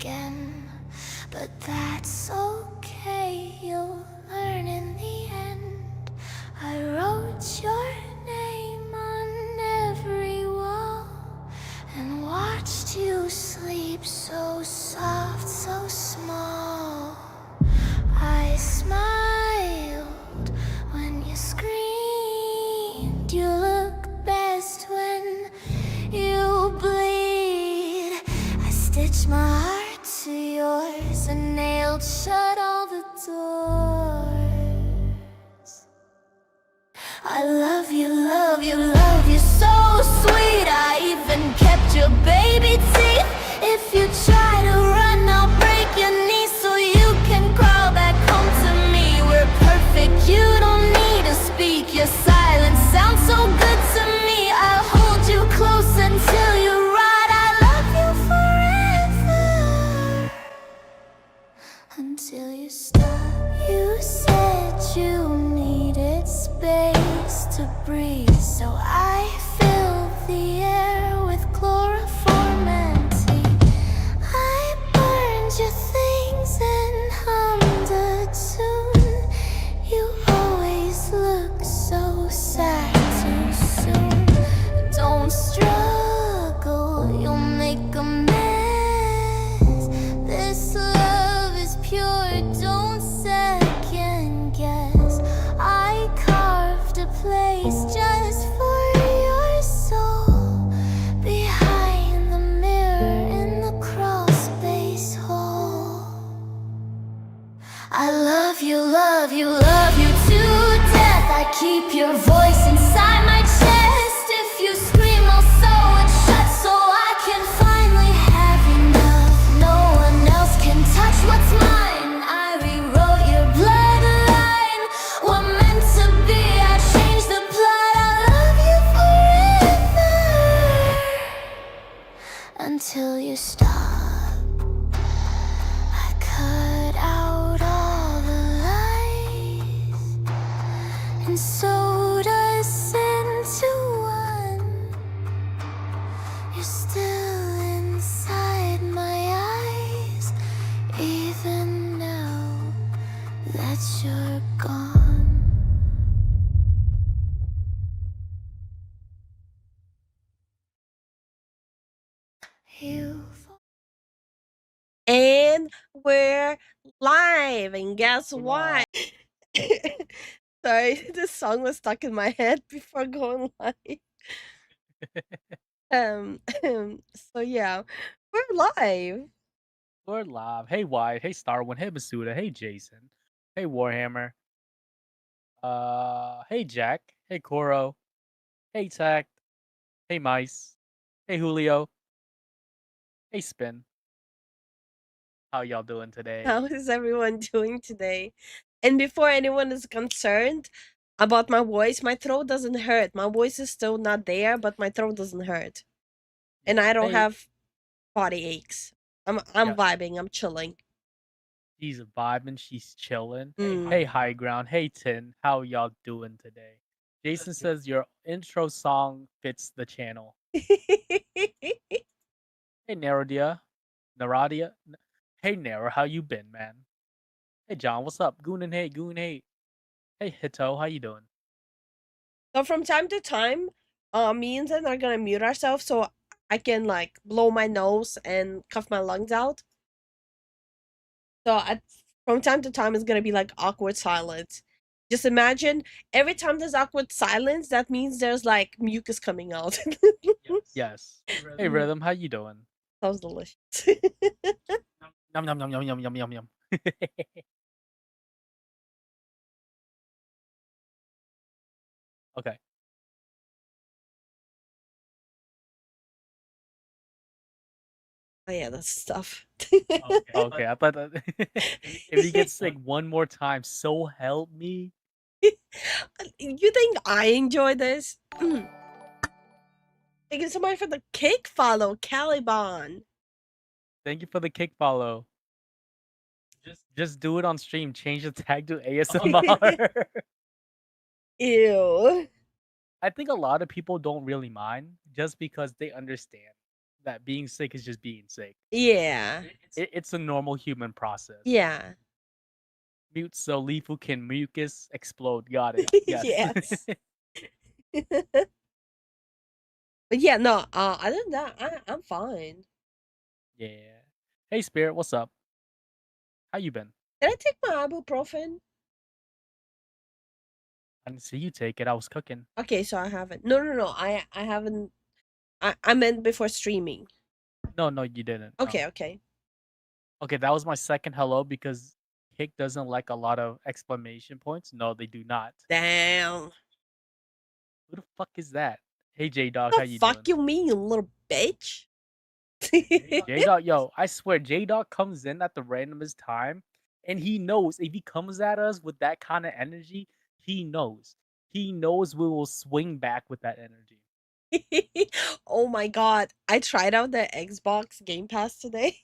again. But that's okay, you'll learn in the end. I wrote your name on every wall and watched you sleep so soft, so small. I smiled when you screamed. You look best when you bleed. I stitched my heart to yours and nailed shut all the doors. I love you, love you, love you so sweet. I even kept your baby teeth. If you try to run, I'll break your knees so you can crawl back home to me. We're perfect, you don't need to speak. Your silence sounds so good to me. I'll hold you close until you're right. I love you forever until you stop. You said you needed space to breathe, so I filled the air with chloroform and tea. I burned your things and hummed a tune. You always look so sad too soon. Don't struggle, you'll make a mess. This love is pure, don't second guess. I carved a place just for your soul behind the mirror in the crawl space hole. I love you, love you, love you to death. I keep your voice inside my chest. If you scream, I'll sew it shut so I can finally have enough. No one else can touch what's mine. I rewrote your bloodline. We're meant to be, I changed the plot. I love you forever until you stop. I cut out all the lies and sewed us into one. You're still inside my eyes, even now that you're gone. You've And we're live, and guess what? Sorry, this song was stuck in my head before going live. So yeah, we're live. We're live. Hey Wyatt, hey Starwin, hey Masuda, hey Jason, hey Warhammer, hey Jack, hey Koro, hey Tact, hey Mice, hey Julio, hey Spin. How y'all doing today? How is everyone doing today? And before anyone is concerned about my voice, my throat doesn't hurt. My voice is still not there, but my throat doesn't hurt. And I don't Hey, have body aches. I'm Yeah. vibing, I'm chilling. She's vibing, she's chilling. Mm. Hey High Ground, hey Tin, how y'all doing today? Jason says your intro song fits the channel. Hey Narodia, Naradia, hey Nara, how you been, man? Hey John, what's up? Goon and hey, Goon hey. Hey Hito, how you doing? So from time to time, me and Zen are gonna mute ourselves so I can like blow my nose and cough my lungs out. So from time to time, it's gonna be like awkward silence. Just imagine every time there's awkward silence, that means there's like mucus coming out. Yes. Hey Rhythm, how you doing? Sounds delicious. Yum yum yum yum yum yum yum yum. Okay. Oh yeah, that's stuff. Okay, I thought that if he gets sick one more time, so help me. You think I enjoy this? Thank you so much for the cake follow, Caliban. Thank you for the kick follow. Just do it on stream. Change the tag to ASMR. Ew. I think a lot of people don't really mind just because they understand that being sick is just being sick. Yeah. It's a normal human process. Yeah. Mute so Lifu can mucus explode. Got it. Yes. Yes. But yeah, no, other than that, I'm fine. Yeah. Hey Spirit, what's up? How you been? Did I take my ibuprofen? I didn't see you take it. I was cooking. Okay, so I haven't. No. I haven't. I meant before streaming. No, you didn't. No. Okay. Okay, that was my second hello because Kick doesn't like a lot of exclamation points. No, they do not. Damn. Who the fuck is that? Hey J Dog, The how you fuck doing? you mean, you little bitch? J Dog, yo, I swear J Dog comes in at the randomest time, and he knows if he comes at us with that kind of energy, he knows. He knows we will swing back with that energy. Oh my god. I tried out the Xbox Game Pass today.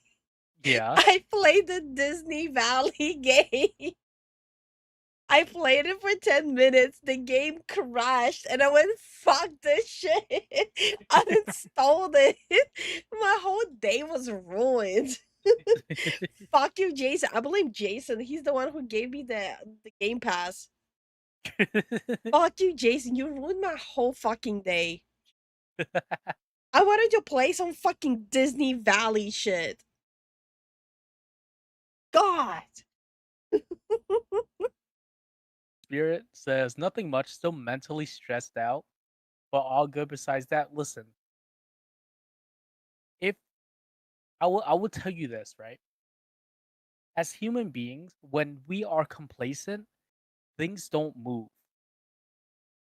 Yeah. I played the Disney Valley game. I played it for 10 minutes. The game crashed, and I went, fuck this shit. Uninstalled it. My whole day was ruined. Fuck you, Jason. I blame Jason. He's the one who gave me the Game Pass. Fuck you, Jason. You ruined my whole fucking day. I wanted to play some fucking Disney Valley shit. God. Spirit says nothing much, still mentally stressed out, but all good besides that. Listen, if I will tell you this, right? As human beings, when we are complacent, things don't move.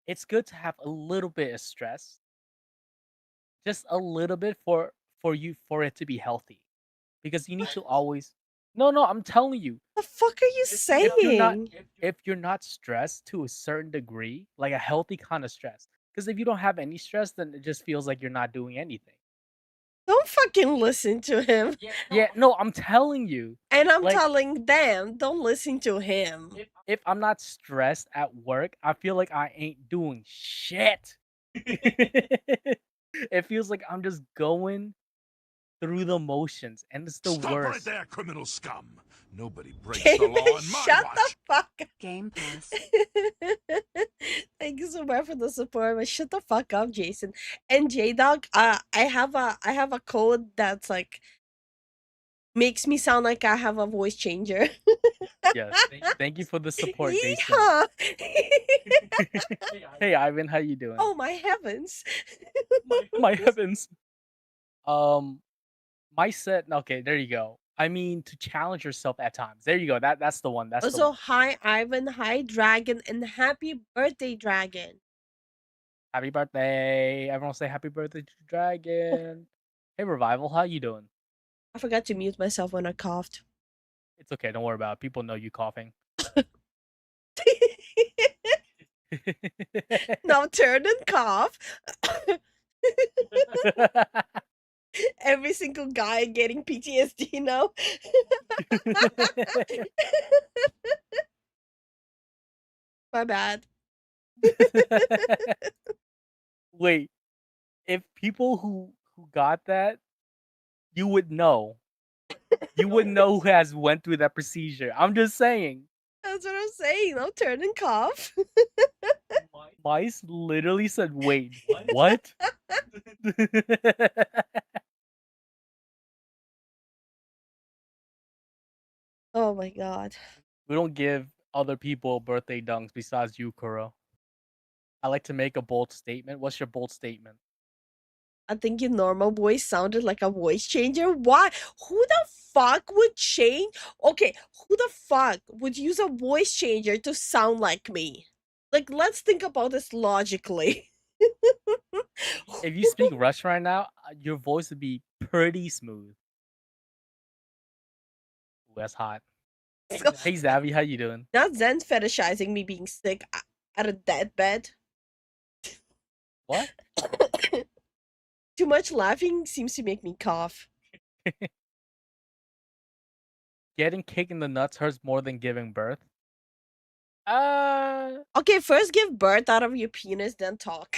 It's good to have a little bit of stress, just a little bit for it to be healthy. Because you need to always No, I'm telling you. The fuck are you saying? If you're not stressed to a certain degree, like a healthy kind of stress. Because if you don't have any stress, then it just feels like you're not doing anything. Don't fucking listen to him. Yeah, no, I'm telling you. And I'm Like, telling them, don't listen to him. if I'm not stressed at work, I feel like I ain't doing shit. It feels like I'm just going through the motions, and it's the Stop worst. right there, criminal scum. Nobody breaks the law in my Shut watch. the fuck up. Game Pass. Thank you so much for the support, but shut the fuck up, Jason. And J Dog, I have a code that's like makes me sound like I have a voice changer. Yes, thank you for the support, Jason. Yeehaw! Hey Ivan, how you doing? Oh my heavens. My heavens. My set. Okay, there you go. I mean, to challenge yourself at times. There you go. That's the one. That's the Also, one. hi Ivan, hi Dragon, and happy birthday, Dragon. Happy birthday! Everyone say happy birthday to Dragon. Hey Revival, how you doing? I forgot to mute myself when I coughed. It's okay. Don't worry about it. People know you coughing. Now turn and cough. Every single guy getting PTSD now. My bad. Wait, if people who got that, you would know. You would know who has went through that procedure. I'm just saying. That's what I'm saying. Now turn and cough. Mice literally said, "Wait, what?" Oh my god. We don't give other people birthday dunks besides you, Kuro. I like to make a bold statement. What's your bold statement? I think your normal voice sounded like a voice changer. Why? Who the fuck would change? Okay, who the fuck would use a voice changer to sound like me? Like, let's think about this logically. If you speak Russian right now, your voice would be pretty smooth. Ooh, that's hot. Hey Zavi, how you doing? Not Zen fetishizing me being sick at a deathbed. What? Too much laughing seems to make me cough. Getting kicked in the nuts hurts more than giving birth. Okay, first give birth out of your penis, then talk.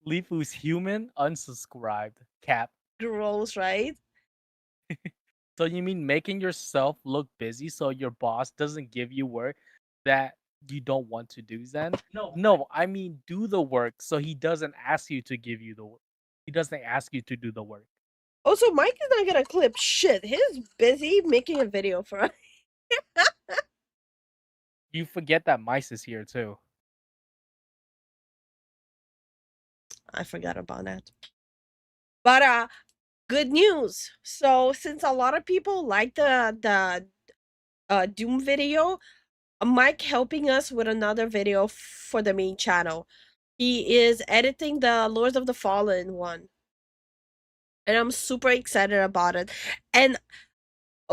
Lifu's human, unsubscribed. Cap. Gross, right? So you mean making yourself look busy so your boss doesn't give you work that you don't want to do, Zen? No, I mean do the work so he doesn't ask you to give you the work. He doesn't ask you to do the work. Also, Mike is not gonna clip shit. He's busy making a video for us. You forget that Mice is here too. I forgot about that. But good news. So since a lot of people like the Doom video, Mike helping us with another video for the main channel. He is editing the Lords of the Fallen one. And I'm super excited about it. And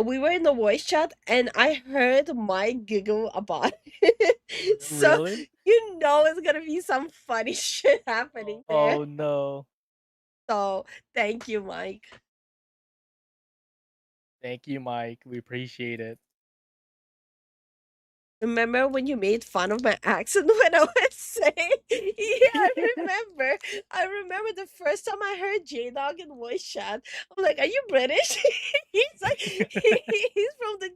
we were in the voice chat and I heard Mike giggle about it. So Really? you know it's gonna be some funny shit happening there. Oh no. So thank you, Mike. Thank you, Mike. We appreciate it. Remember when you made fun of my accent when I was saying? Yeah, I remember the first time I heard J Dog in voice chat. I'm like, "Are you British?" He's like, he's from the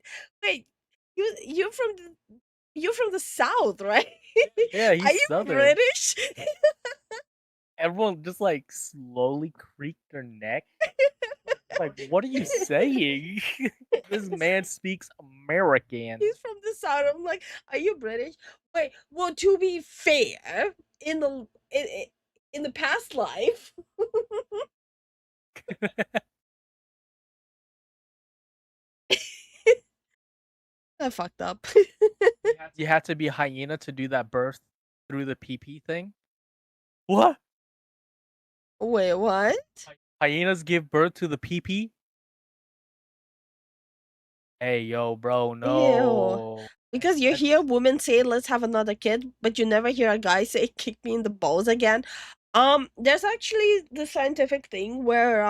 wait. You're from the South, right? Yeah, Are he's you Southern. British? Everyone just like slowly creaked their neck. Like, what are you saying? This man speaks American. He's from the South. I'm like, are you British? Wait, well, to be fair, in the past life. I fucked up. You had to be a hyena to do that birth through the PP thing? What? Wait, what? Hyenas give birth to the PP? Hey, yo, bro, no. Because you hear women say, let's have another kid, but you never hear a guy say, kick me in the balls again. There's actually the scientific thing where,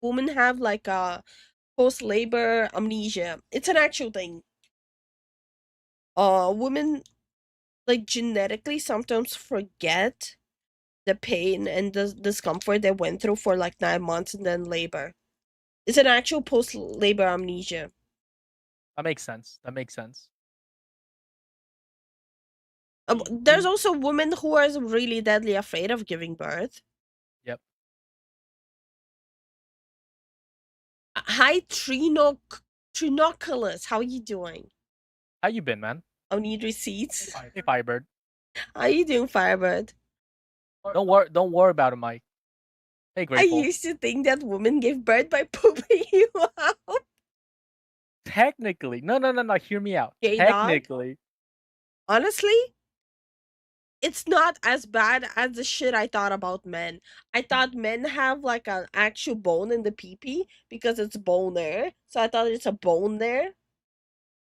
women have like a post-labor amnesia. It's an actual thing. Women like genetically sometimes forget the pain and the discomfort they went through for like 9 months and then labor. It's an actual post-labor amnesia. That makes sense. That makes sense. There's also women who are really deadly afraid of giving birth. Yep. Hi, Trinoculus. How you doing? How you been, man? I need receipts. Hey, Firebird. How you doing, Firebird? Don't worry about it, Mike. Hey, I Grateful. used to think that women give birth by pooping you out. Technically. No. Hear me out. Gay dog? Technically. Honestly, it's not as bad as the shit I thought about men. I thought men have like an actual bone in the pee-pee because it's bone there. So I thought it's a bone there.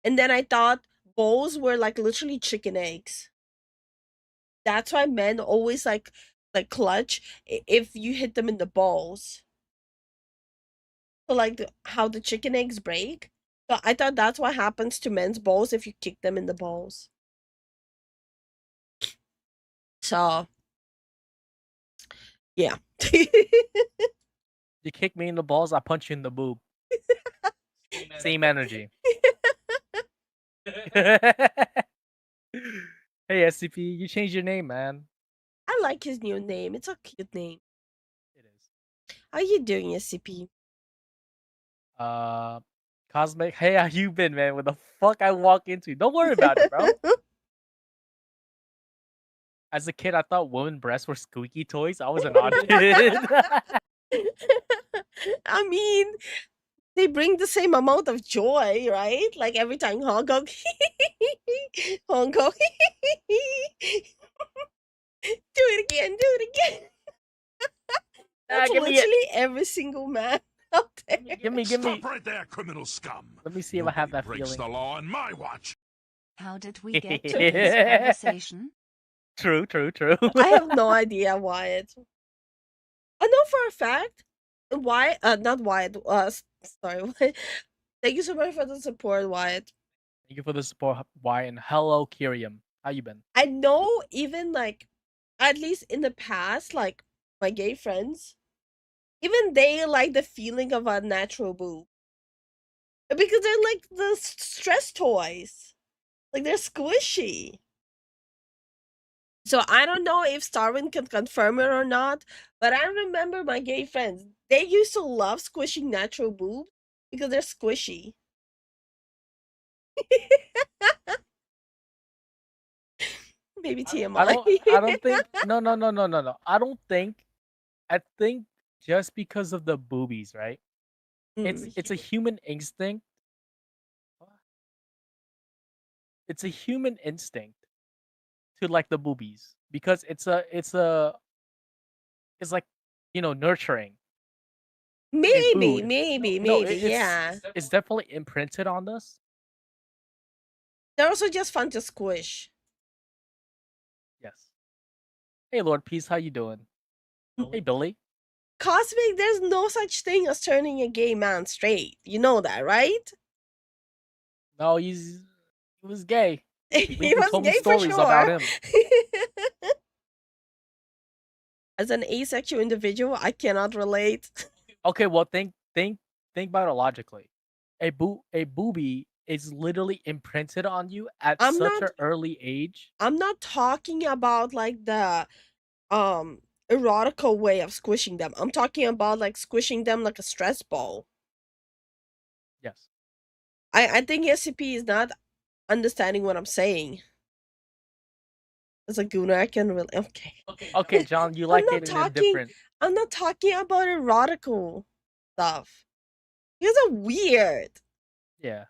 And then I thought balls were like literally chicken eggs. That's why men always like clutch if you hit them in the balls. So like how the chicken eggs break. So I thought that's what happens to men's balls if you kick them in the balls. So yeah. You kick me in the balls, I punch you in the boob. Same energy. Hey, SCP, you changed your name, man. I like his new name. It's a cute name. It is. How you doing, SCP? Cosmic. Hey, how you been, man? What the fuck I walk into? Don't worry about it, bro. As a kid, I thought women breasts were squeaky toys. I was an odd kid. I mean, they bring the same amount of joy, right? Like every time Hong Kong, Hong Kong, do it again. That's give me literally every single man out there. Give me. Stop right there, criminal scum. Let me see if I have that Nobody breaks feeling. the law on my watch. How did we get to this conversation? True. I have no idea, Wyatt. I know for a fact, Wyatt, not Wyatt, sorry, Wyatt. Thank you so much for the support, Wyatt. Thank you for the support, Why, and hello, Kyrium. How you been? I know even like, at least in the past, like my gay friends, even they like the feeling of a natural boob because they're like the stress toys, like they're squishy. So I don't know if Starwin can confirm it or not, but I remember my gay friends, they used to love squishing natural boobs because they're squishy. Maybe TMI. I don't think no. I don't think I think just because of the boobies, right? It's a human instinct. It's a human instinct to like the boobies because it's like, nurturing. Maybe, Food. maybe, No, maybe, yeah. it's definitely imprinted on us. They're also just fun to squish. Yes. Hey, Lord Peace, how you doing? Hey, Billy. Cosmic, there's no such thing as turning a gay man straight. You know that, right? No, he was gay. He Luffy was told me gay for stories about sure. him. As an asexual individual, I cannot relate. Okay, well, think about it logically. A boobie is literally imprinted on you at I'm such not an early age. I'm not talking about like the erotical way of squishing them. I'm talking about like squishing them like a stress ball. Yes. I think SCP is not understanding what I'm saying. As a gooner, I can really okay. Okay, John, you I'm like not it and talking indifferent. I'm not talking about erotical stuff. You guys are weird. Yeah.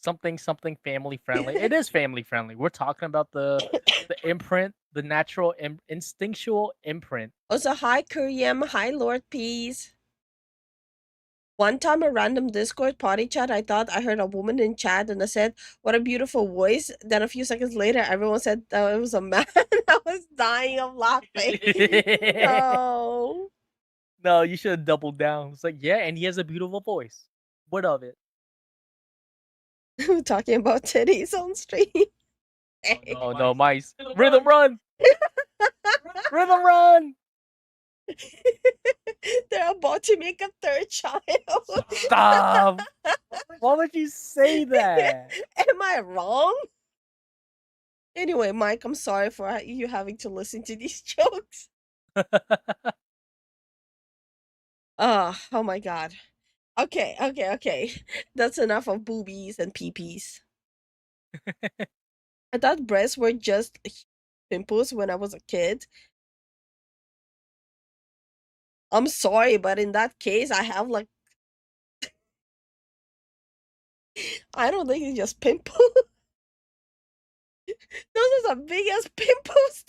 Something family friendly. It is family friendly. We're talking about the imprint, the natural instinctual imprint. Also, hi Kuryam, hi Lord Peace. One time a random Discord party chat, I thought I heard a woman in chat and I said, "What a beautiful voice." Then a few seconds later, everyone said that it was a man. I was dying of laughing. No. No, you should have doubled down. It's like, yeah, and he has a beautiful voice. What of it? Talking about titties on stream. Oh no, mice. Rhythm run! Rhythm run! They're about to make a third child. Stop! Why would you say that? Am I wrong? Anyway, Mike, I'm sorry for you having to listen to these jokes. Oh my god. Okay. That's enough of boobies and peepees. I thought breasts were just pimples when I was a kid. I'm sorry, but in that case, I have like I don't think it's just pimples. Those are some big ass pimples.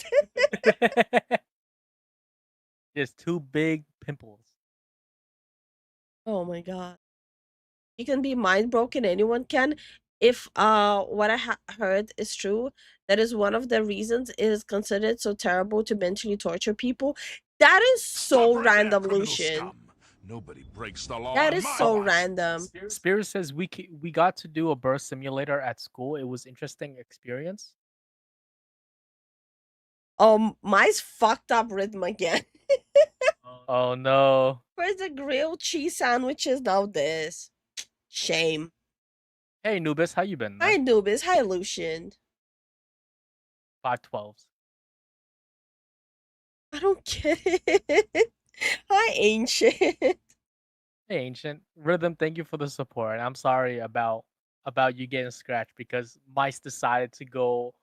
Just two big pimples. Oh my god. You can be mind broken, anyone can. If what I heard is true, that is one of the reasons it is considered so terrible to mentally torture people. That is so Stop right there, random, criminal Lucian. scum. Nobody breaks the law That on is my so watch. random. Spirit says we got to do a birth simulator at school. It was interesting experience. Mine's fucked up rhythm again. Oh no. Where's the grilled cheese sandwiches now? This shame. Hey Nubis, how you been, Hi man? Nubis. Hi Lucian. 512s. I don't get it. Hi Ancient. Hey Ancient. Rhythm, thank you for the support. I'm sorry about you getting scratched because mice decided to go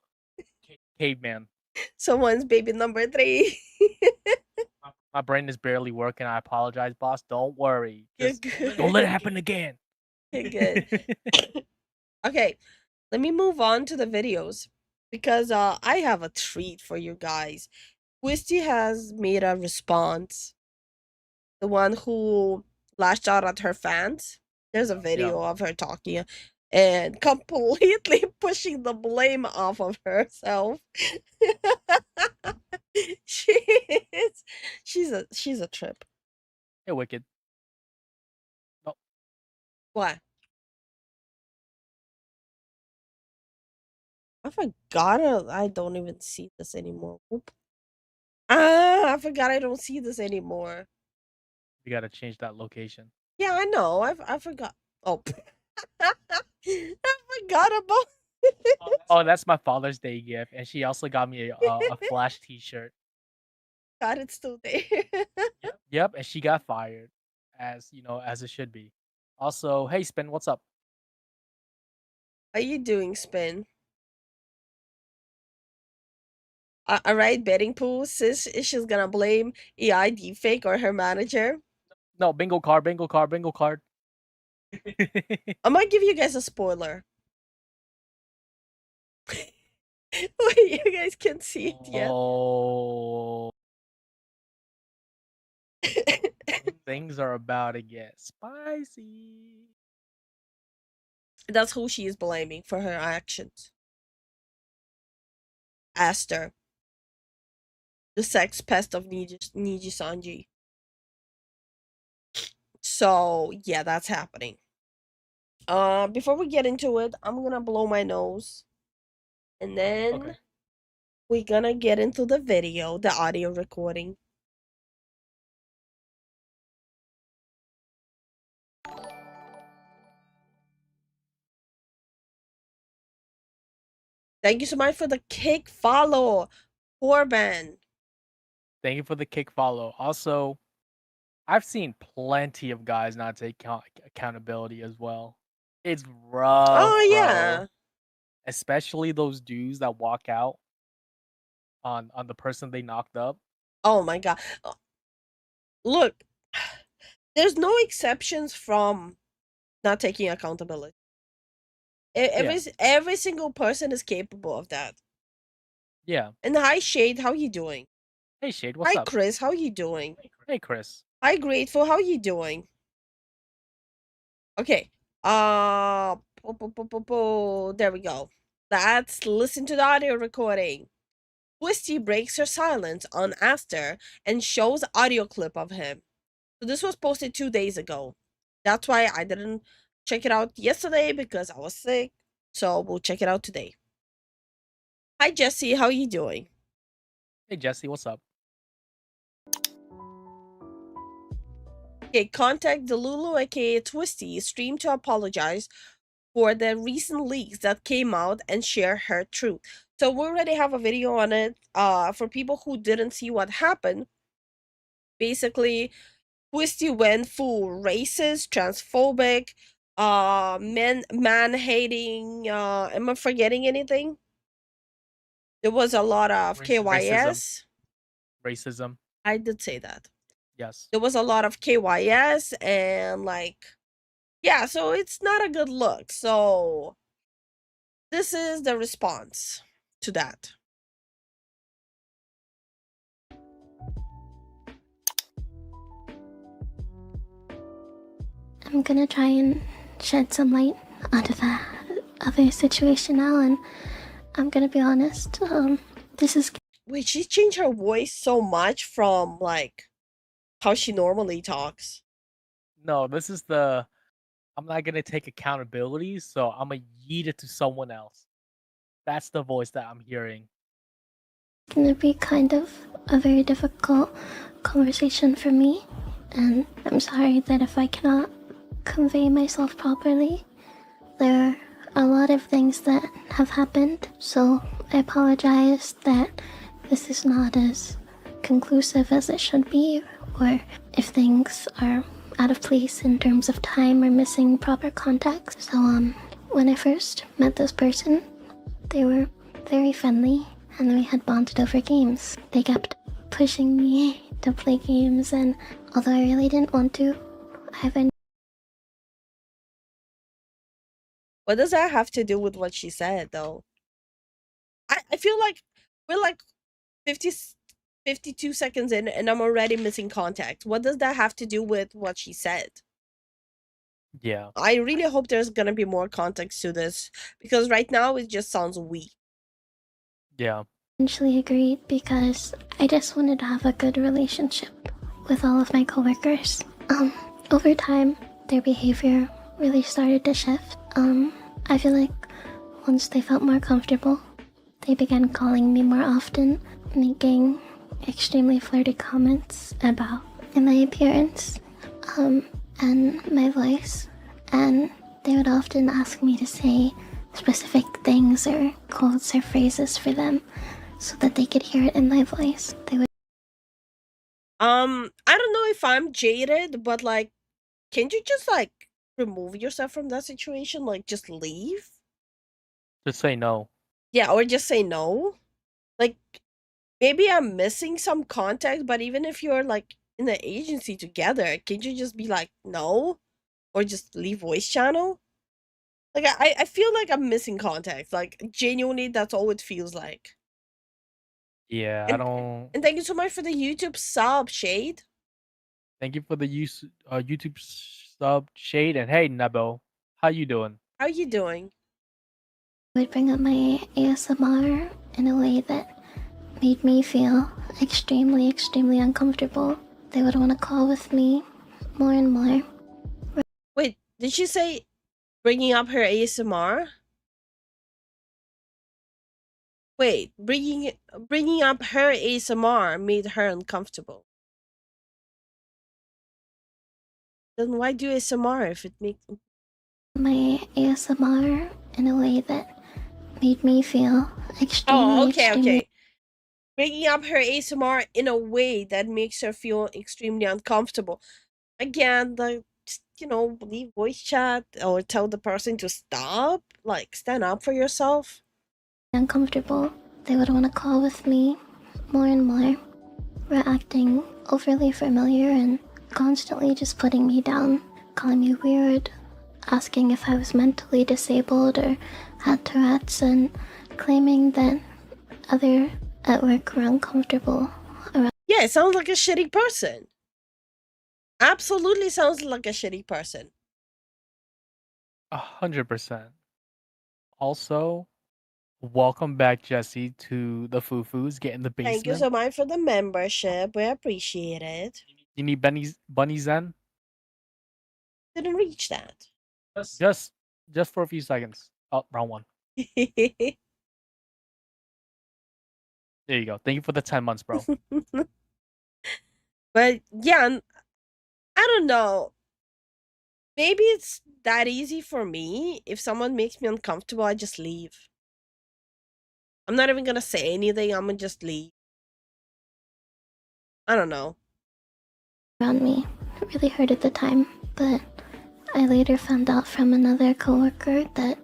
caveman. Someone's baby number 3. My brain is barely working. I apologize, boss. Don't worry. You're Just good. don't let it happen again. You're good. Okay, let me move on to the videos because I have a treat for you guys. Twisty has made a response. The one who lashed out at her fans. There's a video of her talking and completely pushing the blame off of herself. She's a trip. Hey, Wicked. What? I forgot I don't even see this anymore. Oop. Ah, I forgot I don't see this anymore. We gotta change that location. Yeah, I know. I forgot. Oh, I forgot about it. Oh, that's my Father's Day gift, and she also got me a Flash T-shirt. God, it's still there. Yep, and she got fired, as as it should be. Also, hey, Spin, what's up? How you doing, Spin? Alright, betting pool. Sis, is she's gonna blame AI deepfake or her manager? No, bingo card, bingo card, bingo card. I'm gonna give you guys a spoiler. Wait, you guys can see it yet? Oh, things are about to get spicy. That's who she is blaming for her actions. Aster, the sex pest of Niji Sanji. So yeah, that's happening. Before we get into it, I'm gonna blow my nose, and then Okay. we're gonna get into the video, the audio recording. Thank you so much for the kick follow, Corban. Thank you for the kick follow. Also, I've seen plenty of guys not take accountability as well. It's rough, Oh bro. yeah. Especially those dudes that walk out on the person they knocked up. Oh my god. Look, there's no exceptions from not taking accountability. Every single person is capable of that. Yeah. And hi Shade, how you doing? Hey, Shade, what's Hi up? Chris, how you doing? Hey, Chris. Hi Grateful, how you doing? Okay. There we go. Let's listen to the audio recording. Twisty breaks her silence on Aster and shows audio clip of him. So this was posted 2 days ago. That's why I didn't check it out yesterday because I was sick. So we'll check it out today. Hi Jesse, how you doing? Hey, Jesse, what's up? Okay, contact Delulu aka Twisty stream to apologize for the recent leaks that came out and share her truth. So we already have a video on it. For people who didn't see what happened, basically Twisty went full racist, transphobic, man hating. Am I forgetting anything? There was a lot of KYS. Racism. I did say that. Yes. There was a lot of KYS and like, yeah, so it's not a good look. So this is the response to that. I'm gonna try and shed some light onto the other situation now, and I'm gonna be honest, this is... Wait, she changed her voice so much from like how she normally talks. No, this is the I'm not gonna take accountability, so I'm gonna yeet it to someone else. That's the voice that I'm hearing. gonna be kind of a very difficult conversation for me, and I'm sorry that if I cannot convey myself properly. There are a lot of things that have happened, so I apologize that this is not as conclusive as it should be, or if things are out of place in terms of time or missing proper context. So when I first met this person, they were very friendly and we had bonded over games. They kept pushing me to play games, and although I really didn't want to, I've been... What does that have to do with what she said, though? I feel like we're like 52 seconds in and I'm already missing context. What does that have to do with what she said? Yeah. I really hope there's gonna be more context to this because right now it just sounds weak. Yeah. Eventually agreed because I just wanted to have a good relationship with all of my coworkers. Over time, their behavior really started to shift. I feel like once they felt more comfortable they began calling me more often, making extremely flirty comments about my appearance, and my voice. And they would often ask me to say specific things or quotes or phrases for them so that they could hear it in my voice. They would I don't know if I'm jaded, but like, can't you just like remove yourself from that situation? Like, just leave? Just say no. Yeah, or just say no. Like, maybe I'm missing some context, but even if you're like in the agency together, can't you just be like no, or just leave voice channel? Like, I feel like I'm missing context. Like, genuinely, that's all it feels like. Yeah, I And don't. and thank you so much for the YouTube sub, Shade. Thank you for the YouTube sub, Shade, and hey, Nebo, how you doing? How you doing? bring up my ASMR in a way that made me feel extremely, extremely uncomfortable. They would want to call with me more and more. Wait, did she say bringing up her ASMR? Wait, bringing up her ASMR made her uncomfortable. Then why do ASMR if it makes My ASMR in a way that made me feel extremely, Oh, okay, extremely okay. Bringing up her ASMR in a way that makes her feel extremely uncomfortable. Again, just, leave voice chat or tell the person to stop. Like, stand up for yourself. uncomfortable. They would want to call with me more and more. Were acting overly familiar and constantly just putting me down, calling me weird, asking if I was mentally disabled or had Tourette's, and claiming that other at work were uncomfortable around. Yeah, it sounds like a shitty person. Absolutely sounds like a shitty person. 100%. Also, welcome back, Jesse, to the Fufus. Get in the basement. Thank you so much for the membership. We appreciate it. You need Bunny Zen? Didn't reach that. Just for a few seconds. Oh, wrong one. There you go. Thank you for the 10 months, bro. But yeah, I don't know. Maybe it's that easy for me. If someone makes me uncomfortable, I just leave. I'm not even gonna say anything. I'm gonna just leave. I don't know. Around me. It really hurt at the time, but I later found out from another coworker that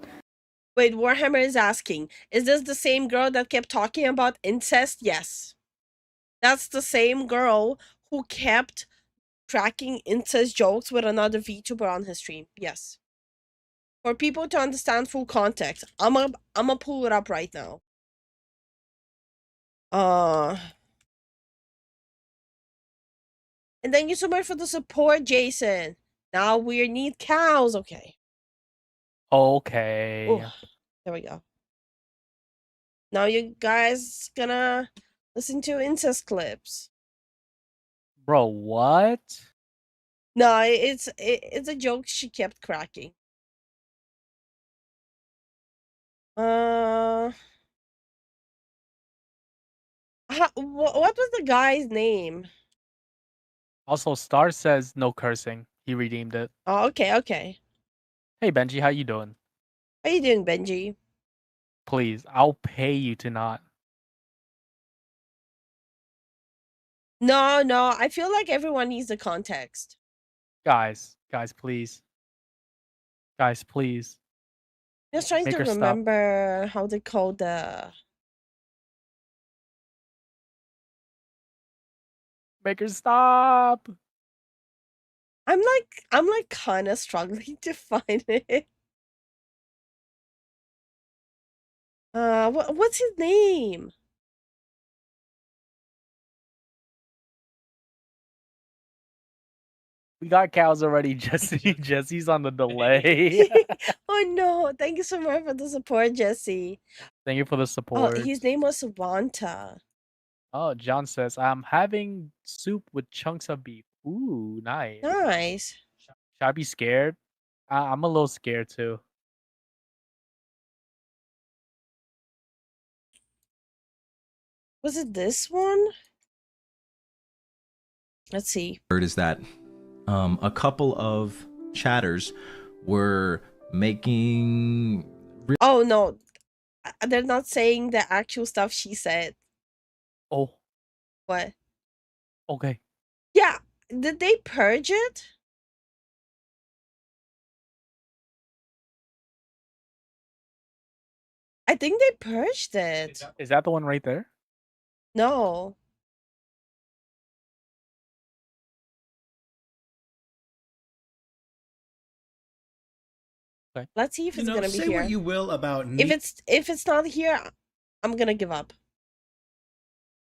Wait, Warhammer is asking, is this the same girl that kept talking about incest? Yes. That's the same girl who kept cracking incest jokes with another VTuber on his stream. Yes. For people to understand full context, I'ma pull it up right now. And thank you so much for the support, Jason. Now we need cows. Okay. Okay. Ooh, there we go. Now you guys gonna listen to incest clips. Bro, what? No, it's a joke she kept cracking. What was the guy's name? Also, Star says no cursing. He redeemed it. Oh, okay, okay. Hey, Benji, how you doing? How you doing, Benji? Please, I'll pay you to not. No, I feel like everyone needs the context. Guys, please. Guys, please. Just trying Make to her stop. remember how they call the... Make her stop. I'm like kind of struggling to find it. What's his name? We got cows already, Jesse. Jesse's on the delay. Oh no! Thank you so much for the support, Jesse. Thank you for the Oh, support. his name was Wanta. Oh, John says, I'm having soup with chunks of beef. Ooh, nice. Nice. Should I be scared? I'm a little scared too. Was it this one? Let's see. Is that a couple of chatters were making Oh no, they're not saying the actual stuff she said. Oh, What? okay. Yeah, did they purge it? I think they purged it. Is that the one right there? No. Okay. Let's see if it's gonna be say here. what you will about If it's not here, I'm gonna give up.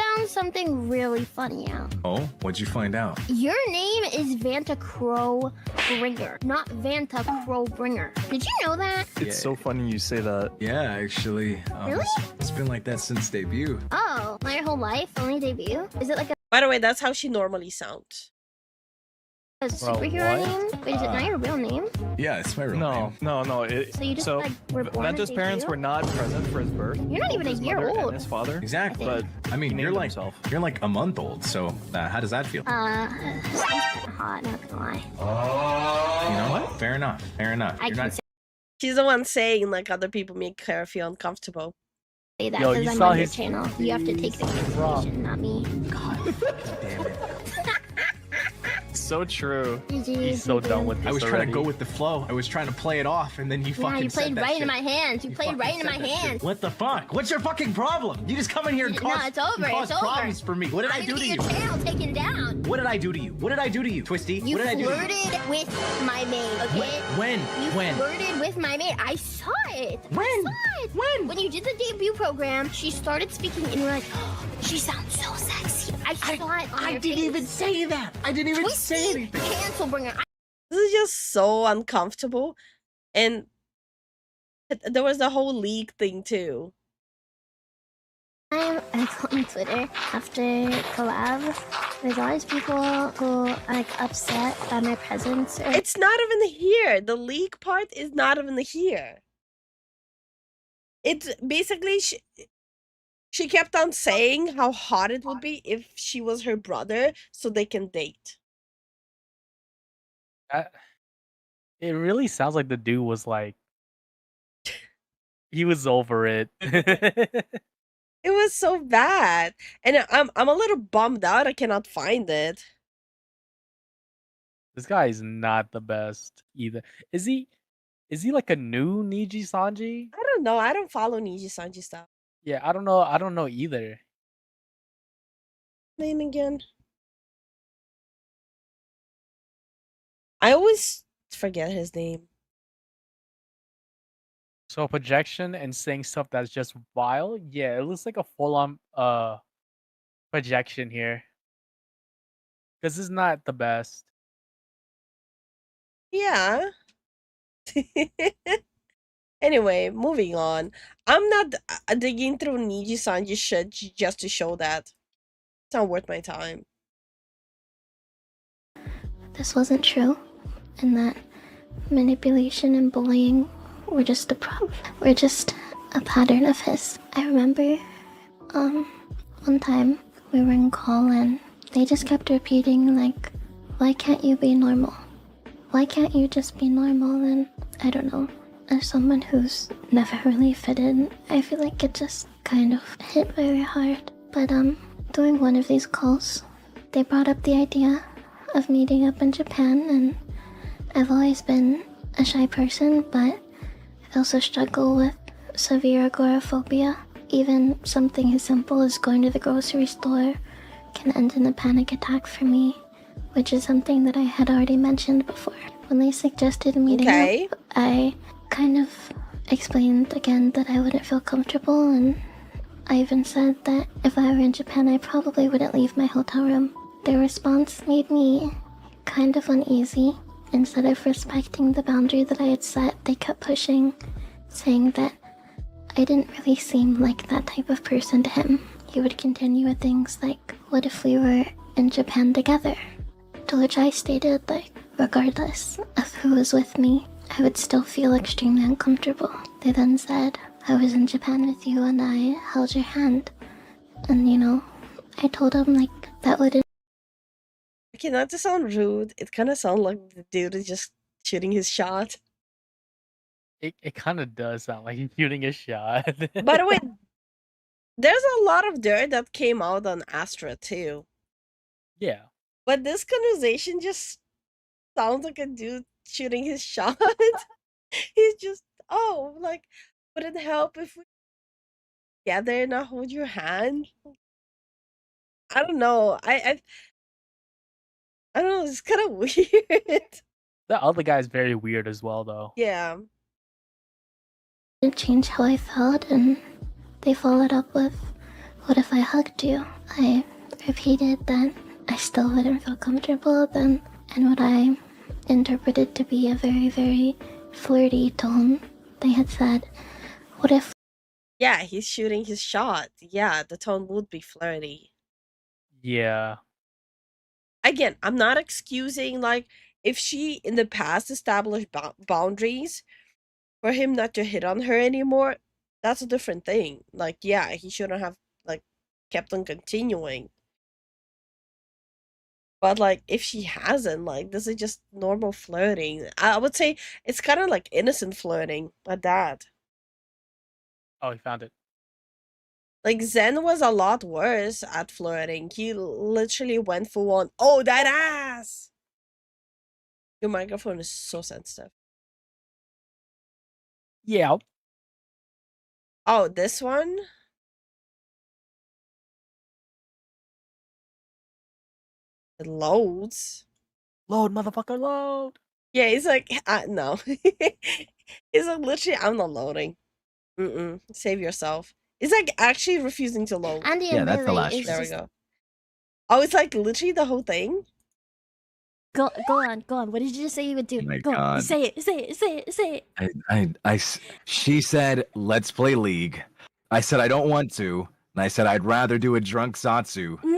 Found something really funny out. Oh, what'd you find out? Your name is Vanta Crow Bringer, not Vanta Crow Bringer. Did you know that? Yeah. So funny you say that. Yeah, actually. Really? It's been like that since debut. Oh, my whole life, only debut? Is it like By the way, that's how she normally sounds. a superhero name? Wait, is it not your real name? Yeah, it's my real name. No. So you just like were born as Vento's parents debut? were not present for his birth. You're not even a His year mother old. And his father. Exactly. But I mean, he you're named like himself. a month old, so how does that feel? Sounds kinda hot, not gonna lie. You know what? Fair enough. Fair enough. I You're can not. She's the one saying like other people make her feel uncomfortable. say that Yo, because you I'm saw on your his channel. You have to take the cancellation, not me. God damn it. So true. He's so done with this I was trying already. to go with the flow. I was trying to play it off, and then you Yeah, fucking you said played that right shit. into my hands. You played fucking right into said my that shit. hands. What the fuck? What's your fucking problem? You just come in here and No, cause, it's over, you cause it's over. problems for me. What did I I'm do gonna to get you? your channel taken down. What did I do to you? What did I do to you, Twisty? You what did I do to you? flirted with my maid, okay? When? You When? flirted with my maid. I saw it. When? I saw it. When? When you did the debut program, she started speaking and you're like, oh, she sounds so sexy. I saw it on I your didn't face. even say that. I didn't even say Twisty, anything. cancel bringer. This is just so uncomfortable. And there was the whole league thing too. I go on Twitter after collab. There's always people who are like upset by my presence. Or It's not even here. The league part is not even here. It's basically she kept on saying how hot it would be if she was her brother so they can date. It really sounds like the dude was like, he was over it. It was so bad. And I'm a little bummed out I cannot find it. This guy is not the best either. Is he like a new Niji Sanji? I don't know. I don't follow Niji Sanji stuff. Yeah, I don't know. I don't know either. Name again. I always forget his name. So projection and saying stuff that's just vile. Yeah, it looks like a full-on projection here. Because it's not the best. Yeah. Anyway, moving on. I'm not digging through Niji Sanji shit just to show that. It's not worth my time. this wasn't true, and that manipulation and bullying were just a pattern of his. I remember, one time we were in call and they just kept repeating like, why can't you be normal? Why can't you just be normal? And I don't know, as someone who's never really fit in, I feel like it just kind of hit very hard. But during one of these calls, they brought up the idea of meeting up in Japan, and I've always been a shy person, but I also struggle with severe agoraphobia. Even something as simple as going to the grocery store can end in a panic attack for me, which is something that I had already mentioned before. When they suggested meeting Okay. up, I kind of explained again that I wouldn't feel comfortable, and I even said that if I were in Japan, I probably wouldn't leave my hotel room. Their response made me kind of uneasy. Instead of respecting the boundary that I had set, they kept pushing, saying that I didn't really seem like that type of person to him. He would continue with things like, what if we were in Japan together? To which I stated, like, regardless of who was with me, I would still feel extremely uncomfortable. They then said, I was in Japan with you and I held your hand. And you know, I told him like that wouldn't. Okay, not to sound rude, it kind of sounds like the dude is just shooting his shot. It kind of does sound like he's shooting a shot. By the way, there's a lot of dirt that came out on Astra too. Yeah. But this conversation just sounds like a dude shooting his shot. He's just, oh, like, would it help if we gather and I hold your hand? I don't know. I don't know. It's kind of weird. The other guy's very weird as well, though. Yeah. Didn't change how I felt, and they followed up with, "What if I hugged you?" I repeated that I still wouldn't feel comfortable then, and what I interpreted to be a very, very flirty tone. They had said, "What if?" Yeah, he's shooting his shot. Yeah, the tone would be flirty. Yeah. Again, I'm not excusing, like, if she in the past established boundaries for him not to hit on her anymore, that's a different thing. Like, yeah, he shouldn't have, like, kept on continuing. But, like, if she hasn't, like, this is just normal flirting. I would say it's kind of like innocent flirting at that. Oh, he found it. Like, Zen was a lot worse at flirting. He literally went full on, oh, that ass! Your microphone is so sensitive. Yeah. Oh, this one? It loads. Load, motherfucker, load. Yeah, he's like, no. He's like, literally, I'm not loading. Save yourself. It's like actually refusing to load. Andy Yeah, and that's the Millie last is There we just go. Oh, it's like literally the whole thing? go on. What did you say you would do? Oh my Go on, God. say it. She said, "Let's play League." I said, "I don't want to," and I said, "I'd rather do a drunk Satsu." No.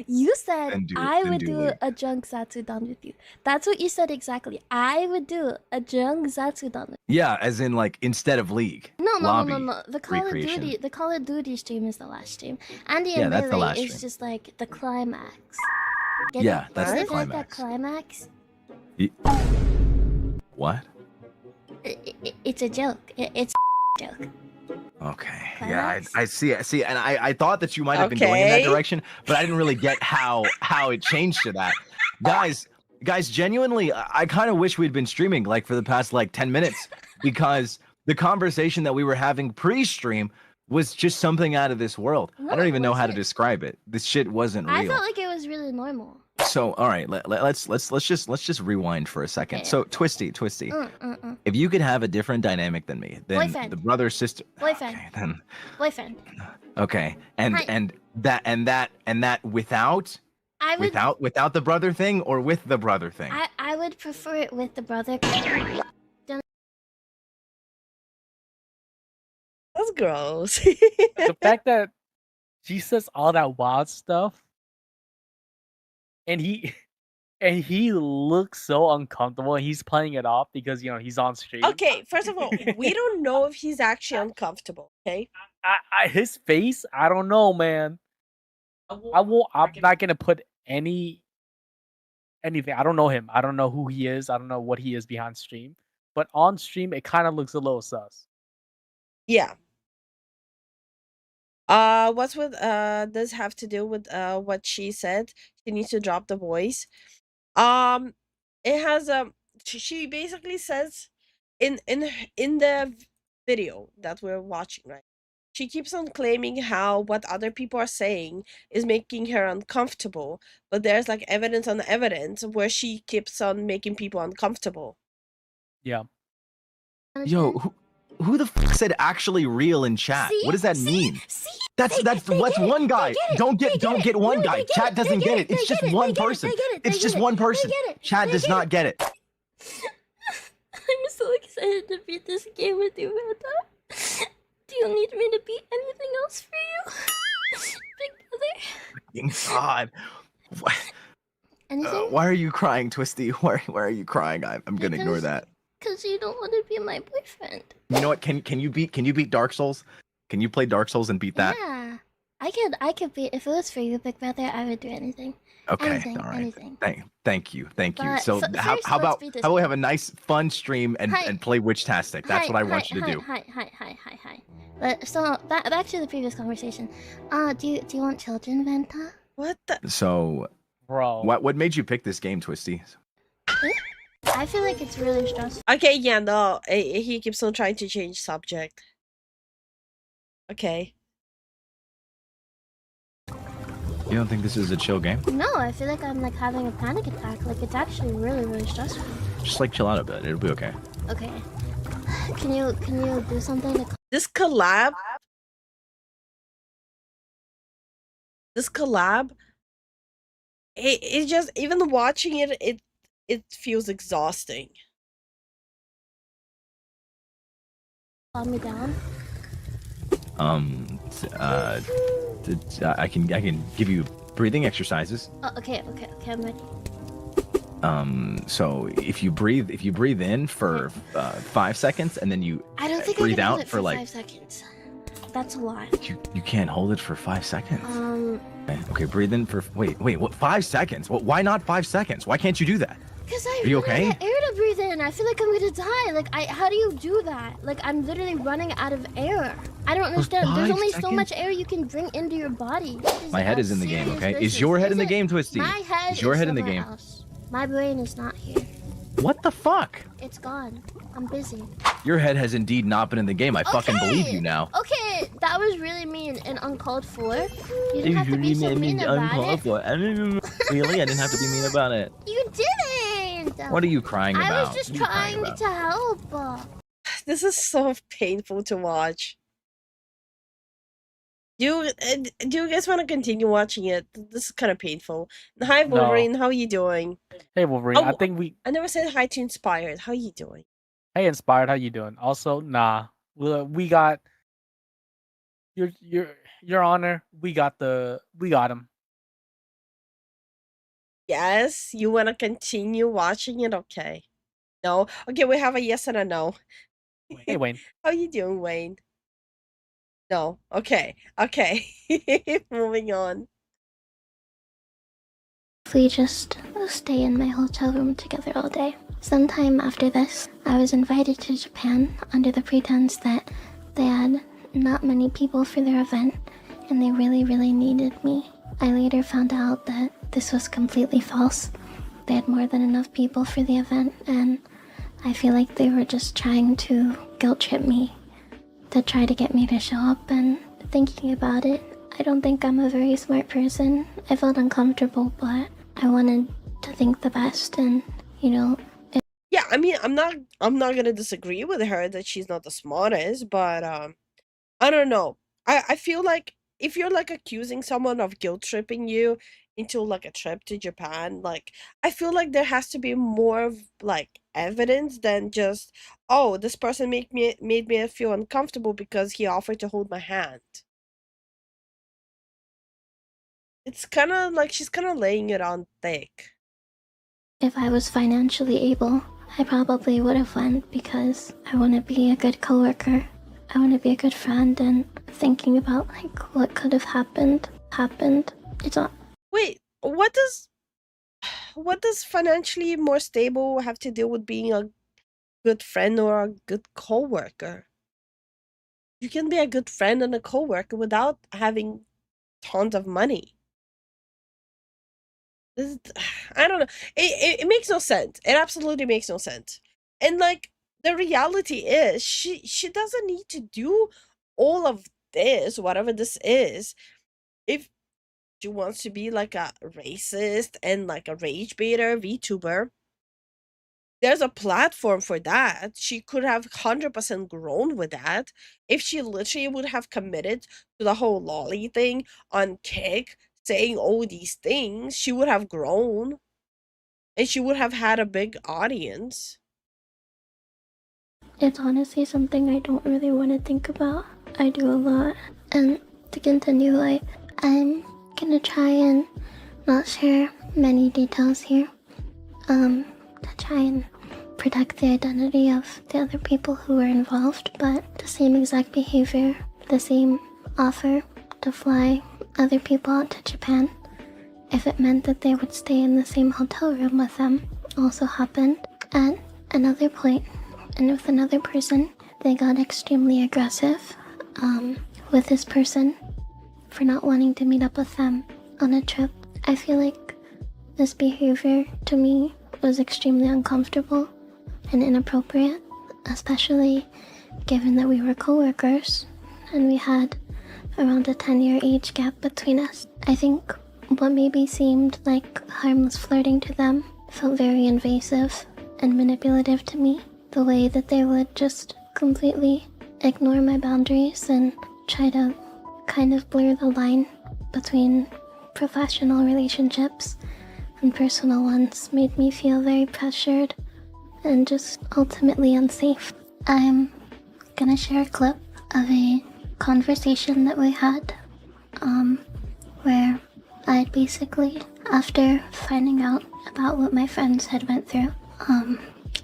You said Then do- I then would do do League. a drunk Zatsudan with you. That's what you said exactly. I would do a drunk Zatsudan with Yeah, as in like instead of League. No. Lobby The Call recreation. of Duty, the Call of Duty stream is the last stream. Andy Yeah, and that's the Millie last is stream. just like the climax. Get Yeah, it? that's Is the it like that climax. climax? What? It's a joke. It's a joke. Okay. Climax? Yeah, I see, and I thought that you might have been going in that Okay. direction, but I didn't really get how it changed to that. Guys, genuinely, I kind of wish we'd been streaming like for the past like 10 minutes because the conversation that we were having pre-stream was just something out of this world. No, I don't it even know how to wasn't. describe it. This shit wasn't I real. felt like it was really normal. So, all right, let's just rewind for a second. Okay. So, Twisty, if you could have a different dynamic than me, then Boyfriend. the brother sister. Boyfriend. Okay, then Boyfriend. okay, Hi. and that without I would without the brother thing or with the brother thing. I would prefer it with the brother. That's gross. The fact that she says all that wild stuff, and he looks so uncomfortable, and he's playing it off because he's on stream. Okay, first of all, we don't know if he's actually uncomfortable, okay? His face, I don't know, man. I'm not gonna put anything. I don't know him. I don't know who he is. I don't know what he is behind stream. But on stream, it kind of looks a little sus. Yeah. What's with this have to do with what she said? She needs to drop the voice. It has she basically says in the video that we're watching, right? She keeps on claiming how what other people are saying is making her uncomfortable, but there's like evidence on evidence where she keeps on making people uncomfortable. Yeah. Yo, who the fuck said actually real in chat? See? What does that See? mean? See? That's They get one it. guy. They get it. Don't They get one No, guy. they get Chat it. They doesn't get it. They It's just get it. one They get it. person. They get it. It's They just get it. one They person. get it. Chat They does get not it. get it. I'm so excited to beat this game with you, Manta. Do you need me to beat anything else for you? Big brother? God. What? Anything? Why are you crying, Twisty? Why are you crying? I'm gonna ignore that. Because you don't want to be my boyfriend. You know what? Can you beat Dark Souls? Can you play Dark Souls and beat that? Yeah. I could be, if it was for you, Big Brother, I would do anything. Okay, Anything, all right. anything. Thank you. But So first, how let's about beat this how about we game. have a nice fun stream and Hi. play Witch-tastic? That's what I want you to do. Hi. But so back to the previous conversation. Do you want children, Vanta? What the? So Bro. what made you pick this game, Twisty? I feel like it's really stressful. Okay, yeah, no. He keeps on trying to change subject. Okay. You don't think this is a chill game? No, I feel like I'm like having a panic attack. Like it's actually really stressful. Just like chill out a bit. It'll be okay. Okay. Can you do something to This collab. It just, even watching it feels exhausting. calm me down? I can give you breathing exercises. Oh, okay, I'm ready. So if you breathe in for 5 seconds and then you I don't think breathe I can out hold it for for like 5 seconds. That's a lot. you can't hold it for 5 seconds. Okay, breathe in for wait, what? 5 seconds? Well, why not 5 seconds? Why can't you do that? Because I Are you run okay? out of air to breathe in. I feel like I'm gonna die. Like how do you do that? Like I'm literally running out of air. I don't understand. There's 5 only so seconds? much air you can bring into your body. My head is in the game, okay? Is your head in the game, Twisty? My head Is your head in the somewhere game? else. My brain is not here. What the fuck? It's gone. I'm busy. Your head has indeed not been in the game. I fucking believe you now. Okay, that was really mean and uncalled for. You didn't have to be so mean about it. Really? I didn't have to be mean about it. You didn't. What are you crying about? I was just What are you crying trying about? to help. This is so painful to watch. Do you guys want to continue watching it? This is kind of painful. Hi, No. Wolverine. How you doing? Hey Wolverine, I Oh, think we. I never said hi to Inspired. How you doing? Hey Inspired, how you doing? Also, nah, we got your honor. We got him. Yes, you want to continue watching it? Okay. No. Okay, we have a yes and a no. Hey Wayne. How you doing, Wayne? No. Okay. Moving on. We just stay in my hotel room together all day. Sometime after this, I was invited to Japan under the pretense that they had not many people for their event and they really needed me. I later found out that this was completely false. They had more than enough people for the event and I feel like they were just trying to guilt trip me to try to get me to show up. And thinking about it, I don't think I'm a very smart person. I felt uncomfortable, but I wanted to think the best and, you know. Yeah, I mean, I'm not gonna disagree with her that she's not the smartest, but I don't know. I feel like if you're like accusing someone of guilt tripping you into like a trip to Japan, like I feel like there has to be more of like evidence than just, oh, this person made me feel uncomfortable because he offered to hold my hand. It's kind of like she's kind of laying it on thick. If I was financially able, I probably would have went because I want to be a good coworker. I want to be a good friend, and thinking about like what could have happened. It's not. Wait, what does financially more stable have to do with being a good friend or a good coworker? You can be a good friend and a coworker without having tons of money. I don't know. It makes no sense. It absolutely makes no sense. And like the reality is, she doesn't need to do all of this, whatever this is, if she wants to be like a racist and like a rage baiter VTuber. There's a platform for that. She could have 100% grown with that if she literally would have committed to the whole lolly thing on Kick, saying all these things. She would have grown and she would have had a big audience. It's honestly something I don't really want to think about. I do a lot. And to continue, I'm gonna try and not share many details here. To try and protect the identity of the other people who were involved, but the same exact behavior, the same offer to fly other people out to Japan, if it meant that they would stay in the same hotel room with them, also happened. At another point, and with another person, they got extremely aggressive with this person for not wanting to meet up with them on a trip. I feel like this behavior to me was extremely uncomfortable and inappropriate, especially given that we were co-workers and we had around a 10-year age gap between us. I think what maybe seemed like harmless flirting to them felt very invasive and manipulative to me. The way that they would just completely ignore my boundaries and try to kind of blur the line between professional relationships and personal ones made me feel very pressured and just ultimately unsafe. I'm gonna share a clip of a conversation that we had where I basically, after finding out about what my friends had went through,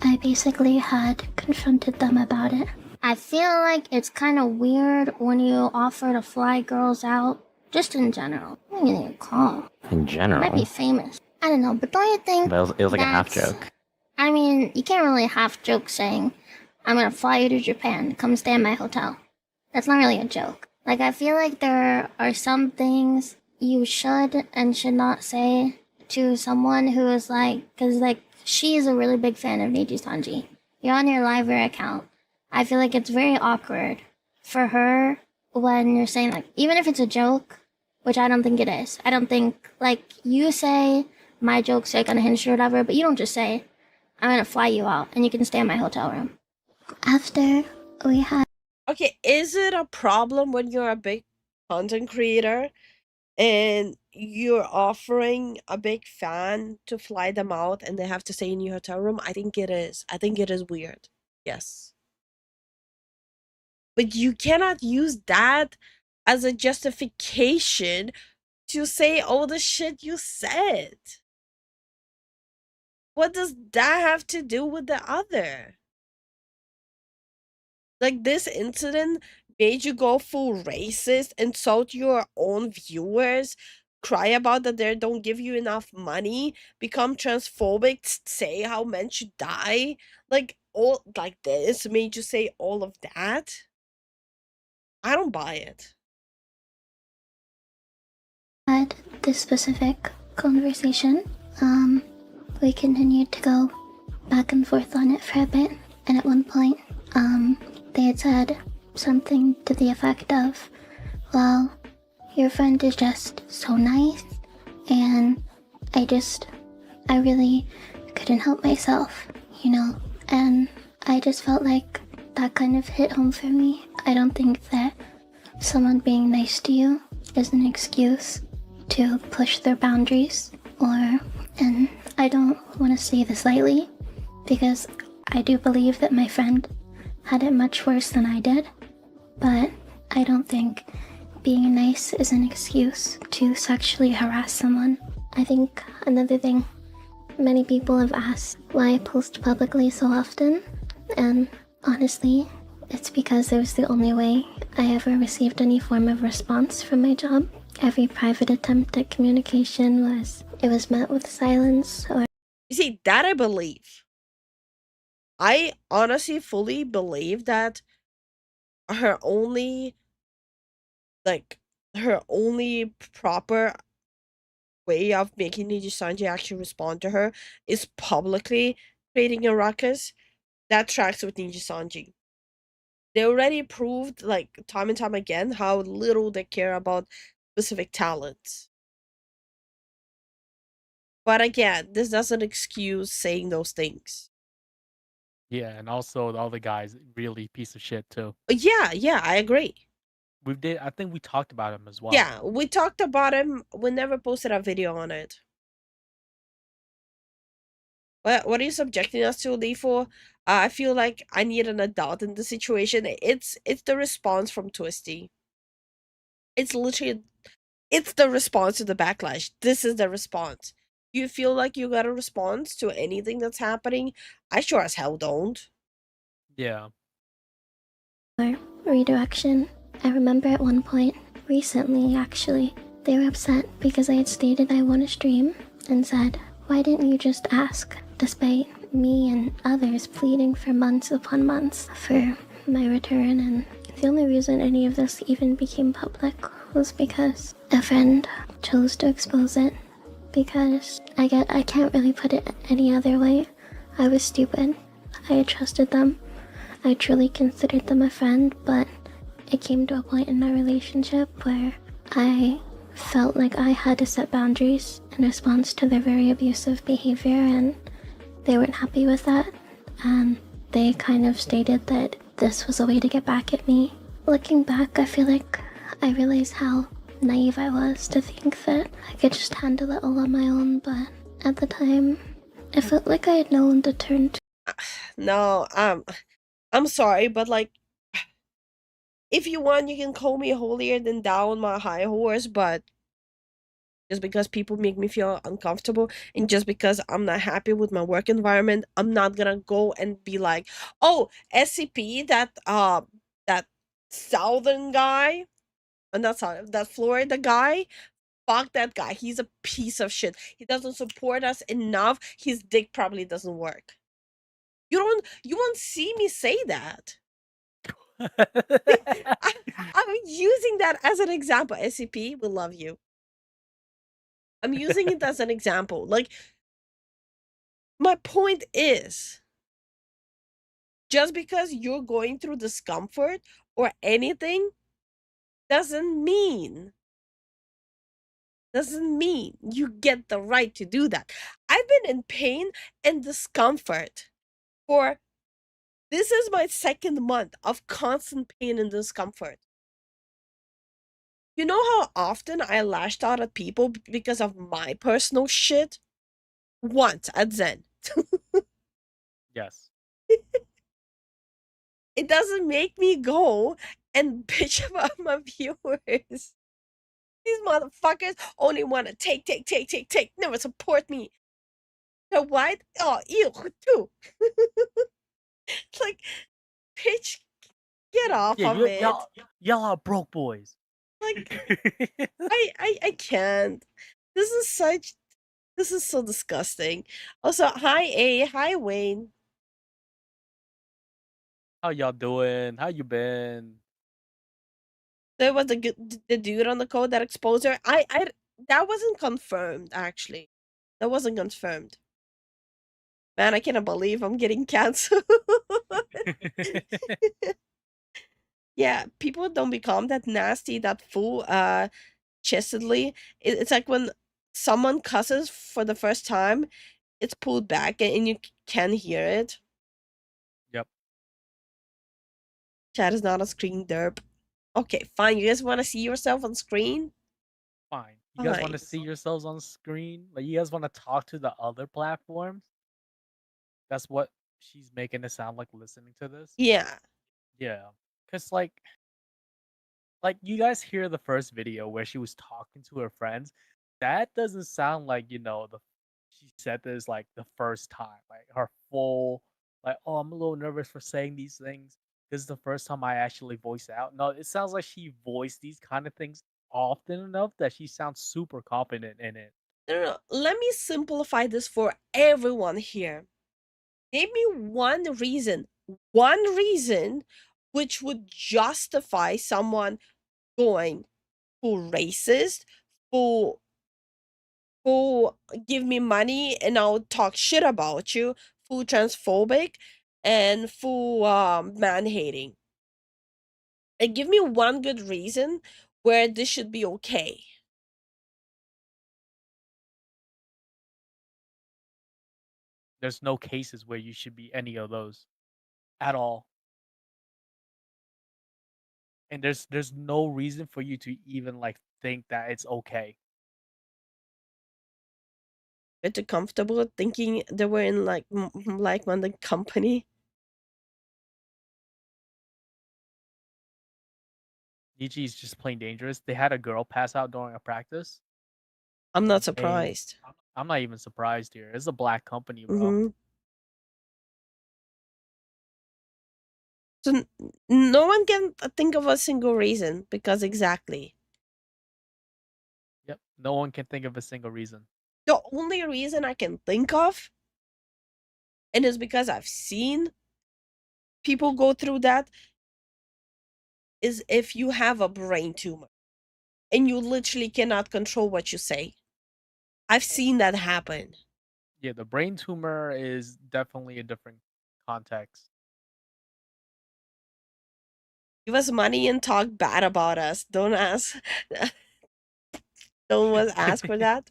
I basically had confronted them about it. I feel like it's kind of weird when you offer to fly girls out, just in general. I'm gonna get called. In general? Might be famous. I don't know, but don't you think But it was like a half that's- joke. I mean, you can't really half joke saying, I'm gonna fly you to Japan, come stay in my hotel. That's not really a joke. Like, I feel like there are some things you should and should not say to someone who is like, because like, she is a really big fan of Neji Sanji. You're on your Liver account. I feel like it's very awkward for her when you're saying, like, even if it's a joke, which I don't think it is. I don't think, like, you say my joke's like unhinged or whatever, but you don't just say, I'm gonna fly you out and you can stay in my hotel room. After we had... Okay, is it a problem when you're a big content creator and you're offering a big fan to fly them out and they have to stay in your hotel room? I think it is. I think it is weird. Yes. But you cannot use that as a justification to say all the shit you said. What does that have to do with the other? Like, this incident made you go full racist, insult your own viewers, cry about that they don't give you enough money, become transphobic, say how men should die. Like, all like this made you say all of that? I don't buy it. had this specific conversation, we continued to go back and forth on it for a bit, and at one point, they had said something to the effect of, well, your friend is just so nice, and I really couldn't help myself, you know, and I just felt like that kind of hit home for me. I don't think that someone being nice to you is an excuse to push their boundaries, and I don't want to say this lightly, because I do believe that my friend had it much worse than I did, but I don't think being nice is an excuse to sexually harass someone. I think another thing, many people have asked why I post publicly so often, and honestly, it's because it was the only way I ever received any form of response from my job. Every private attempt at communication was met with silence or... You see, that I believe. I honestly fully believe that her only proper way of making Niji Sanji actually respond to her is publicly creating a ruckus. That tracks with Niji Sanji. They already proved, like, time and time again, how little they care about specific talents. But again, this doesn't excuse saying those things. Yeah, and also the other guy's really piece of shit too. Yeah, I agree. I think we talked about him as well. Yeah, we talked about him. We never posted a video on it. What are you subjecting us to, Lifu? I feel like I need an adult in the situation. It's the response from Twisty. It's literally, it's the response to the backlash. This is the response. You feel like you got a response to anything that's happening? I sure as hell don't. Yeah. redirection. I remember at one point, recently actually, They were upset because I had stated I want to stream and said, "Why didn't you just ask?" Despite me and others pleading for months upon months for my return, and the only reason any of this even became public was because a friend chose to expose it. Because I can't really put it any other way. I was stupid. I had trusted them. I truly considered them a friend, but it came to a point in our relationship where I felt like I had to set boundaries in response to their very abusive behavior, and they weren't happy with that. And they kind of stated that this was a way to get back at me. Looking back, I feel like I realized how naive I was to think that I could just handle it all on my own, but at the time, it felt like I had no one to turn to. No, I'm sorry, but like, if you want, you can call me holier than thou on my high horse, but just because people make me feel uncomfortable and just because I'm not happy with my work environment, I'm not gonna go and be like, oh, SCP, that southern guy, not southern, that Florida guy, fuck that guy. He's a piece of shit. He doesn't support us enough. His dick probably doesn't work. You won't see me say that. I'm using that as an example. SCP, we love you. I'm using it as an example. Like, my point is, just because you're going through discomfort or anything doesn't mean you get the right to do that. I've been in pain and discomfort for this is my 2nd month of constant pain and discomfort. You know how often I lashed out at people because of my personal shit? Once at Zen. Yes. It doesn't make me go and bitch about my viewers. These motherfuckers only want to take, never support me. So what? Oh, ew, too. It's like, bitch, get off Yeah, of it. y'all are broke boys. Like, I can't. This is so disgusting. Also, hi A, hi Wayne. How y'all doing? How you been? There was the dude on the code that exposed her. That wasn't confirmed, actually. That wasn't confirmed. Man, I cannot believe I'm getting canceled. Yeah, people don't become that nasty, that full chestedly. It's like when someone cusses for the first time, it's pulled back and you can hear it. Yep. Chat is not a screen derp. Okay, fine. You guys want to see yourself on screen? Fine. You guys want to Fine. see yourselves on screen? Like, you guys want to talk to the other platforms? That's what she's making it sound like listening to this? Yeah. Yeah. Cause like you guys hear the first video where she was talking to her friends. That doesn't sound like, she said this like the first time. Like her full like, oh, I'm a little nervous for saying these things. This is the first time I actually voice out. No, it sounds like she voiced these kind of things often enough that she sounds super confident in it. No. Let me simplify this for everyone here. Name me one reason which would justify someone going full racist, full give me money and I'll talk shit about you, full transphobic, and full man hating. And give me one good reason where this should be okay. There's no cases where you should be any of those at all. And there's no reason for you to even like think that it's okay. Get too comfortable thinking they were in like like-minded company. DG is just plain dangerous. They had a girl pass out during a practice. I'm not And surprised. I'm not even surprised here. It's a black company, bro. Mm-hmm. So no one can think of a single reason because exactly. No one can think of a single reason. The only reason I can think of, and it's because I've seen people go through that, is if you have a brain tumor and you literally cannot control what you say. I've seen that happen. Yeah, the brain tumor is definitely a different context. Give us money and talk bad about us. Don't ask. Don't ask for that.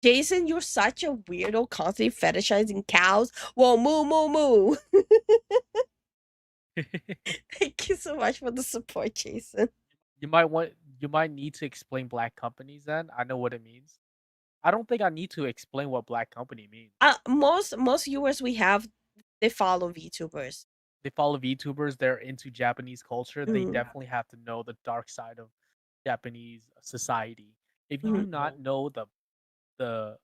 Jason, you're such a weirdo, constantly fetishizing cows. Whoa, moo, moo, moo. Thank you so much for the support, Jason. You might need to explain black companies then. I know what it means. I don't think I need to explain what black company means. Most viewers we have, they follow VTubers. They follow VTubers, they're into Japanese culture. They Mhm. definitely have to know the dark side of Japanese society. If you do Mhm. not know the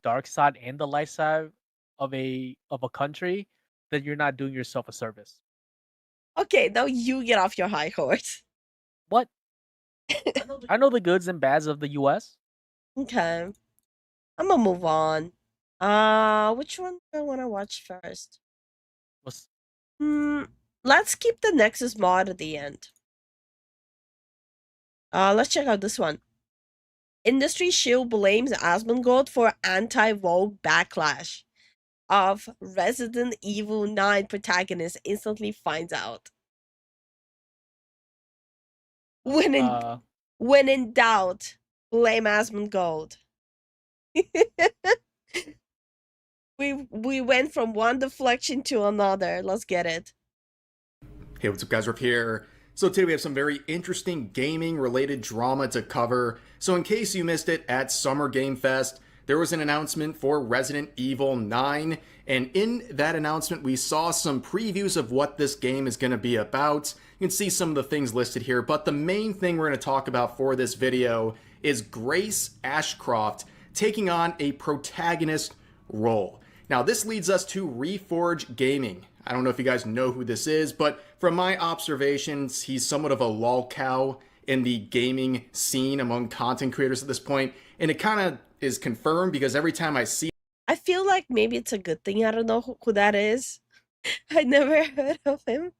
dark side and the light side of a country, then you're not doing yourself a service. Okay, now you get off your high horse. What? I know the goods and bads of the US. Okay. I'm gonna move on. Which one do I want to watch first? Was Let's keep the Nexus mod at the end. Let's check out this one. Industry Shield blames Asmongold for anti-Vogue backlash of Resident Evil 9 protagonist instantly finds out. When in doubt, blame Asmongold. we went from one deflection to another. Let's get it. Hey, what's up guys, Riff here. So today we have some very interesting gaming related drama to cover. So in case you missed it, at Summer Game Fest, there was an announcement for Resident Evil 9. And in that announcement, we saw some previews of what this game is going to be about. You can see some of the things listed here, but the main thing we're going to talk about for this video is Grace Ashcroft taking on a protagonist role. Now this leads us to Reforge Gaming. I don't know if you guys know who this is, but from my observations, he's somewhat of a lolcow in the gaming scene among content creators at this point, and it kind of is confirmed because every time I see, I feel like maybe it's a good thing I don't know who that is. I never heard of him.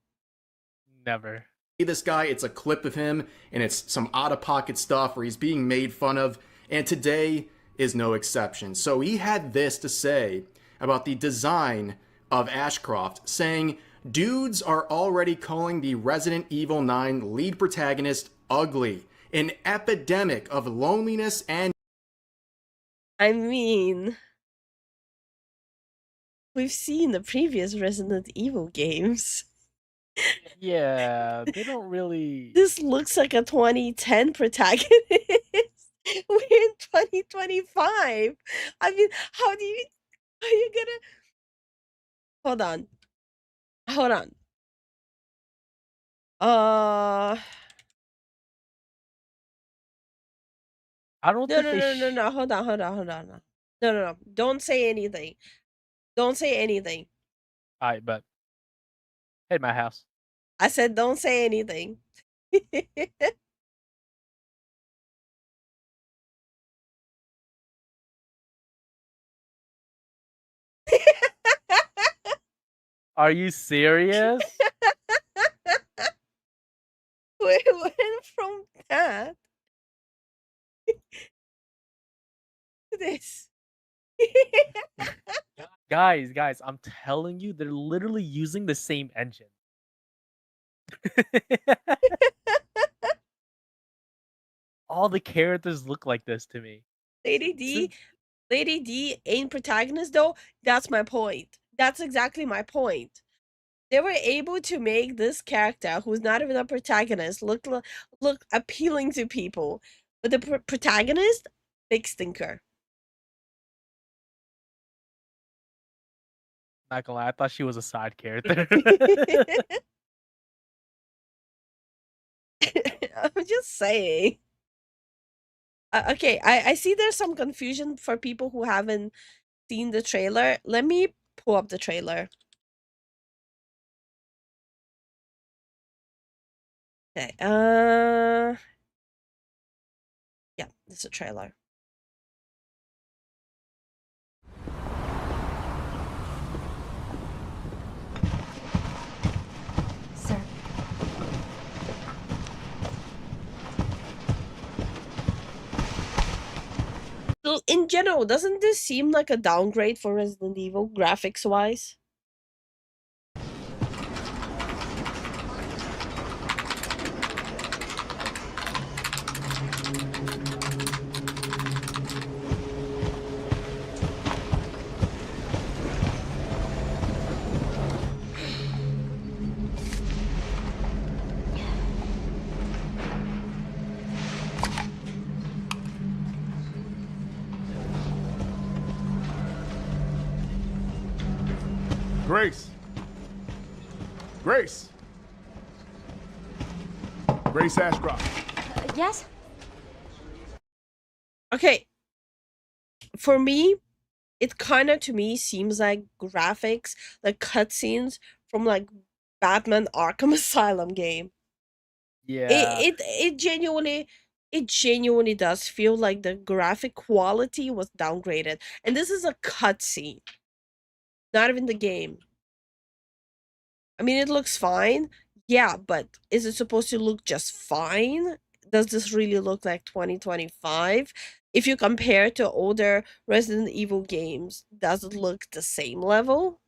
never. this guy, it's a clip of him, and it's some out-of-pocket stuff where he's being made fun of, and today is no exception. So he had this to say about the design of Ashcroft, saying, "Dudes are already calling the Resident Evil 9 lead protagonist ugly, an epidemic of loneliness and..." I mean, we've seen the previous Resident Evil games. Yeah, they don't really. This looks like a 2010 protagonist. We're in 2025. I mean, are you gonna... Hold on. Hold on. I don't No, think no, they. no, no, no. Hold on. No, no, no. Don't say anything. Don't say anything. Alright, but hey, my house. I said don't say anything. Are you serious? We went from that to this. Guys, I'm telling you, they're literally using the same engine. All the characters look like this to me. Lady D ain't protagonist though. That's my point. That's exactly my point. They were able to make this character, who's not even a protagonist, look appealing to people, but the protagonist, big stinker. Not gonna lie, I thought she was a side character. I'm just saying. Okay, I see there's some confusion for people who haven't seen the trailer. Let me pull up the trailer. Okay, yeah. This is a trailer. Sir. In general, doesn't this seem like a downgrade for Resident Evil graphics wise? Grace. Grace. Grace Ashcroft. Yes? Okay. For me, it kind of to me seems like graphics, like cutscenes from like Batman Arkham Asylum game. Yeah. It genuinely does feel like the graphic quality was downgraded. And this is a cutscene. Not even the game. I mean, it looks fine. Yeah, but is it supposed to look just fine? Does this really look like 2025? If you compare to older Resident Evil games, does it look the same level?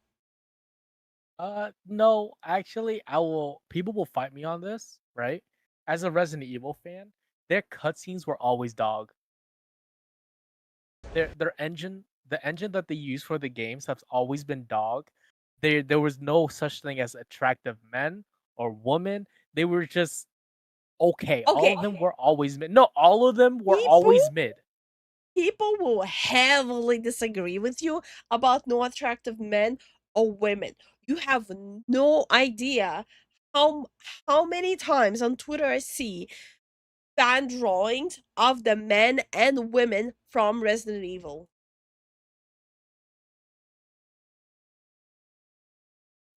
No, actually, people will fight me on this, right? As a Resident Evil fan, their cutscenes were always dog. The engine that they use for the games has always been dog. There was no such thing as attractive men or women. They were just okay. All of them were always mid. No, all of them were always mid. People will heavily disagree with you about no attractive men or women. You have no idea how many times on Twitter I see fan drawings of the men and women from Resident Evil.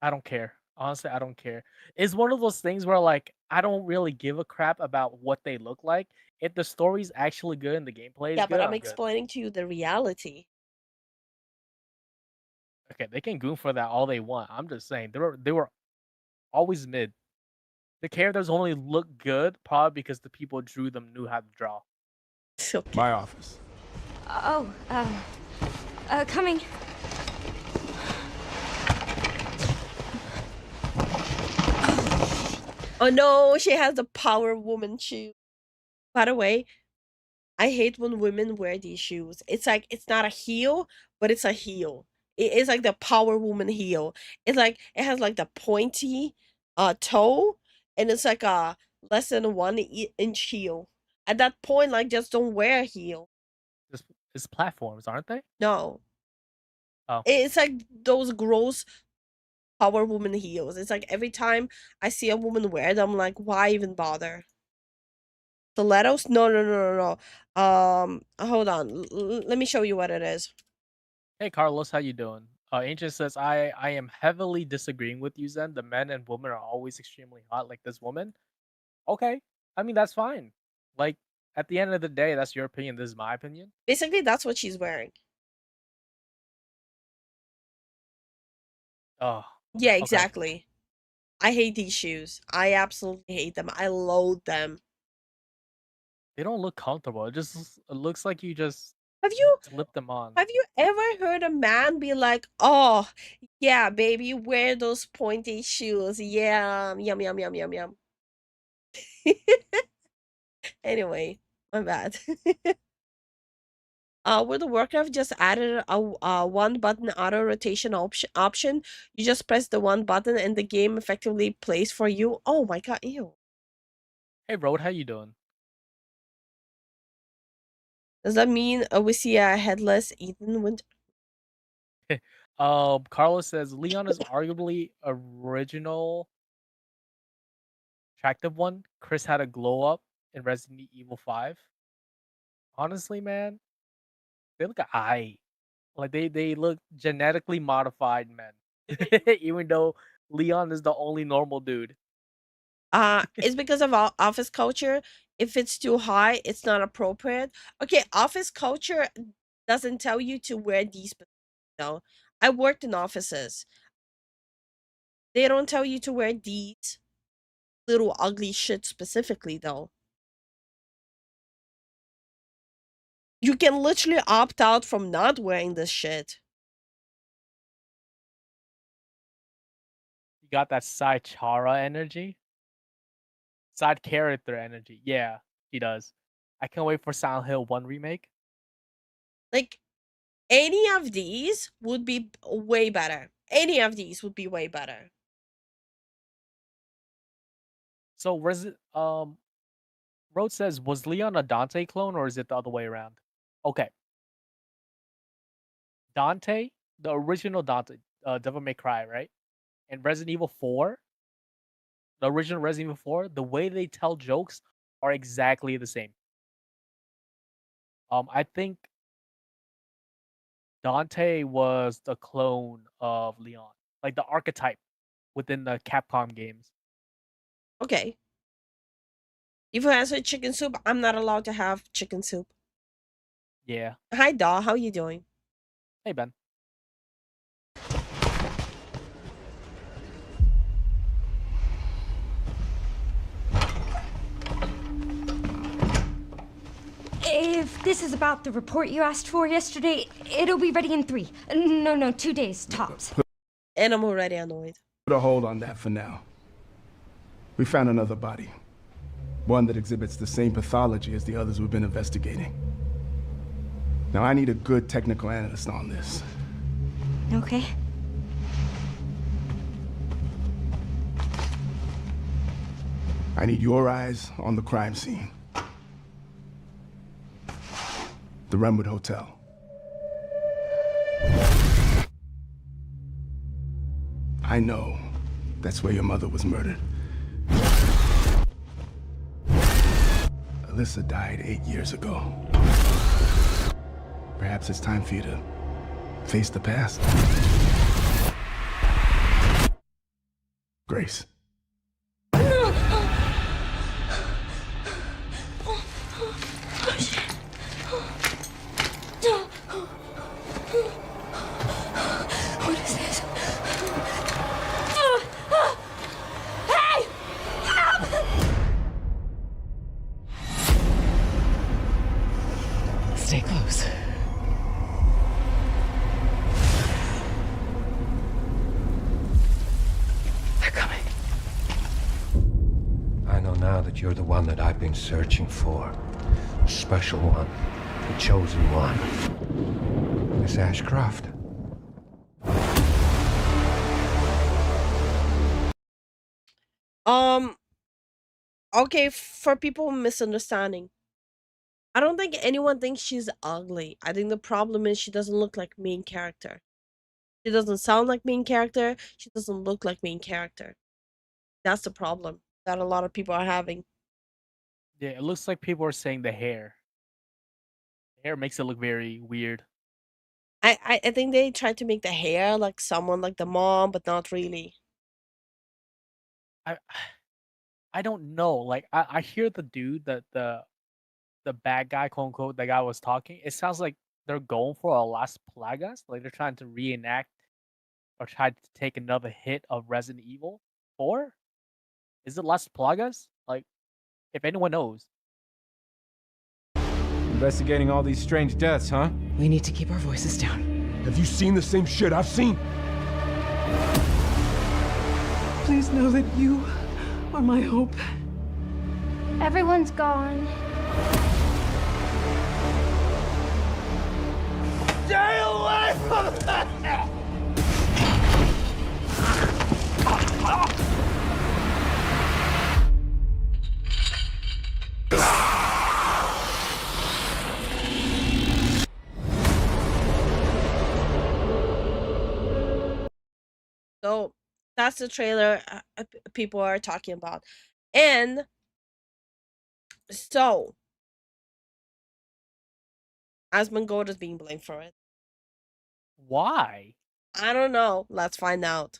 I don't care. Honestly, I don't care. It's one of those things where like I don't really give a crap about what they look like. If the story's actually good and the gameplay is Yeah, good, but I'm I'm good. explaining to you the reality. Okay, they can goon for that all they want. I'm just saying they were always mid. The characters only look good probably because the people drew them knew how to draw. Okay. My office. Oh, coming. Oh no, she has the power woman shoe. By the way, I hate when women wear these shoes. It's like it's not a heel, but it's a heel. It's like the power woman heel. It's like it has like the pointy toe, and it's like a less than 1 inch heel. At that point, like just don't wear a heel. It's platforms, aren't they? No. Oh. It's like those gross power woman heels. It's like every time I see a woman wear them, I'm like, why even bother? Stilettos? No. Hold on. Let me show you what it is. Hey Carlos, how you doing? Ancient says I am heavily disagreeing with you, Zen. The men and women are always extremely hot, like this woman. Okay, I mean that's fine. Like at the end of the day, that's your opinion. This is my opinion. Basically, that's what she's wearing. Oh. Yeah, exactly. I hate these shoes. I absolutely hate them. I loathe them. They don't look comfortable. It looks like you just slip them on. Have you ever heard a man be like, "Oh, yeah, baby, wear those pointy shoes. Yeah, yum yum yum yum yum." Anyway, my bad. World of Warcraft just added a one button auto rotation option. You just press the one button and the game effectively plays for you. Oh my god, ew. Hey Road, how you doing? Does that mean we see a headless Ethan Winter? Carlos says Leon is arguably original attractive one. Chris had a glow up in Resident Evil 5. Honestly, man, they look aight. Like they look genetically modified men. Even though Leon is the only normal dude. It's because of office culture. if it's too high, it's not appropriate. Okay, office culture doesn't tell you to wear these. No, I worked in offices. They don't tell you to wear these little ugly shit specifically, though. You can literally opt out from not wearing this shit. You got that side Chara energy? Side character energy. Yeah, he does. I can't wait for Silent Hill 1 remake. Like, any of these would be way better. Any of these would be way better. So Road says, was Leon a Dante clone or is it the other way around? Okay. Dante, the original Dante, Devil May Cry, right? And Resident Evil 4, the original Resident Evil 4, the way they tell jokes are exactly the same. I think Dante was the clone of Leon, like the archetype within the Capcom games. Okay. If you answer chicken soup, I'm not allowed to have chicken soup. Yeah. Hi, Daw. How you doing? Hey, Ben. If this is about the report you asked for yesterday, it'll be ready in 3. No, 2 days, tops. And I'm already annoyed. Put a hold on that for now. We found another body. One that exhibits the same pathology as the others we've been investigating. Now I need a good technical analyst on this. Okay. I need your eyes on the crime scene. The Renwood Hotel. I know that's where your mother was murdered. Alyssa died 8 years ago. Perhaps it's time for you to face the past. Grace. What is this? Hey! Stay close. They're coming. I know now that you're the one that I've been searching for. The special one. The chosen one. Miss Ashcroft. Okay, for people misunderstanding. I don't think anyone thinks she's ugly. I think the problem is she doesn't look like main character. She doesn't sound like main character. She doesn't look like main character. That's the problem that a lot of people are having. Yeah, it looks like people are saying the hair. The hair makes it look very weird. I think they tried to make the hair like someone like the mom, but not really. I don't know. Like I hear the dude that the bad guy, quote unquote, that guy was talking. It sounds like they're going for a Las Plagas. Like they're trying to reenact or try to take another hit of Resident Evil 4. Is it Las Plagas? Like, if anyone knows. Investigating all these strange deaths, huh? We need to keep our voices down. Have you seen the same shit I've seen? Please know that you are my hope. Everyone's gone. Stay away from that! So that's the trailer people are talking about. And so Asmongold is being blamed for it. Why? I don't know. Let's find out.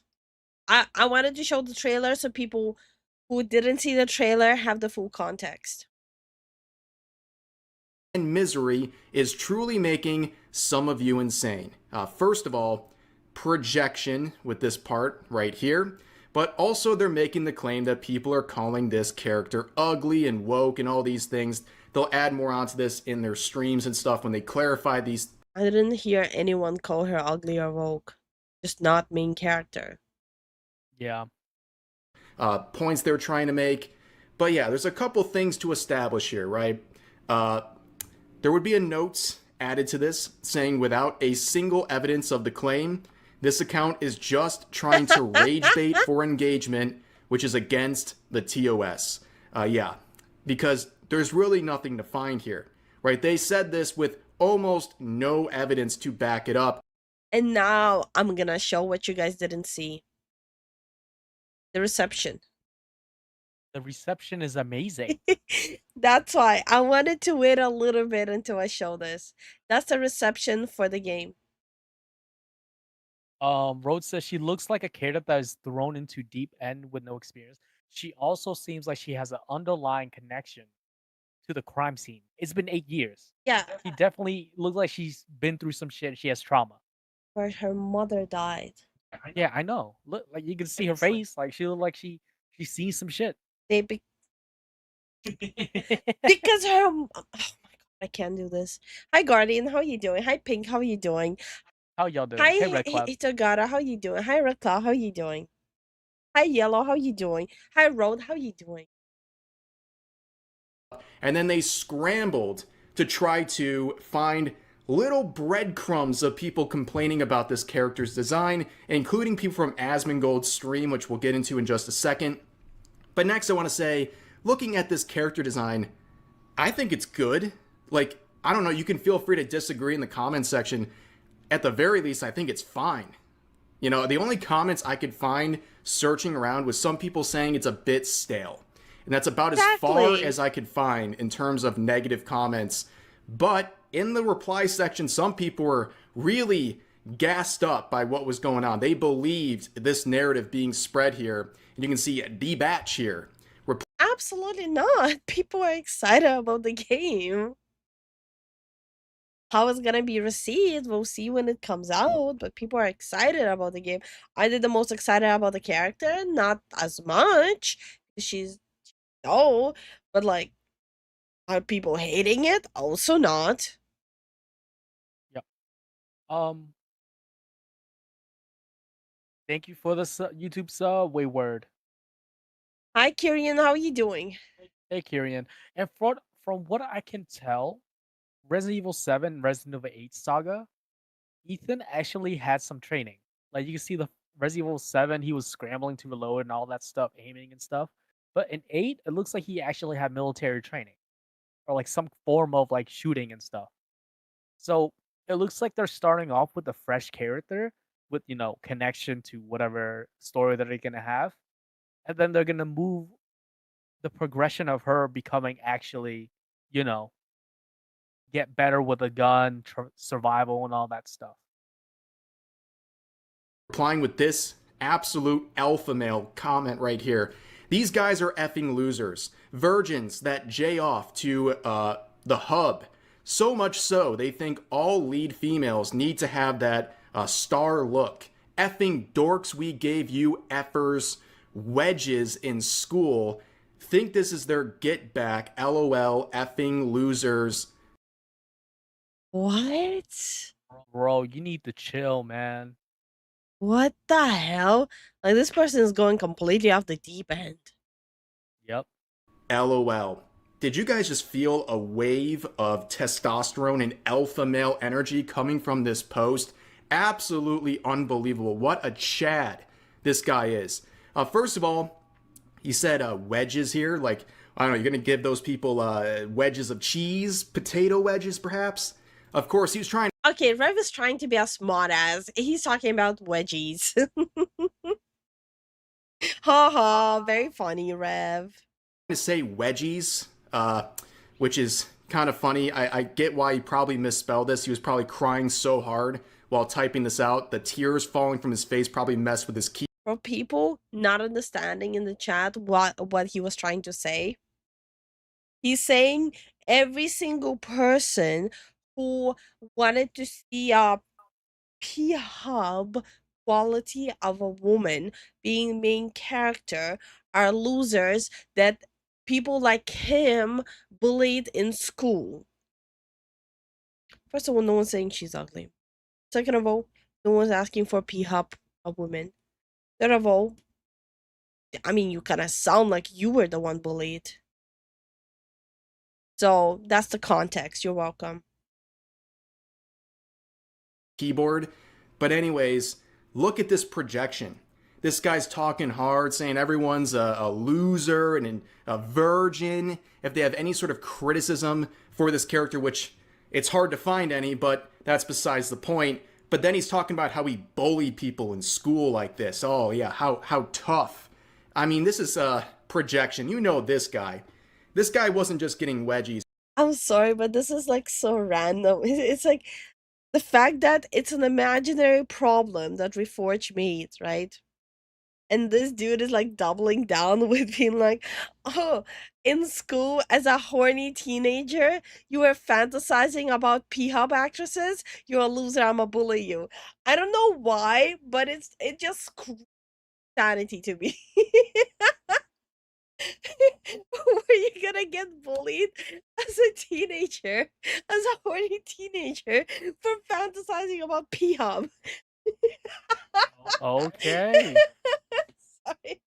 I wanted to show the trailer so people who didn't see the trailer have the full context. and misery is truly making some of you insane. First of all, projection with this part right here, but also they're making the claim that people are calling this character ugly and woke and all these things. They'll add more onto this in their streams and stuff when they clarify these. I didn't hear anyone call her ugly or woke. Just not main character. Yeah. Points they're trying to make. But yeah, there's a couple things to establish here, right? There would be a note added to this saying without a single evidence of the claim, this account is just trying to rage bait for engagement, which is against the TOS. Yeah, because there's really nothing to find here, right? They said this with almost no evidence to back it up. And now I'm gonna show what you guys didn't see. The reception. The reception is amazing. That's why I wanted to wait a little bit until I show this. That's the reception for the game. Rhodes says she looks like a character that is thrown into deep end with no experience. She also seems like she has an underlying connection to the crime scene. It's been 8 years. Yeah. She definitely looks like she's been through some shit. She has trauma. Where her mother died. Yeah, I know. Look, like you can see her face. Like she look like she's seen some shit. Because her. Oh my god, I can't do this. Hi Guardian, how you doing? Hi Pink, how you doing? How y'all doing? Hi Hey, Red Cloud. Itagata, how you doing? Hi Red Cloud, how you doing? Hi Yellow, how you doing? Hi Road, how you doing? And then they scrambled to try to find little breadcrumbs of people complaining about this character's design, including people from Asmongold's stream, which we'll get into in just a second. But next I want to say, looking at this character design, I think it's good. Like, I don't know, you can feel free to disagree in the comments section. At the very least, I think it's fine. You know, the only comments I could find searching around was some people saying it's a bit stale. And that's about as far as I could find in terms of negative comments. But in the reply section, some people were really gassed up by what was going on. They believed this narrative being spread here. And you can see D-Batch here. Absolutely not. People are excited about the game. How it's gonna be received, we'll see when it comes out, but people are excited about the game. Are they the most excited about the character? Not as much. She's no, but like, are people hating it? Also not. Yep. Thank you for the YouTube sub, Wayward. Hi Kyrian, how are you doing? Hey Kyrian. And from what I can tell, Resident Evil 7, Resident Evil 8 saga, Ethan actually had some training. Like you can see the Resident Evil 7, he was scrambling to reload and all that stuff, aiming and stuff. But in 8, it looks like he actually had military training. Or like some form of like shooting and stuff. So it looks like they're starting off with a fresh character with, you know, connection to whatever story that they're gonna have. And then they're gonna move the progression of her becoming actually, you know, get better with a gun, survival, and all that stuff. Replying with this absolute alpha male comment right here. These guys are effing losers. Virgins that J off to the hub. So much so, they think all lead females need to have that star look. Effing dorks, we gave you effers wedges in school. Think this is their get back. LOL, effing losers. What? Bro, you need to chill, man. What the hell? Like, this person is going completely off the deep end. Yep. LOL. Did you guys just feel a wave of testosterone and alpha male energy coming from this post? Absolutely unbelievable. What a Chad this guy is. First of all, he said wedges here. Like, I don't know, you're going to give those people wedges of cheese? Potato wedges, perhaps? Of course, he was trying... Okay, Rev is trying to be as smart as. He's talking about wedgies. Haha, very funny, Rev. To say wedgies, which is kind of funny. I get why he probably misspelled this. He was probably crying so hard while typing this out. The tears falling from his face probably messed with his key. For people not understanding in the chat what he was trying to say, he's saying every single person who wanted to see a P-hub quality of a woman being main character are losers that people like him bullied in school. First of all, no one's saying she's ugly. Second of all, no one's asking for P-hub of women. Third of all, I mean, you kind of sound like you were the one bullied. So that's the context. You're welcome. Keyboard. But anyways, look at this projection. This guy's talking hard, saying everyone's a loser and a virgin. If they have any sort of criticism for this character, which it's hard to find any, but that's besides the point. But then he's talking about how he bullied people in school like this. Oh yeah, how tough. I mean, this is projection. You know this guy. This guy wasn't just getting wedgies. I'm sorry, but this is like so random. It's like the fact that it's an imaginary problem that Reforge made, right? And this dude is like doubling down with being like, oh, in school as a horny teenager, you were fantasizing about P-hub actresses. You're a loser. I'ma bully you. I don't know why, but it just screams sanity to me. Were you gonna get bullied as a teenager, as a horny teenager, for fantasizing about P-hub? Okay. Sorry.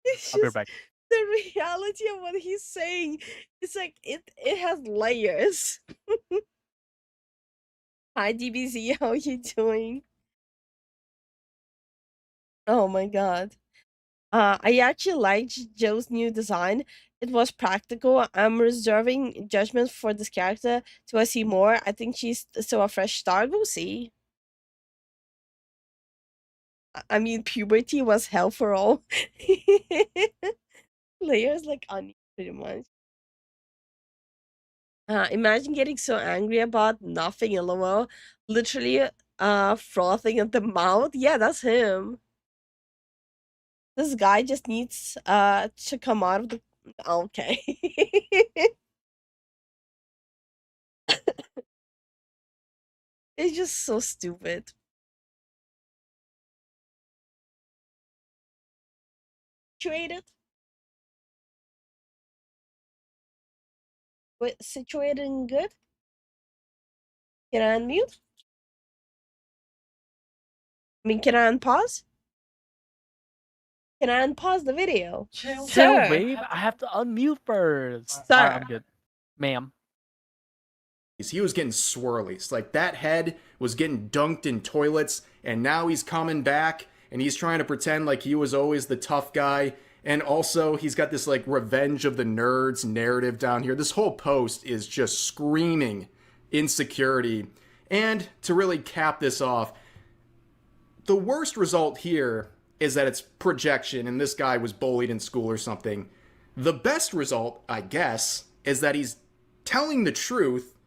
It's I'll be just right back. the reality of what he's saying. It's like it has layers. Hi DBZ, how you doing? Oh my god. I actually liked Joe's new design. It was practical. I'm reserving judgment for this character till I see more. I think she's still a fresh start. We'll see. I mean, puberty was hell for all. Layers like onion, pretty much. Imagine getting so angry about nothing, lol. Literally, frothing at the mouth. Yeah, that's him. This guy just needs to come out of the okay. It's just so stupid. Situated? Wait, situated and good? Can I unmute? I mean, can I unpause? Can I unpause the video? Chill, Sir. babe. I have to unmute first. Sir. Alright, I'm good. Ma'am. He was getting swirly. It's like that head was getting dunked in toilets, and now he's coming back, and he's trying to pretend like he was always the tough guy. And also, he's got this like revenge of the nerds narrative down here. This whole post is just screaming insecurity. And to really cap this off, the worst result here is that it's projection and this guy was bullied in school or something. The best result, I guess, is that he's telling the truth,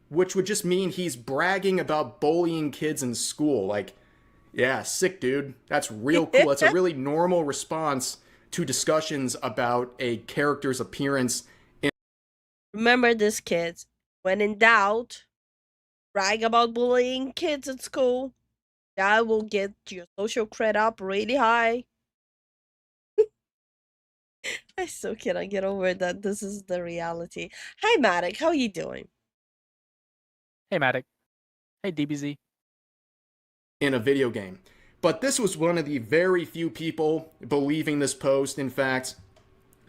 which would just mean he's bragging about bullying kids in school. Like, yeah, sick, dude. That's real cool. That's a really normal response to discussions about a character's appearance. Remember this, kids. When in doubt, brag about bullying kids at school. That will get your social cred up really high. I still cannot get over that this is the reality. Hi, Matic. How are you doing? Hey, Matic. Hey, DBZ. In a video game. But this was one of the very few people believing this post. In fact,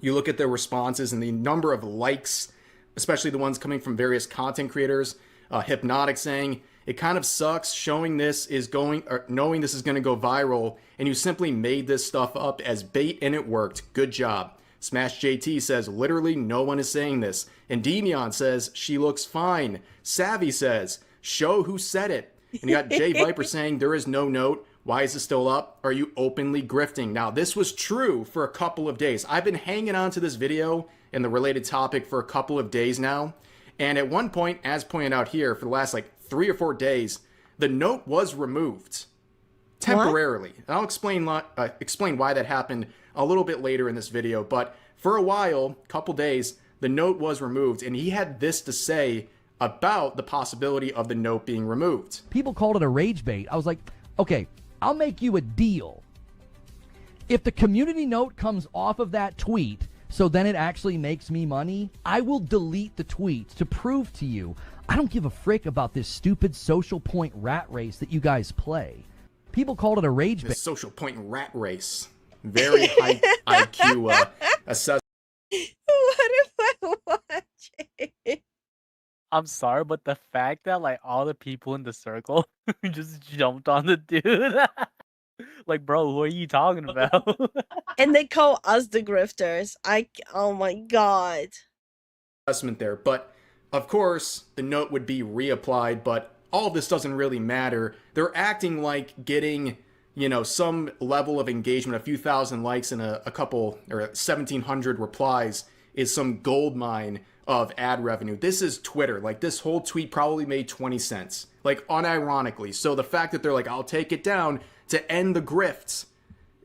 you look at their responses and the number of likes, especially the ones coming from various content creators. Hypnotic saying, it kind of sucks knowing this is going to go viral, and you simply made this stuff up as bait and it worked. Good job. Smash JT says, literally no one is saying this. And Demion says, she looks fine. Savvy says, show who said it. And you got Jay Viper saying, there is no note. Why is it still up? Are you openly grifting? Now, this was true for a couple of days. I've been hanging on to this video and the related topic for a couple of days now. And at one point, as pointed out here, for the last like 3 or 4 days, the note was removed temporarily. And I'll explain why that happened a little bit later in this video. But for a while, couple days, the note was removed, and he had this to say about the possibility of the note being removed. People called it a rage bait. I was like, okay, I'll make you a deal. If the community note comes off of that tweet, so then it actually makes me money, I will delete the tweet to prove to you I don't give a frick about this stupid social point rat race that you guys play. People called it a rage bait. Social point rat race. Very high IQ assessment. What if I watch it? I'm sorry, but the fact that like all the people in the circle just jumped on the dude, like, bro, who are you talking about? And they call us the grifters. Oh my god. Assessment there, but of course the note would be reapplied, but all of this doesn't really matter. They're acting like getting, you know, some level of engagement, a few thousand likes and a couple or 1,700 replies is some gold mine of ad revenue. This is Twitter. Like, this whole tweet probably made 20 cents, like, unironically. So the fact that they're like, I'll take it down to end the grifts,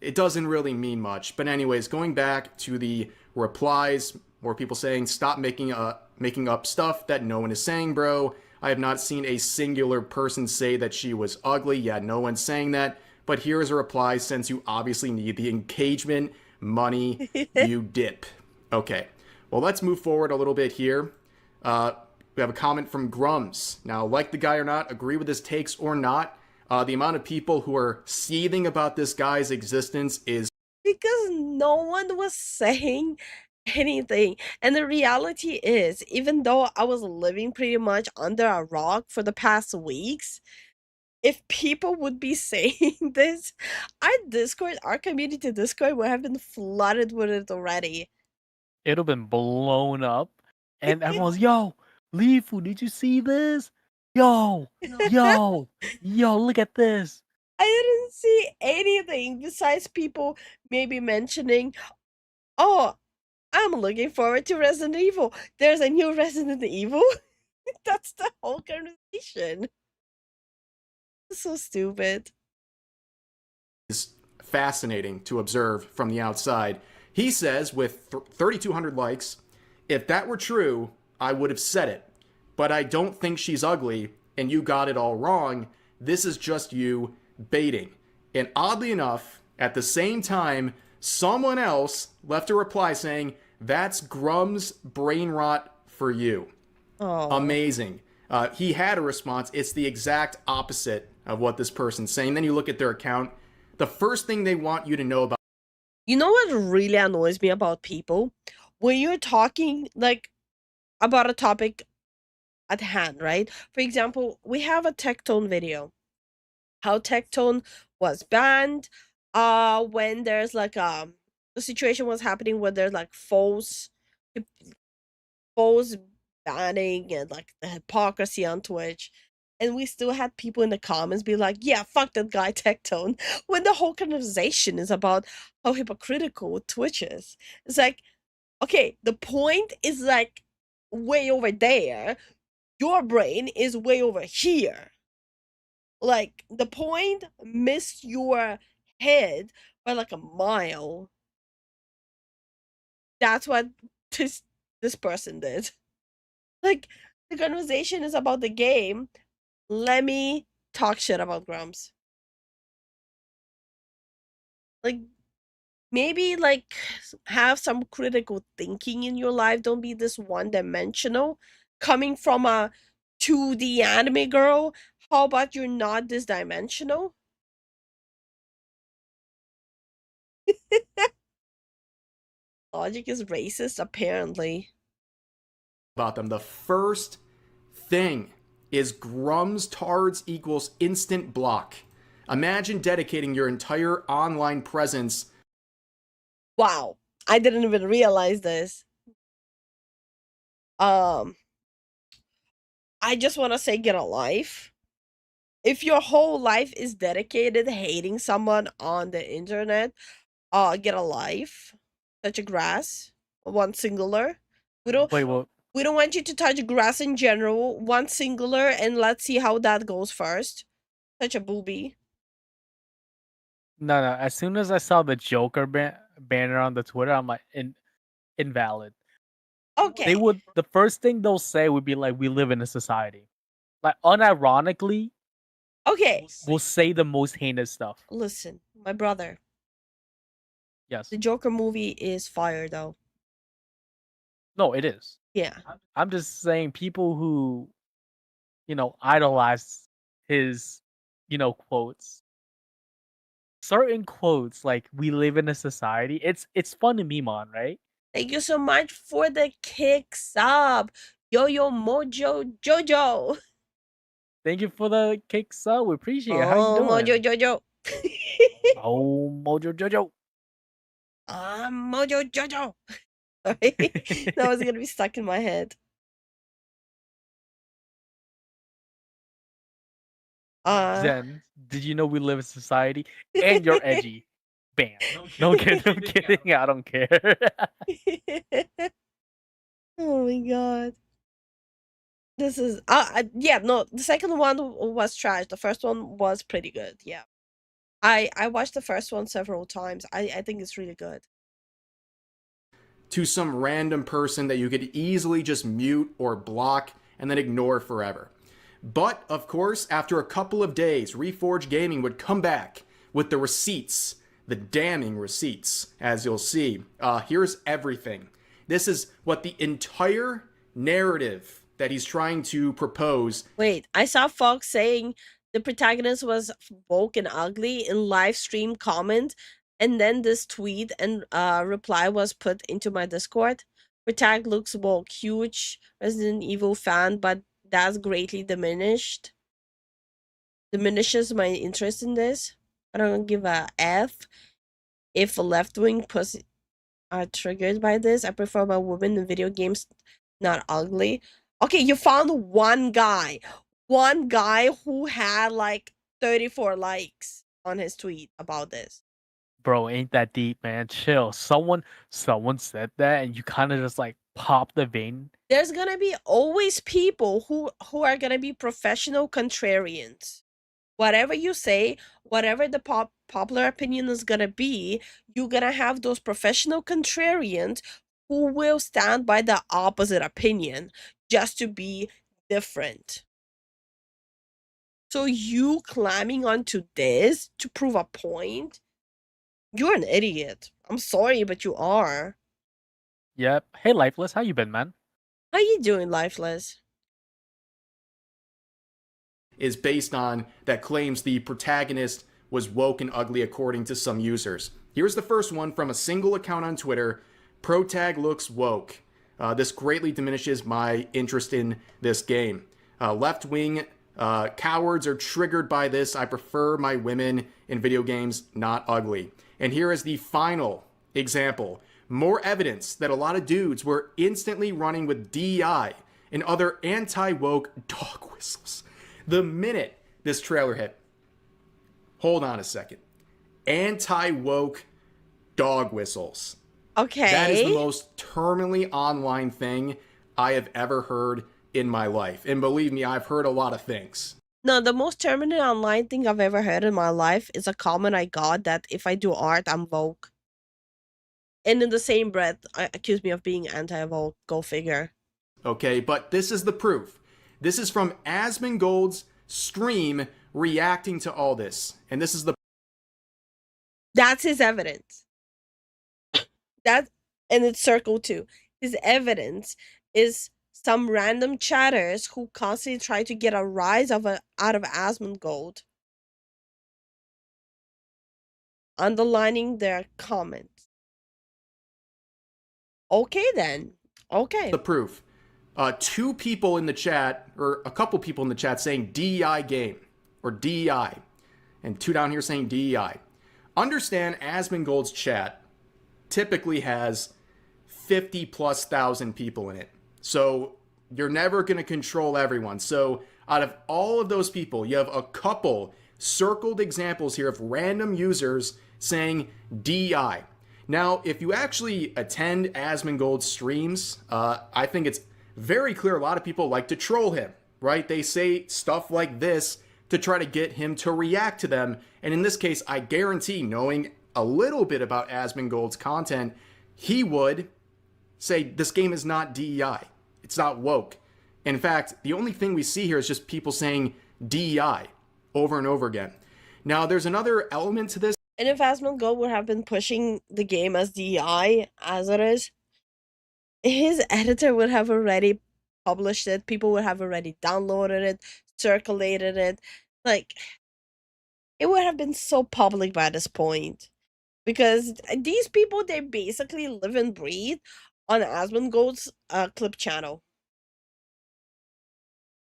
it doesn't really mean much. But anyways, going back to the replies, more people saying, stop making up stuff that no one is saying, bro. I have not seen a singular person say that she was ugly. Yeah, no one's saying that. But here is a reply, since you obviously need the engagement money, you dip. Okay, well, let's move forward a little bit here. We have a comment from Grums. Now, like the guy or not, agree with his takes or not, the amount of people who are seething about this guy's existence is... Because no one was saying anything. And the reality is, even though I was living pretty much under a rock for the past weeks, if people would be saying this, our community Discord would have been flooded with it already. It'd have been blown up, and everyone's, yo, Lifu, did you see this? Yo, look at this. I didn't see anything besides people maybe mentioning, oh, I'm looking forward to Resident Evil. There's a new Resident Evil. That's the whole conversation. So stupid. Is fascinating to observe from the outside. He says, with 3,200 likes, if that were true, I would have said it. But I don't think she's ugly, and you got it all wrong. This is just you baiting. And oddly enough, at the same time, someone else left a reply saying, that's Grum's brain rot for you. Oh. Amazing. He had a response. It's the exact opposite of what this person's saying. Then you look at their account. The first thing they want you to know about... You know what really annoys me about people? When you're talking, like, about a topic at hand, right? For example, we have a Tectone video. How Tectone was banned, when there's, like, the situation was happening where there's, like, false banning and, like, the hypocrisy on Twitch. And we still had people in the comments be like, yeah, fuck that guy Tectone, when the whole conversation is about how hypocritical Twitch is. It's like, okay, the point is like way over there. Your brain is way over here. Like, the point missed your head by like a mile. That's what this person did. Like, the conversation is about the game. Let me talk shit about Grumps. Like, maybe, like, have some critical thinking in your life. Don't be this one-dimensional. Coming from a 2D anime girl, how about you're not this dimensional? Logic is racist, apparently. About them. The first thing is Grum's tards equals instant block. Imagine dedicating your entire online presence. Wow, I didn't even realize this. I just want to say, get a life. If your whole life is dedicated hating someone on the internet, get a life. Touch a grass. One singular. Wait, what? We don't want you to touch grass in general. One singular, and let's see how that goes first. Touch a booby. No. As soon as I saw the Joker banner on the Twitter, I'm like, invalid. Okay. The first thing they'll say would be like, we live in a society. Like, unironically, Okay. will say the most heinous stuff. Listen, my brother. Yes. The Joker movie is fire, though. No, it is. Yeah. I'm just saying people who, idolize his, quotes. Certain quotes, like, we live in a society. It's fun to meme on, right? Thank you so much for the kick sub. Yo Mojo Jojo. Thank you for the kick sub. We appreciate it. How you doing? Mojo Jojo. Oh, Mojo Jojo. Mojo Jojo. Sorry. That was gonna be stuck in my head. Zen, did you know we live in society? And you're edgy. Bam. No kidding. I don't care. Oh my god. This is yeah, no, the second one was trash. The first one was pretty good. Yeah. I watched the first one several times. I think it's really good. To some random person that you could easily just mute or block and then ignore forever. But, of course, after a couple of days, Reforged Gaming would come back with the receipts, the damning receipts, as you'll see. Here's everything. This is what the entire narrative that he's trying to propose. Wait, I saw folks saying the protagonist was woke and ugly in live stream comment, and then this tweet and reply was put into my Discord. Protag looks woke, huge Resident Evil fan, but that's greatly diminishes my interest in this. I don't give a F if a left-wing pussy are triggered by this. I prefer my women in video games, not ugly. Okay, you found one guy who had like 34 likes on his tweet about this. Bro, ain't that deep, man. Chill. Someone said that and you kind of just like pop the vein. There's gonna be always people who are gonna be professional contrarians. Whatever you say, whatever the popular opinion is gonna be, you're gonna have those professional contrarians who will stand by the opposite opinion just to be different. So you climbing onto this to prove a point, you're an idiot. I'm sorry, but you are. Yep. Hey, Lifeless, how you been, man? How you doing, Lifeless? Is based on that claims the protagonist was woke and ugly according to some users. Here's the first one from a single account on Twitter. Protag looks woke. This greatly diminishes my interest in this game. Left-wing cowards are triggered by this. I prefer my women in video games, not ugly. And here is the final example. More evidence that a lot of dudes were instantly running with DEI and other anti-woke dog whistles the minute this trailer hit. Hold on a second. Anti-woke dog whistles. Okay. That is the most terminally online thing I have ever heard in my life. And believe me, I've heard a lot of things. No, the most terminally online thing I've ever heard in my life is a comment I got that if I do art, I'm woke. And in the same breath, accuse me of being anti-woke. Go figure. Okay, but this is the proof. This is from Asmongold's stream reacting to all this. And this is the... That's his evidence. And it's circle 2. His evidence is some random chatters who constantly try to get a rise out of Asmongold, underlining their comments. Okay then. Okay. The proof. Two people in the chat, or a couple people in the chat saying DEI game, or DEI, and two down here saying DEI. Understand Asmongold's chat typically has 50,000+ people in it. So you're never going to control everyone. So out of all of those people, you have a couple circled examples here of random users saying DEI. Now, if you actually attend Asmongold's streams, I think it's very clear a lot of people like to troll him, right? They say stuff like this to try to get him to react to them. And in this case, I guarantee, knowing a little bit about Asmongold's content, he would say this game is not DEI. It's not woke. In fact, the only thing we see here is just people saying DEI over and over again. Now, there's another element to this. And if Asmongold would have been pushing the game as DEI as it is, his editor would have already published it. People would have already downloaded it, circulated it. Like, it would have been so public by this point. Because these people, they basically live and breathe on Asmongold's clip channel.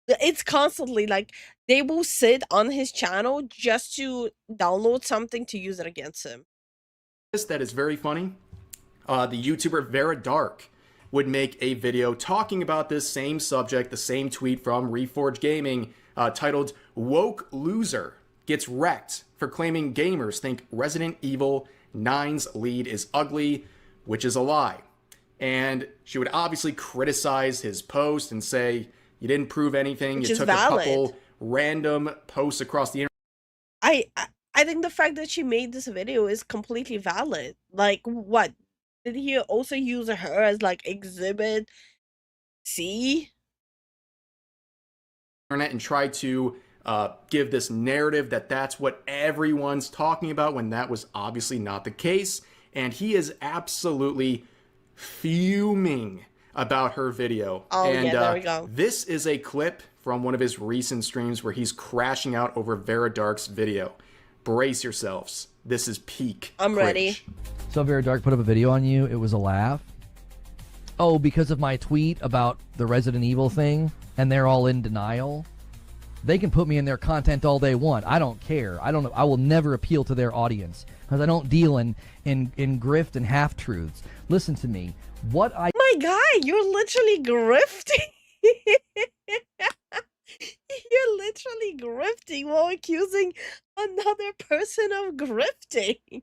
It's constantly like they will sit on his channel just to download something to use it against him. That is very funny. The YouTuber Vera Dark would make a video talking about this same subject, the same tweet from Reforge Gaming, titled "Woke Loser Gets Wrecked for Claiming Gamers Think Resident Evil 9's Lead is Ugly," which is a lie. And she would obviously criticize his post and say, you didn't prove anything, Which you is took valid. a couple random posts across the internet. I think the fact that she made this video is completely valid. Like, what? Did he also use her as, like, exhibit C? And try to give this narrative that that's what everyone's talking about when that was obviously not the case. And he is absolutely fuming about her video. Oh, and, yeah, there we go. This is a clip from one of his recent streams where he's crashing out over Vera Dark's video. Brace yourselves. This is peak. I'm ready. So Vera Dark put up a video on you. It was a laugh. Oh, because of my tweet about the Resident Evil thing, and they're all in denial. They can put me in their content all they want. I don't care. I will never appeal to their audience because I don't deal in grift and half truths. Listen to me. My guy, you're literally grifting. You're literally grifting while accusing another person of grifting.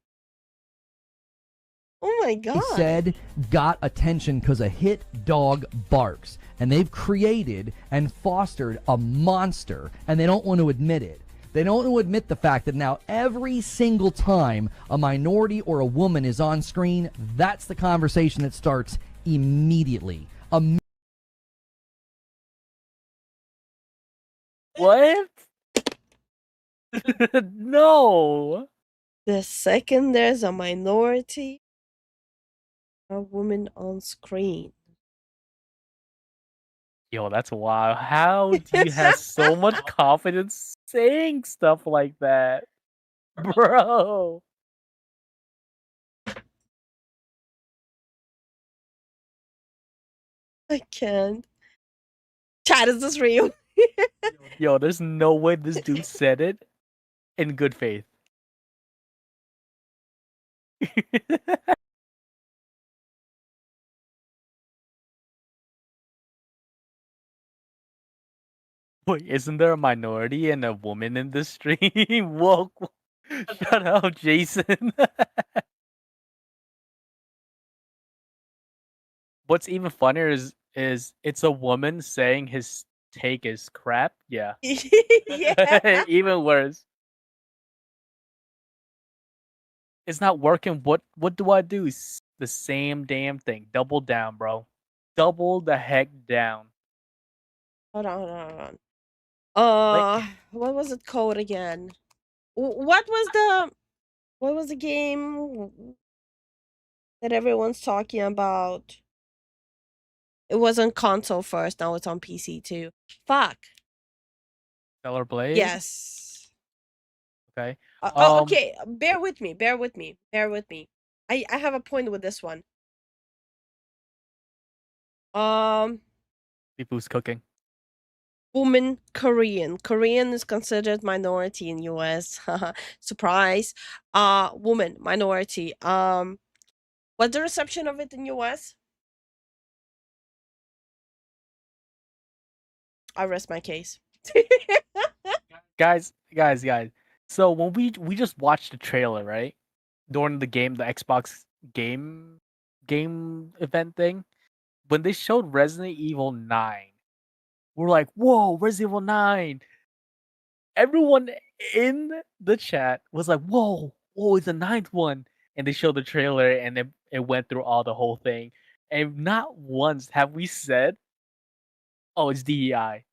Oh my god. I said got attention because a hit dog barks. And they've created and fostered a monster, and they don't want to admit it. They don't want to admit the fact that now every single time a minority or a woman is on screen, that's the conversation that starts immediately. What? No. The second there's a minority, a woman on screen. Yo, that's wild. How do you have so much confidence saying stuff like that? Bro. I can't. Chat, is this real? Yo, there's no way this dude said it in good faith. Wait, isn't there a minority and a woman in this stream? Whoa, shut up, Jason. What's even funnier is it's a woman saying his take is crap. Yeah. Yeah. Even worse. It's not working. What do I do? It's the same damn thing. Double down, bro. Double the heck down. Hold on. What was it called again? What was the game that everyone's talking about? It was on console first, now it's on PC too. Fuck. Stellar Blade? Yes. Okay. Okay, bear with me. I have a point with this one. People's cooking. Woman Korean. Korean is considered minority in US. Surprise. Woman, minority. What's the reception of it in US? I rest my case. Guys. So when we just watched the trailer, right? During the Xbox game event thing, when they showed Resident Evil 9, we're like, whoa, Resident Evil 9. Everyone in the chat was like, whoa, it's the 9th one. And they showed the trailer and it went through all the whole thing. and not once have we said, "Oh, it's DEI."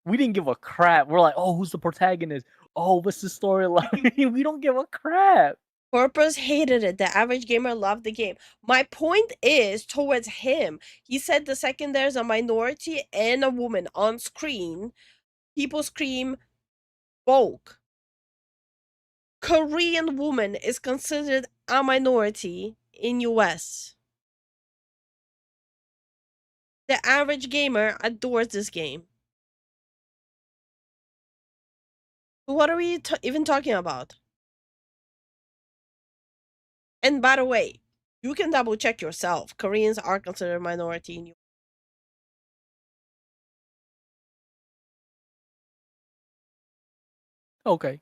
We didn't give a crap. We're like, "Oh, who's the protagonist? Oh, what's the storyline?" We don't give a crap. Corpus hated it. The average gamer loved the game. My point is towards him. He said the second there's a minority and a woman on screen, people scream woke. Korean woman is considered a minority in US. The average gamer adores this game. What are we even talking about? And by the way, you can double check yourself. Koreans are considered a minority in US. Okay.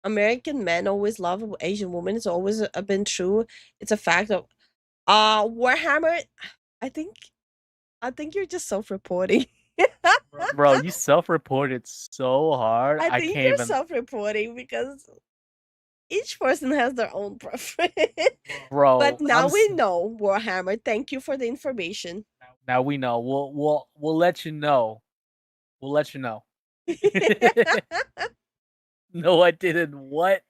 American men always love Asian women. It's always been true. It's a fact of Warhammer. I think you're just self-reporting. Bro, you self-reported so hard. I I think can't you're even. self-reporting because each person has their own preference. Bro, But now I'm we know, Warhammer. Thank you for the information. Now we know. We'll let you know. We'll let you know. No, I didn't. What?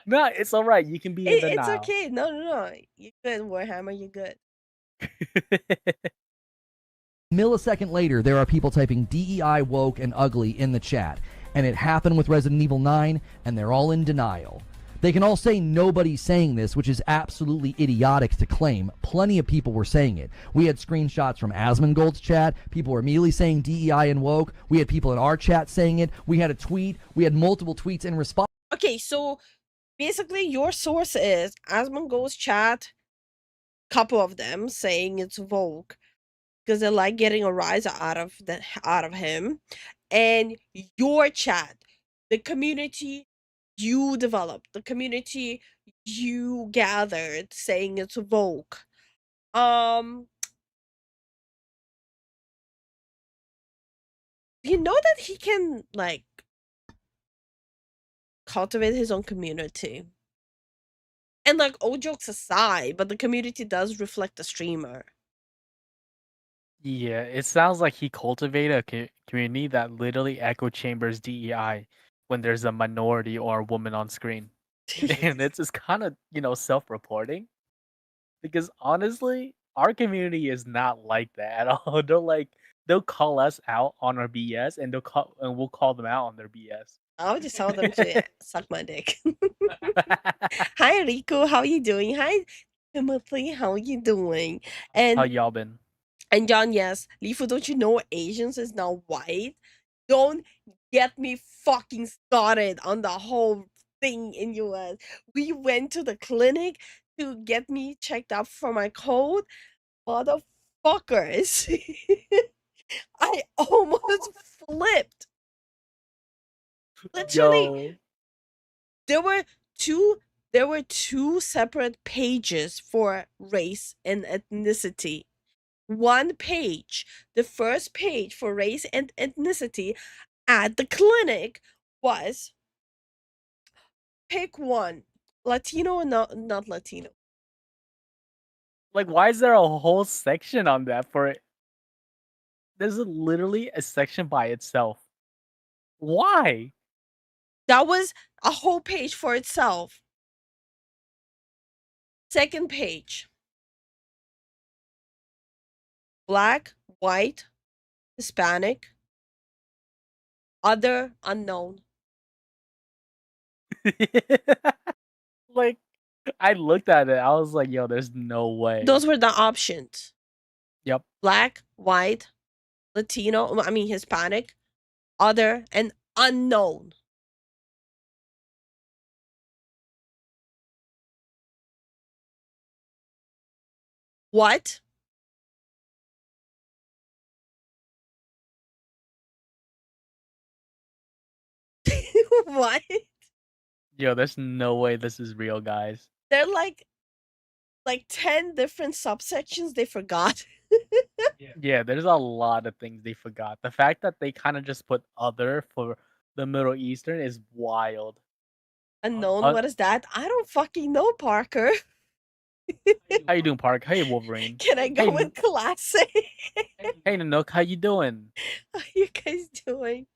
No, it's all right. You can be in It's denial. okay. No. You're good, Warhammer. You're good. Millisecond later, there are people typing DEI, woke, and ugly in the chat. And it happened with Resident Evil 9, and they're all in denial. They can all say nobody's saying this, which is absolutely idiotic to claim. Plenty of people were saying it. We had screenshots from Asmongold's chat. People were immediately saying DEI and woke. We had people in our chat saying it. We had a tweet. We had multiple tweets in response. Okay, so basically your source is Asmongold's chat, couple of them saying it's woke because they like getting a rise out of him, and your chat, the community you developed, the community you gathered saying it's woke. You know that he can like cultivate his own community. And like all jokes aside, but the community does reflect the streamer. Yeah, it sounds like he cultivated a community that literally echo chambers DEI when there's a minority or a woman on screen. And it's just kind of, self-reporting. Because honestly, our community is not like that at all. They'll call us out on our BS and we'll call them out on their BS. I'll just tell them to suck my dick. Hi Rico, how you doing? Hi Timothy, how you doing? And How y'all been? And John, yes, Lifu, don't you know Asians is now white? Don't get me fucking started on the whole thing in US. We went to the clinic to get me checked up for my cold. Motherfuckers. I almost flipped. Literally, Yo. there were two separate pages for race and ethnicity. One page, the first page for race and ethnicity at the clinic was pick one, Latino or not Latino. Like, why is there a whole section on that for it? There's literally a section by itself. Why? That was a whole page for itself. Second page. Black, white, Hispanic, other, unknown. Like, I looked at it. I was like, yo, there's no way. Those were the options. Yep. Black, white, Latino, Hispanic, other, and unknown. What? What? Yo, there's no way this is real, guys. They're like 10 different subsections they forgot. Yeah, there's a lot of things they forgot. The fact that they kind of just put other for the Middle Eastern is wild. Unknown, what is that? I don't fucking know, Parker. How you doing, Park? Hey, Wolverine. Can I go Hey, with classic? Hey, Nanook. How you doing? How you guys doing?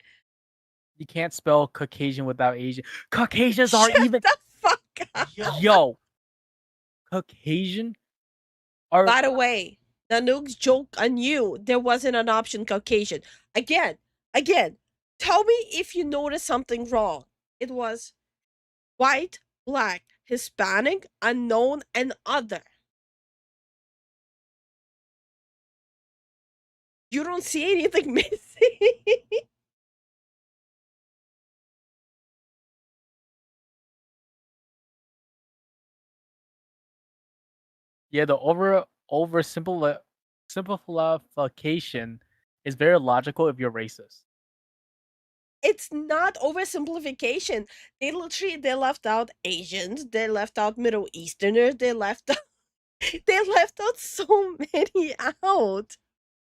You can't spell Caucasian without Asian. Caucasians are Shut even. the fuck up. Yo, Caucasian are. By the way, Nanook's joke on you. There wasn't an option Caucasian. Again. Tell me if you noticed something wrong. It was white, black, Hispanic, unknown, and other. You don't see anything missing. Yeah, the simplification is very logical if you're racist. It's not oversimplification. They left out Asians, they left out Middle Easterners, they left out so many out.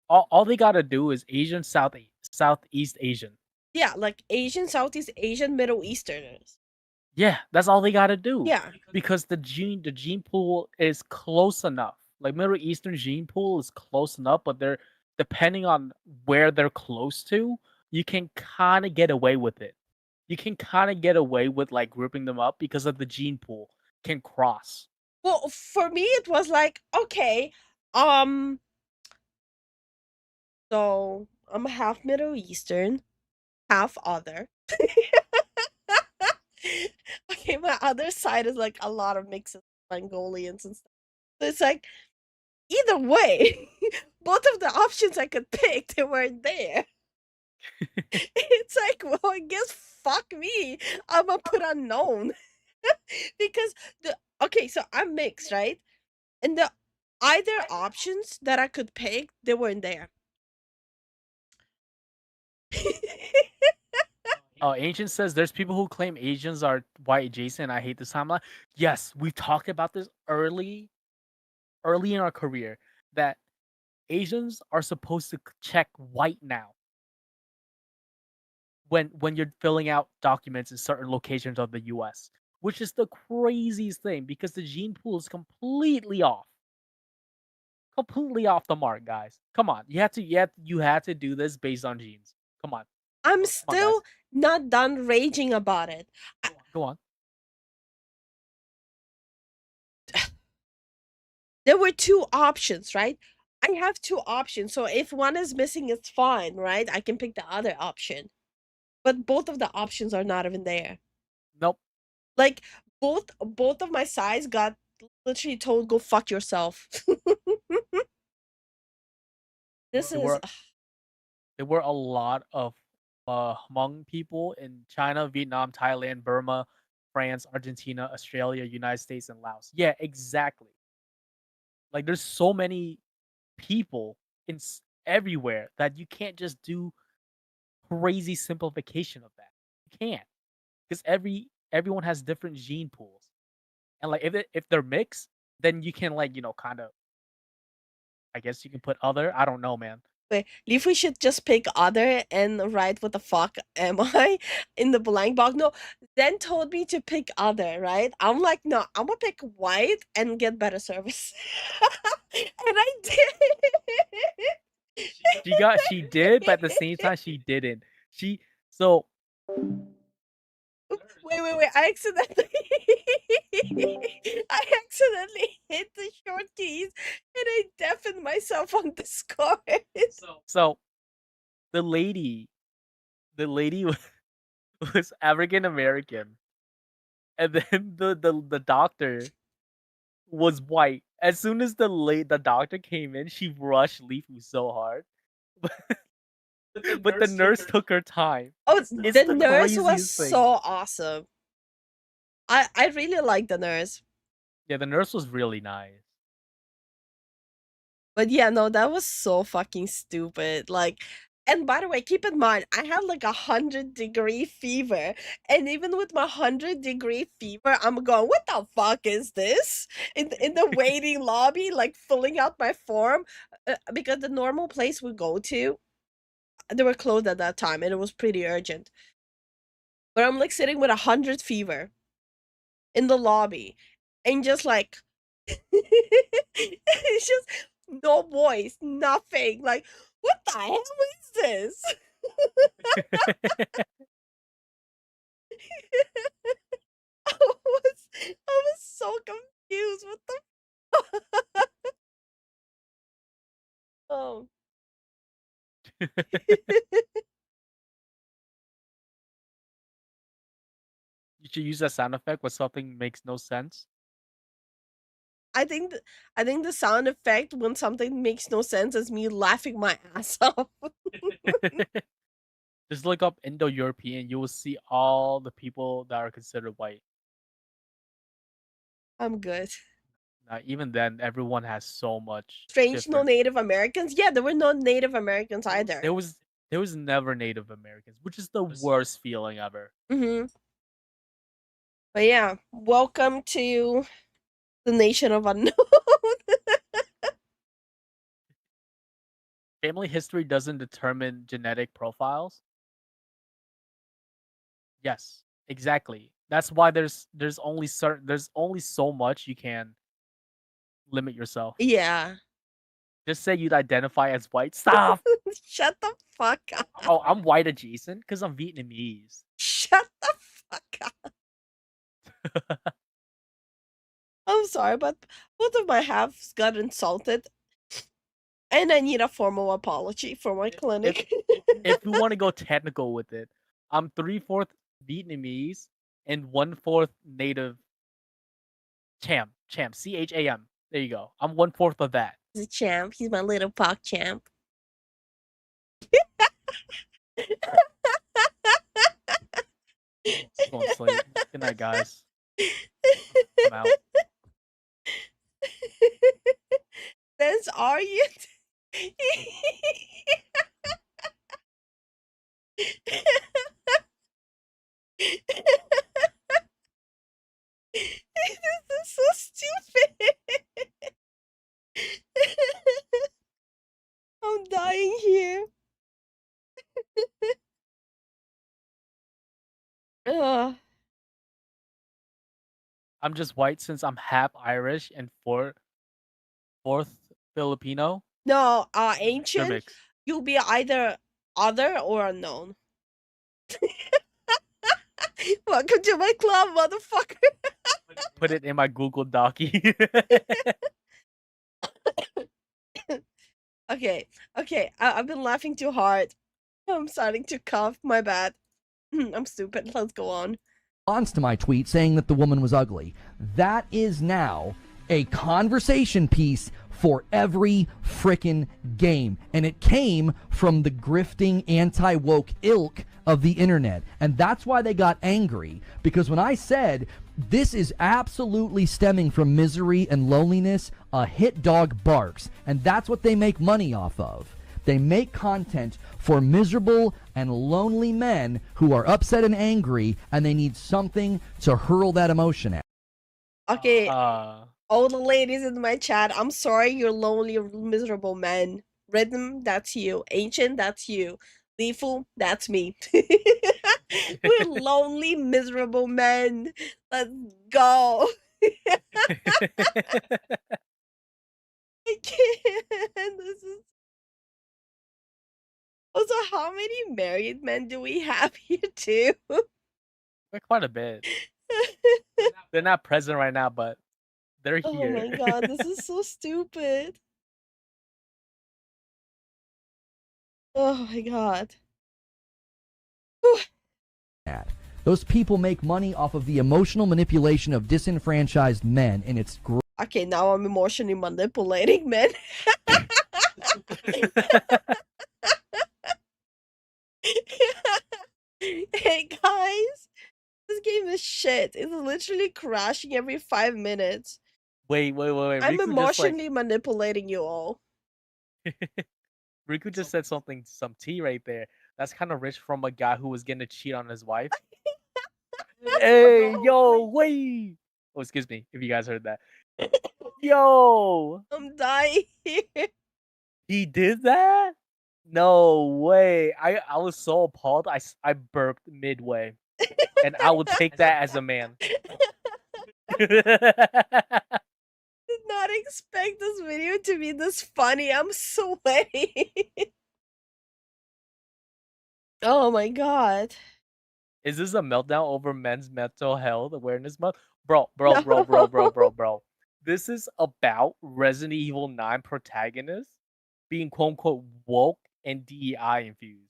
All they gotta do is Asian, Southeast Asian. Yeah, like Asian, Southeast Asian, Middle Easterners. Yeah, that's all they gotta do. Yeah. Because the gene pool is close enough. Like Middle Eastern gene pool is close enough, but they're depending on where they're close to, you can kind of get away with it. You can kind of get away with like grouping them up because of the gene pool can cross. Well, for me it was like, okay, so I'm half Middle Eastern, half other. Okay, my other side is like a lot of mixes, Mongolians and stuff. So it's like, either way, both of the options I could pick, they weren't there. It's like, well, I guess fuck me. I'm gonna put unknown. Because okay, so I'm mixed, right? And the either options that I could pick, they weren't there. Oh, Ancient says there's people who claim Asians are white adjacent. I hate this timeline. Yes, we've talked about this early in our career that Asians are supposed to check white now when you're filling out documents in certain locations of the US, which is the craziest thing because the gene pool is completely off. Completely off the mark, guys. Come on. You had to do this based on genes. Come on. I'm still not done raging about it. Go on. There were two options, right? I have two options. So if one is missing, it's fine, right? I can pick the other option. But both of the options are not even there. Nope. Like both of my sides got literally told go fuck yourself. This is There were a lot of Hmong people in China, Vietnam, Thailand, Burma, France, Argentina, Australia, United States, and Laos. Yeah, exactly. Like there's so many people everywhere that you can't just do crazy simplification of that. You can't, because everyone has different gene pools, and like if they're mixed, then you can like kind of. I guess you can put other. I don't know, man. Wait, Lifu should just pick other and write what the fuck am I in the blank box. No, Zen told me to pick other, right? I'm like, no, I'm gonna pick white and get better service. And I did. She did, but at the same time she didn't. So Wait, I accidentally hit the short keys and I deafened myself on Discord. So the lady was African American, and then the doctor was white. As soon as the doctor came in, she rushed Lifu so hard. But the nurse took her time. Oh, It's the nurse was craziest thing. so awesome. I really like the nurse. Yeah, the nurse was really nice. But yeah, no, that was so fucking stupid. Like, and by the way, keep in mind, I had like 100-degree fever. And even with my 100-degree fever, I'm going, what the fuck is this? In the waiting lobby, like filling out my form. Because the normal place we go to, they were closed at that time and it was pretty urgent. But I'm like sitting with 100 fever in the lobby and just like It's just no voice, nothing. Like, what the hell is this? I was so confused. What the fuck? Oh. You should use that sound effect when something makes no sense. I think the sound effect when something makes no sense is me laughing my ass off. Just look up Indo-European. You will see all the people that are considered white. I'm good. Even then, everyone has so much. Strange, no different- Native Americans. Yeah, there were no Native Americans either. There was never Native Americans, which is the worst feeling ever. Mm-hmm. But yeah, welcome to the nation of unknown. Family history doesn't determine genetic profiles. Yes, exactly. That's why there's only so much you can limit yourself. Yeah. Just say you'd identify as white. Stop. Shut the fuck up. Oh, I'm white adjacent because I'm Vietnamese. Shut the fuck up. I'm sorry, but both of my halves got insulted. And I need a formal apology for my clinic. If we want to go technical with it, I'm 3/4 Vietnamese and 1/4 native Cham. Cham. CHAM. There you go. I'm 1/4 of that. He's a champ. He's my little pock champ. Let's go and sleep. Good night, guys. I'm out. That's are you? This is so stupid. I'm dying here. Ugh. I'm just white since I'm half Irish and fourth Filipino. No, They're ancient. mixed. You'll be either other or unknown. Welcome to my club, motherfucker. Put it in my Google Docie. Okay. I've been laughing too hard. I'm starting to cough. My bad. I'm stupid. Let's go on. Response to my tweet saying that the woman was ugly. That is now a conversation piece for every frickin' game. And it came from the grifting anti-woke ilk of the internet. And that's why they got angry. Because when I said this is absolutely stemming from misery and loneliness, a hit dog barks. And that's what they make money off of. They make content for miserable and lonely men who are upset and angry, and they need something to hurl that emotion at. Okay. All the ladies in my chat, I'm sorry you're lonely, miserable men. Rhythm, that's you. Ancient, that's you. Lifu, that's me. We're lonely, miserable men. Let's go. I can't. This is... Also, how many married men do we have here too? We're quite a bit. They're not present right now, but they're here. Oh my god, this is so stupid. Oh my god. Those people make money off of the emotional manipulation of disenfranchised men, and it's great. Okay, now I'm emotionally manipulating men. Hey guys, this game is shit. It's literally crashing every 5 minutes. Wait. I'm Riku emotionally manipulating you all. Riku just said some tea right there. That's kind of rich from a guy who was gonna cheat on his wife. Hey, yo, wait. Oh, excuse me if you guys heard that. Yo, I'm dying here. he did that? No way. I was so appalled. I burped midway, and I will take that as a man. Did expect this video to be this funny. I'm sweating. Oh my god. Is this a meltdown over Men's Mental Health Awareness Month? Bro. No. This is about Resident Evil 9 protagonists being quote unquote woke and DEI infused.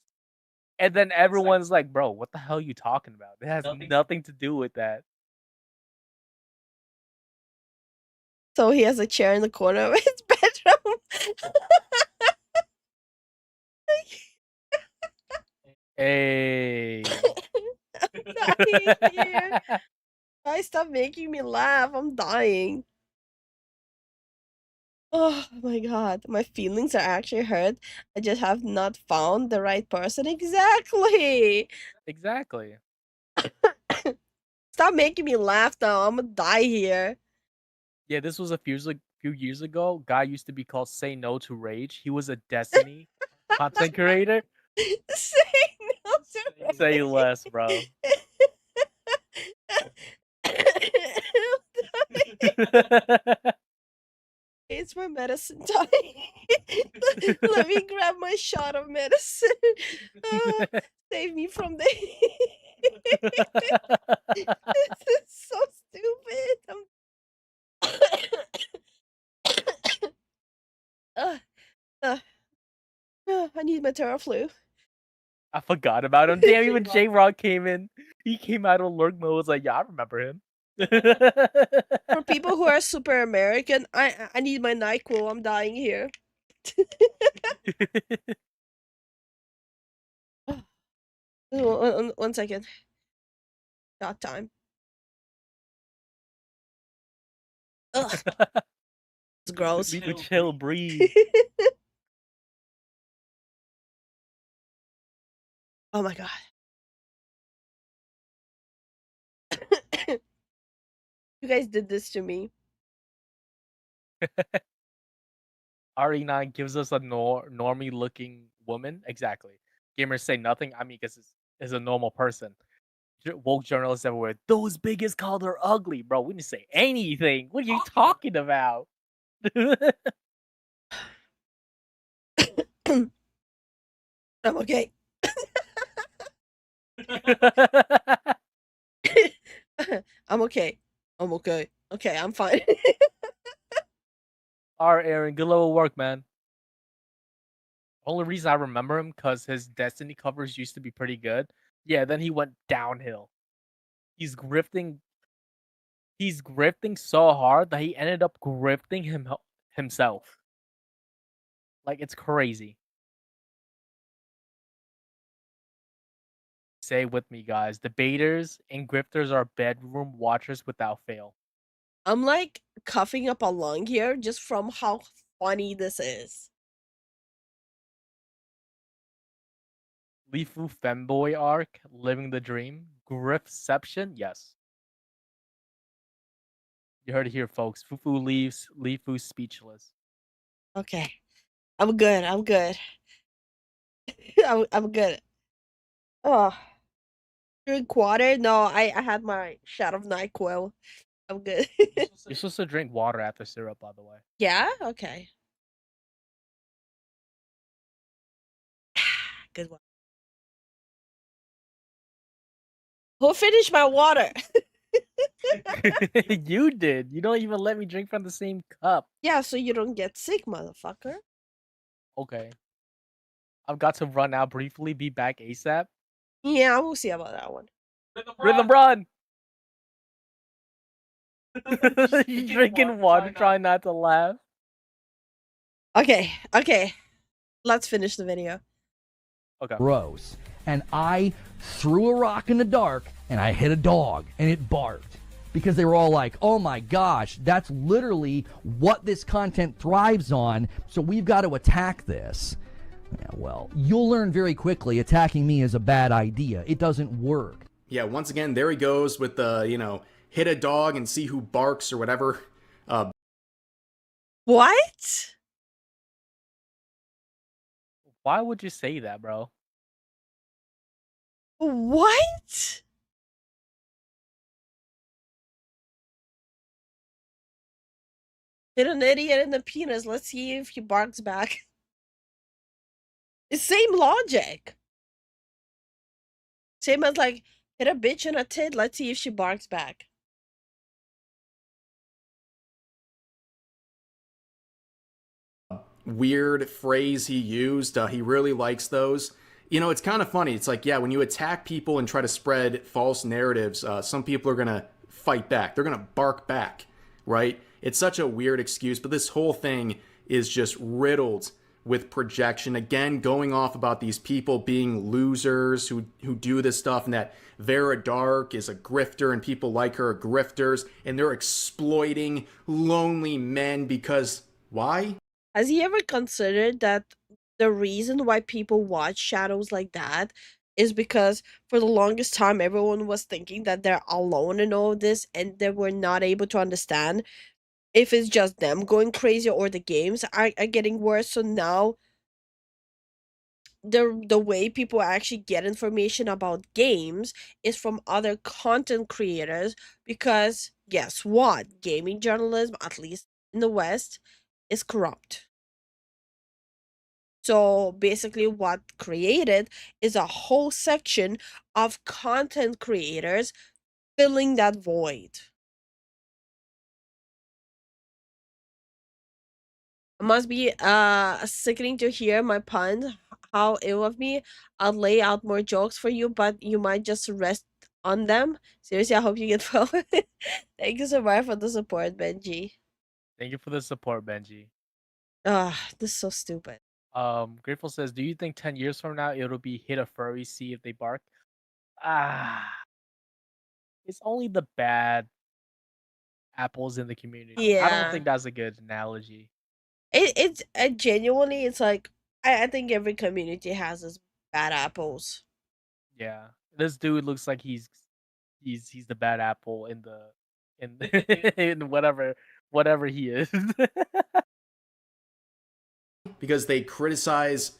And then everyone's like, bro, what the hell are you talking about? It has nothing to do with that. So he has a chair in the corner of his bedroom. Hey. I'm dying here. Guys, stop making me laugh. I'm dying. Oh my god. My feelings are actually hurt. I just have not found the right person. Exactly. Exactly. Stop making me laugh now. I'm gonna die here. Yeah, this was a few years ago. Guy used to be called Say No to Rage. He was a Destiny content creator. Say no to Say less, bro. It's my medicine time. Let me grab my shot of medicine. Save me from the This is so stupid. I need my Terraflu. I forgot about him. Damn, even J-Rock came in. He came out of lurk mode. Was like, yeah, I remember him. For people who are super American, I need my NyQuil. I'm dying here. One second. Shot time. Ugh. It's gross. Leave a chill breathe. Oh my god. You guys did this to me. RE9 gives us a normie looking woman. Exactly. Gamers say nothing. I mean, because it's a normal person. Woke journalists everywhere. Those biggest called her ugly, bro. We didn't say anything. What are you talking about? I'm okay. I'm okay. I'm okay. Okay, I'm fine. Alright, Aaron, good level work, man. Only reason I remember him because his Destiny covers used to be pretty good. Yeah, then he went downhill. He's grifting so hard that he ended up grifting himself. Like, it's crazy. Say with me, guys. Debaters and grifters are bedroom watchers without fail. I'm like coughing up a lung here just from how funny this is. Lifu femboy arc, living the dream. Griftception, yes. You heard it here, folks. Fufu leaves Lifu speechless. Okay. I'm good. I'm good. I'm good. Oh. Drink water? No, I had my shot of NyQuil. I'm good. You're supposed to drink water after syrup, by the way. Yeah? Okay. Good one. Who finished my water? You did. You don't even let me drink from the same cup. Yeah, so you don't get sick, motherfucker. Okay. I've got to run out briefly, be back ASAP. Yeah, we'll see about that one. Rhythm run! You drinking water, trying not to laugh. Okay, okay. Let's finish the video. Okay. Gross. And I threw a rock in the dark and I hit a dog and it barked. Because they were all like, oh my gosh, that's literally what this content thrives on, so we've got to attack this. Yeah, well, you'll learn very quickly attacking me is a bad idea. It doesn't work. Yeah, once again, there he goes with the, hit a dog and see who barks or whatever. What? Why would you say that, bro? What? Hit an idiot in the penis. Let's see if he barks back. It's same logic. Same as like hit a bitch in a tit. Let's see if she barks back. Weird phrase he used. He really likes those. You know, it's kind of funny. It's like, yeah, when you attack people and try to spread false narratives, some people are going to fight back. They're going to bark back, right? It's such a weird excuse, but this whole thing is just riddled with projection. Again, going off about these people being losers who do this stuff, and that Vera Dark is a grifter and people like her are grifters, and they're exploiting lonely men because why? Has he ever considered that the reason why people watch shadows like that is because for the longest time everyone was thinking that they're alone in all of this and they were not able to understand if it's just them going crazy or the games are getting worse. So now the way people actually get information about games is from other content creators, because guess what? Gaming journalism, at least in the West, is corrupt. So basically what created is a whole section of content creators filling that void. It must be sickening to hear my puns. How ill of me. I'll lay out more jokes for you, but you might just rest on them. Seriously, I hope you get well. Thank you so much for the support, Benji. Thank you for the support, Benji. This is so stupid. Grateful says, do you think 10 years from now it'll be hit a furry, see if they bark? Ah, it's only the bad apples in the community. I don't Yeah. think that's a good analogy. It's genuinely, it's like I think every community has its bad apples. Yeah, this dude looks like he's the bad apple in in whatever he is. Because they criticize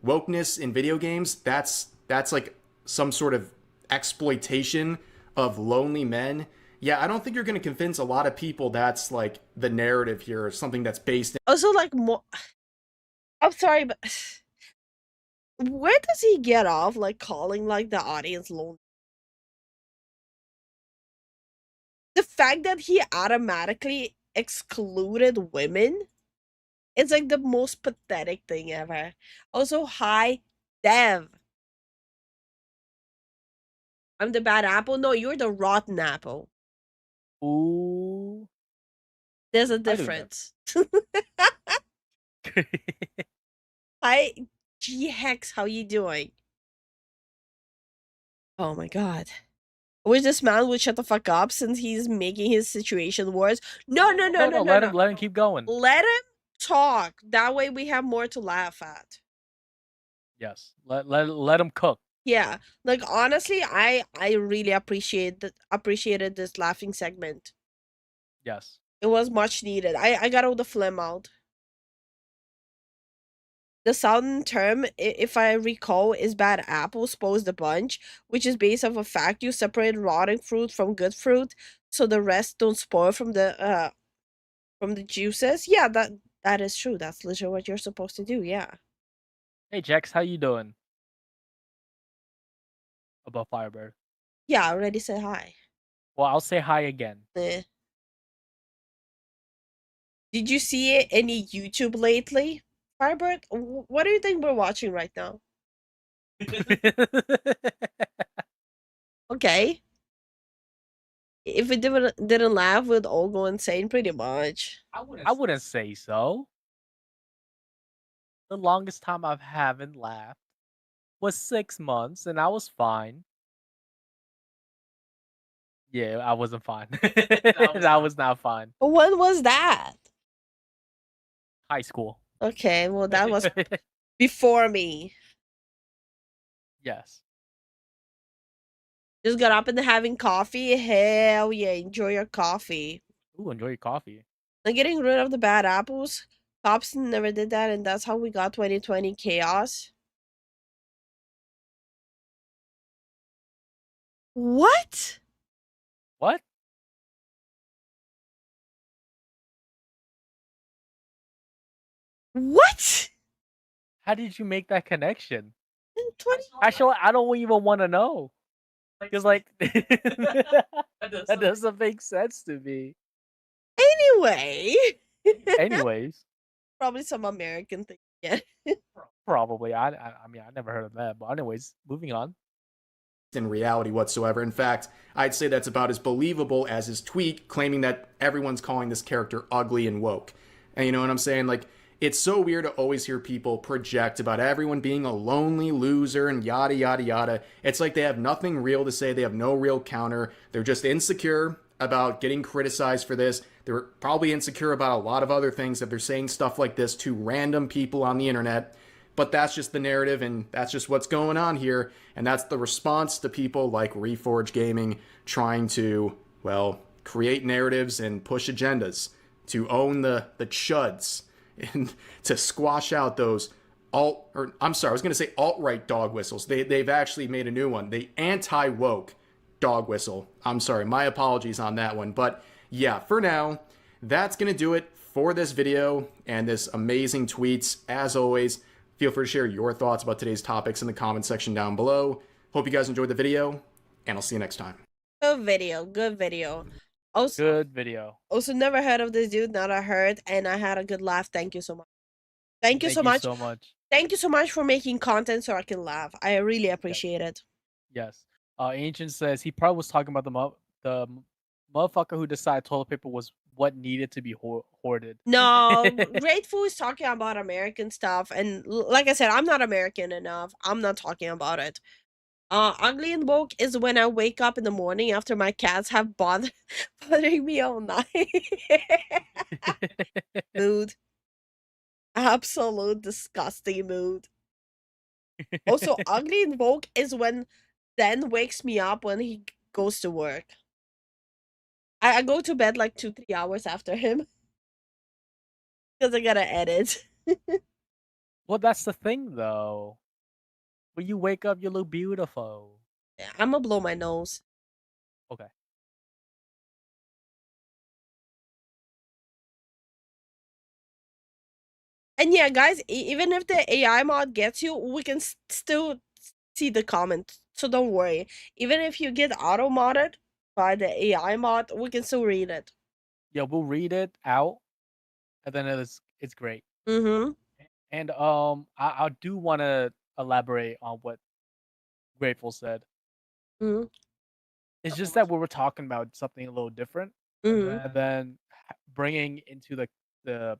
wokeness in video games. That's like some sort of exploitation of lonely men. Yeah, I don't think you're going to convince a lot of people that's like the narrative here, or something that's based in. Also, like, more. I'm sorry, but where does he get off like calling like the audience lonely? The fact that he automatically excluded women, it's like the most pathetic thing ever. Also, hi, Dev. I'm the bad apple. No, you're the rotten apple. Ooh. There's a I do that. difference. Hi, G Hex. How you doing? Oh my god. I wish this man would shut the fuck up since he's making his situation worse. No. Let him keep going. Let him talk. That way we have more to laugh at. Yes, let him cook. Yeah, like honestly, I really appreciated this laughing segment. Yes. It was much needed. I got all the phlegm out. The Southern term, if I recall, is bad apple spoils the bunch, which is based off a fact you separate rotting fruit from good fruit, so the rest don't spoil from the juices. Yeah, that is true. That's literally what you're supposed to do. Yeah. Hey Jax, how you doing? Above Firebird. Yeah, I already said hi. Well, I'll say hi again. Did you see any YouTube lately, Firebird? What do you think we're watching right now? Okay. If we didn't laugh, we'd all go insane, pretty much. I wouldn't say so. The longest time I haven't laughed was 6 months, and I was fine. Yeah, I wasn't fine. I was not fine. When was that? High school. Okay, well that was before me. Yes. Just got up and having coffee. Hell yeah, enjoy your coffee. Ooh, enjoy your coffee. And getting rid of the bad apples. Cops never did that, and that's how we got 2020 chaos. What? What? What? How did you make that connection? 20? Actually, I don't even want to know. Because, like, that doesn't make sense to me. Anyway. Anyways. Probably some American thing. Yeah. Probably. I mean, I never heard of that. But anyways, moving on. In reality whatsoever. In fact, I'd say that's about as believable as his tweet claiming that everyone's calling this character ugly and woke. And you know what I'm saying? Like, it's so weird to always hear people project about everyone being a lonely loser and yada, yada, yada. It's like they have nothing real to say. They have no real counter. They're just insecure about getting criticized for this. They're probably insecure about a lot of other things that they're saying stuff like this to random people on the internet. But that's just the narrative, and that's just what's going on here. And that's the response to people like Reforge Gaming trying to, well, create narratives and push agendas, to own the chuds, and to squash out those alt-right dog whistles. They've actually made a new one, the anti-woke dog whistle. I'm sorry, my apologies on that one. But yeah, for now, that's going to do it for this video and this amazing tweets. As always, feel free to share your thoughts about today's topics in the comment section down below. Hope you guys enjoyed the video, and I'll see you next time. Good video. Good video. Also, good video. Also, never heard of this dude. Now I heard, and I had a good laugh. Thank you so much. Thank you so much. Thank you so much for making content so I can laugh. I really appreciate it. Yes. Ancient says he probably was talking about the motherfucker who decided toilet paper was what needed to be hoarded. No, Grateful is talking about American stuff, and like I said, I'm not American enough. I'm not talking about it. Ugly and woke is when I wake up in the morning after my cats have bothering me all night. Mood. Absolute disgusting mood. Also, ugly and woke is when Zen wakes me up when he goes to work. I go to bed like 2-3 hours after him. Because I gotta edit. Well, that's the thing, though. When you wake up, you look beautiful. Yeah, I'm gonna blow my nose. Okay. And yeah, guys, even if the AI mod gets you, we can still see the comments. So don't worry. Even if you get auto-modded by the AI mod, we can still read it. Yeah, we'll read it out, and then it's great. Mm-hmm. And I do want to elaborate on what Grateful said. Mm-hmm. It's just that we were talking about something a little different, Mm-hmm. and then bringing into the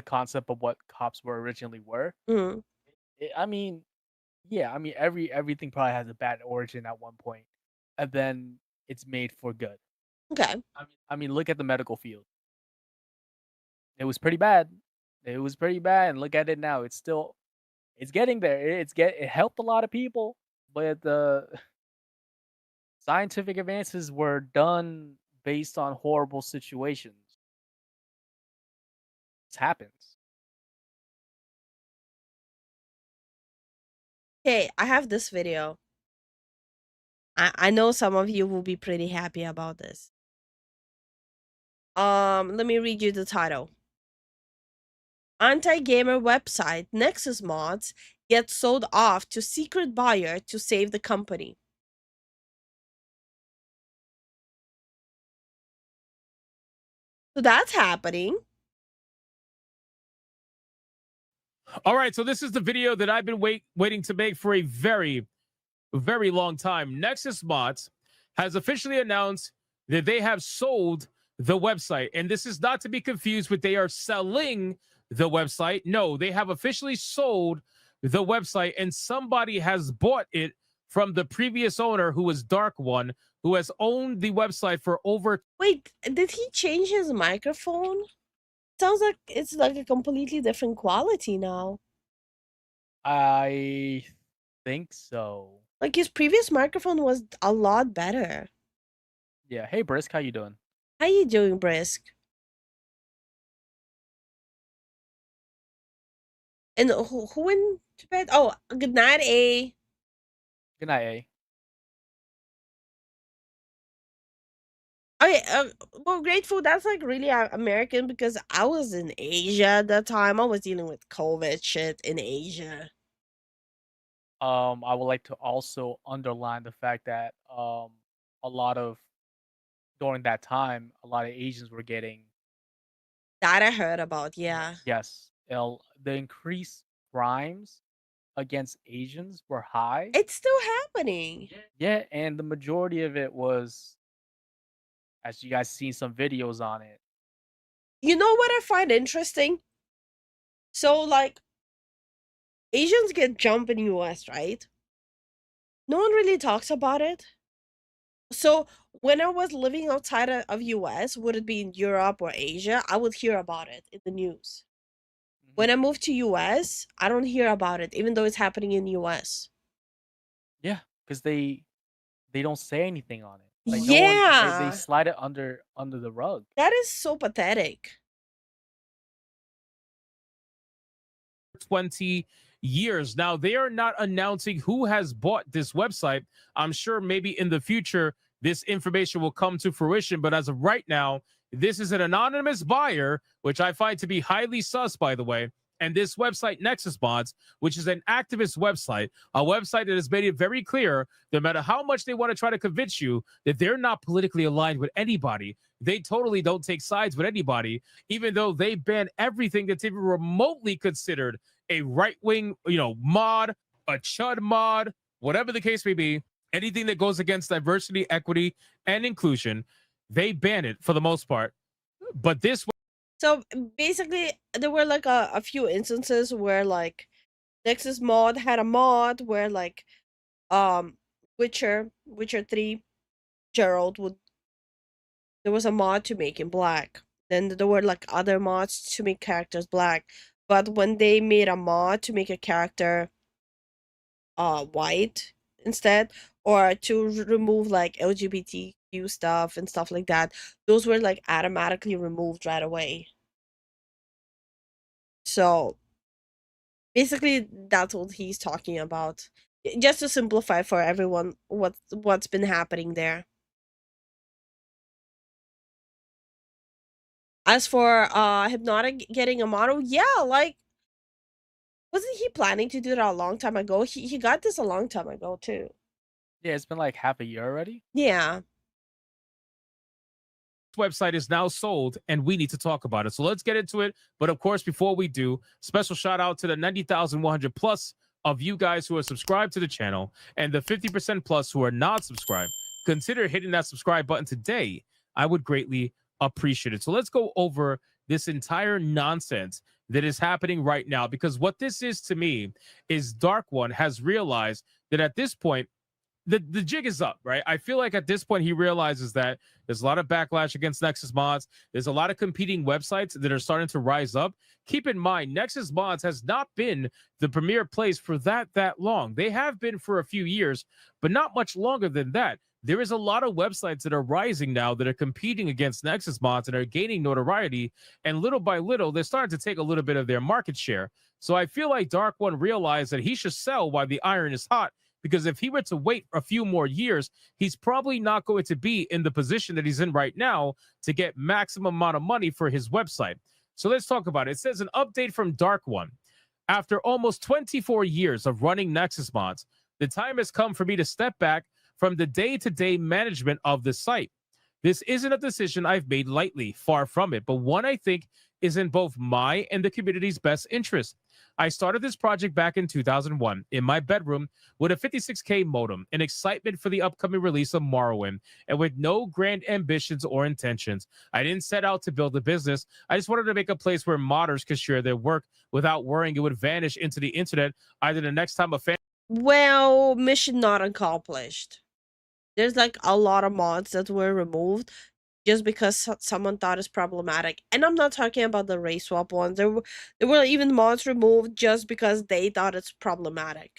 concept of what cops were originally were. Mm-hmm. I mean, yeah, I mean everything probably has a bad origin at one point, and then it's made for good. Okay. I mean, look at the medical field. It was pretty bad. It was pretty bad, and look at it now. It's getting there. It helped a lot of people, but the scientific advances were done based on horrible situations. It happens. Okay, I have this video. I know some of you will be pretty happy about this. Let me read you the title. Anti-gamer website Nexus mods get sold off to secret buyer to save the company. So that's happening. All right, so this is the video that I've been waiting to make for a very, very long time. Nexus Mods has officially announced that they have sold the website. And this is not to be confused with they are selling the website. No, they have officially sold the website, and somebody has bought it from the previous owner, who was Dark One, who has owned the website for over... Wait, did he change his microphone? Sounds like it's like a completely different quality now. I think so. Like his previous microphone was a lot better. Yeah. Hey, Brisk, how you doing? How you doing, Brisk? And who went to bed? Oh, good night, A. Good night, A. Well, grateful. That's like really American because I was in Asia at that time. I was dealing with COVID shit in Asia. I would like to also underline the fact that a lot of during that time, a lot of Asians were getting That I heard about. Yeah. yes, the increased crimes against Asians were high. It's still happening. Yeah, and the majority of it was, as you guys seen some videos on it. You know what I find interesting? So like Asians get jumped in US, right? No one really talks about it. So when I was living outside of US, would it be in Europe or Asia, I would hear about it in the news. When I moved to US, I don't hear about it, even though it's happening in US. Yeah, because they don't say anything on it. Like no one, they Yeah. slide it under the rug. That is so pathetic. 20 years. Now, they are not announcing who has bought this website. I'm sure maybe in the future, this information will come to fruition. But as of right now, this is an anonymous buyer, which I find to be highly sus, by the way. And this website, Nexus Mods, which is an activist website, a website that has made it very clear, no matter how much they want to try to convince you that they're not politically aligned with anybody, they totally don't take sides with anybody, even though they ban everything that's even remotely considered a right-wing, mod, a chud mod, whatever the case may be, anything that goes against diversity, equity, and inclusion, they ban it for the most part. But this So basically, there were like a few instances where like Nexus mod had a mod where like Witcher 3 Gerald would there was a mod to make him black. Then there were like other mods to make characters black. But when they made a mod to make a character white instead, or to remove like LGBTQ stuff and stuff like that, those were like automatically removed right away. So basically that's what he's talking about. Just to simplify for everyone what's been happening there. As for Hypnotic getting a model, yeah, like wasn't he planning to do that a long time ago? He got this a long time ago too. Yeah, it's been like half a year already. Yeah. website is now sold and we need to talk about it. So let's get into it. But of course, before we do, special shout out to the 90,100 plus of you guys who are subscribed to the channel and the 50% plus who are not subscribed. Consider hitting that subscribe button today. I would greatly appreciate it. So let's go over this entire nonsense that is happening right now, because what this is to me is Dark One has realized that at this point, the jig is up, right? I feel like at this point he realizes that there's a lot of backlash against Nexus Mods. There's a lot of competing websites that are starting to rise up. Keep in mind, Nexus Mods has not been the premier place for that long. They have been for a few years, but not much longer than that. There is a lot of websites that are rising now that are competing against Nexus Mods and are gaining notoriety. And little by little, they're starting to take a little bit of their market share. So I feel like Dark One realized that he should sell while the iron is hot, because if he were to wait a few more years, he's probably not going to be in the position that he's in right now to get maximum amount of money for his website. So let's talk about it. It says an update from Dark One. After almost 24 years of running Nexus Mods, the time has come for me to step back from the day-to-day management of the site. This isn't a decision I've made lightly, far from it, but one I think is in both my and the community's best interest. I started this project back in 2001 in my bedroom with a 56K modem, an excitement for the upcoming release of Morrowind, and with no grand ambitions or intentions. I didn't set out to build a business. I just wanted to make a place where modders could share their work without worrying it would vanish into the internet either the next time a fan... Well, mission not accomplished. There's like a lot of mods that were removed just because someone thought it's problematic. And I'm not talking about the race swap ones. There were even mods removed just because they thought it's problematic.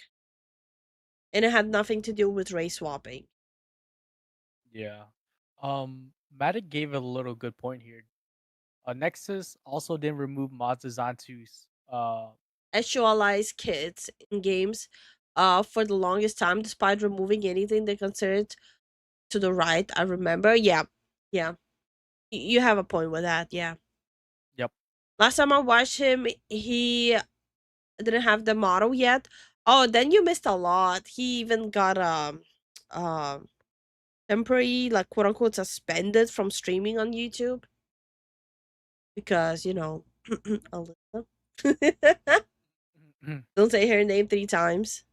And it had nothing to do with race swapping. Yeah. Matic gave a little good point here. Nexus also didn't remove mods designed to sexualize kids in games for the longest time, despite removing anything they considered to the right. I remember, yeah, Yeah. You have a point with that, yeah. Yep. Last time I watched him, he didn't have the model yet. Oh, then you missed a lot. He even got temporary, like, quote unquote, suspended from streaming on YouTube because, you know, Alyssa. Don't say her name 3 times.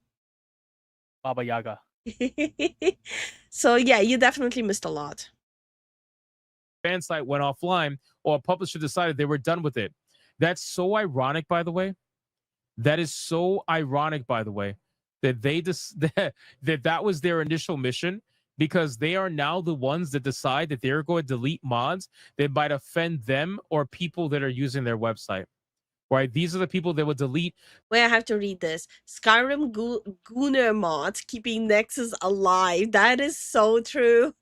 Baba Yaga. So yeah, you definitely missed a lot. Fan site went offline, or a publisher decided they were done with it. That's so ironic, by the way. That is so ironic, by the way, that they that was their initial mission, because they are now the ones that decide that they're going to delete mods that might offend them or people that are using their website. Right? These are the people that would delete. Wait, I have to read this. Skyrim Gunner mod keeping Nexus alive. That is so true.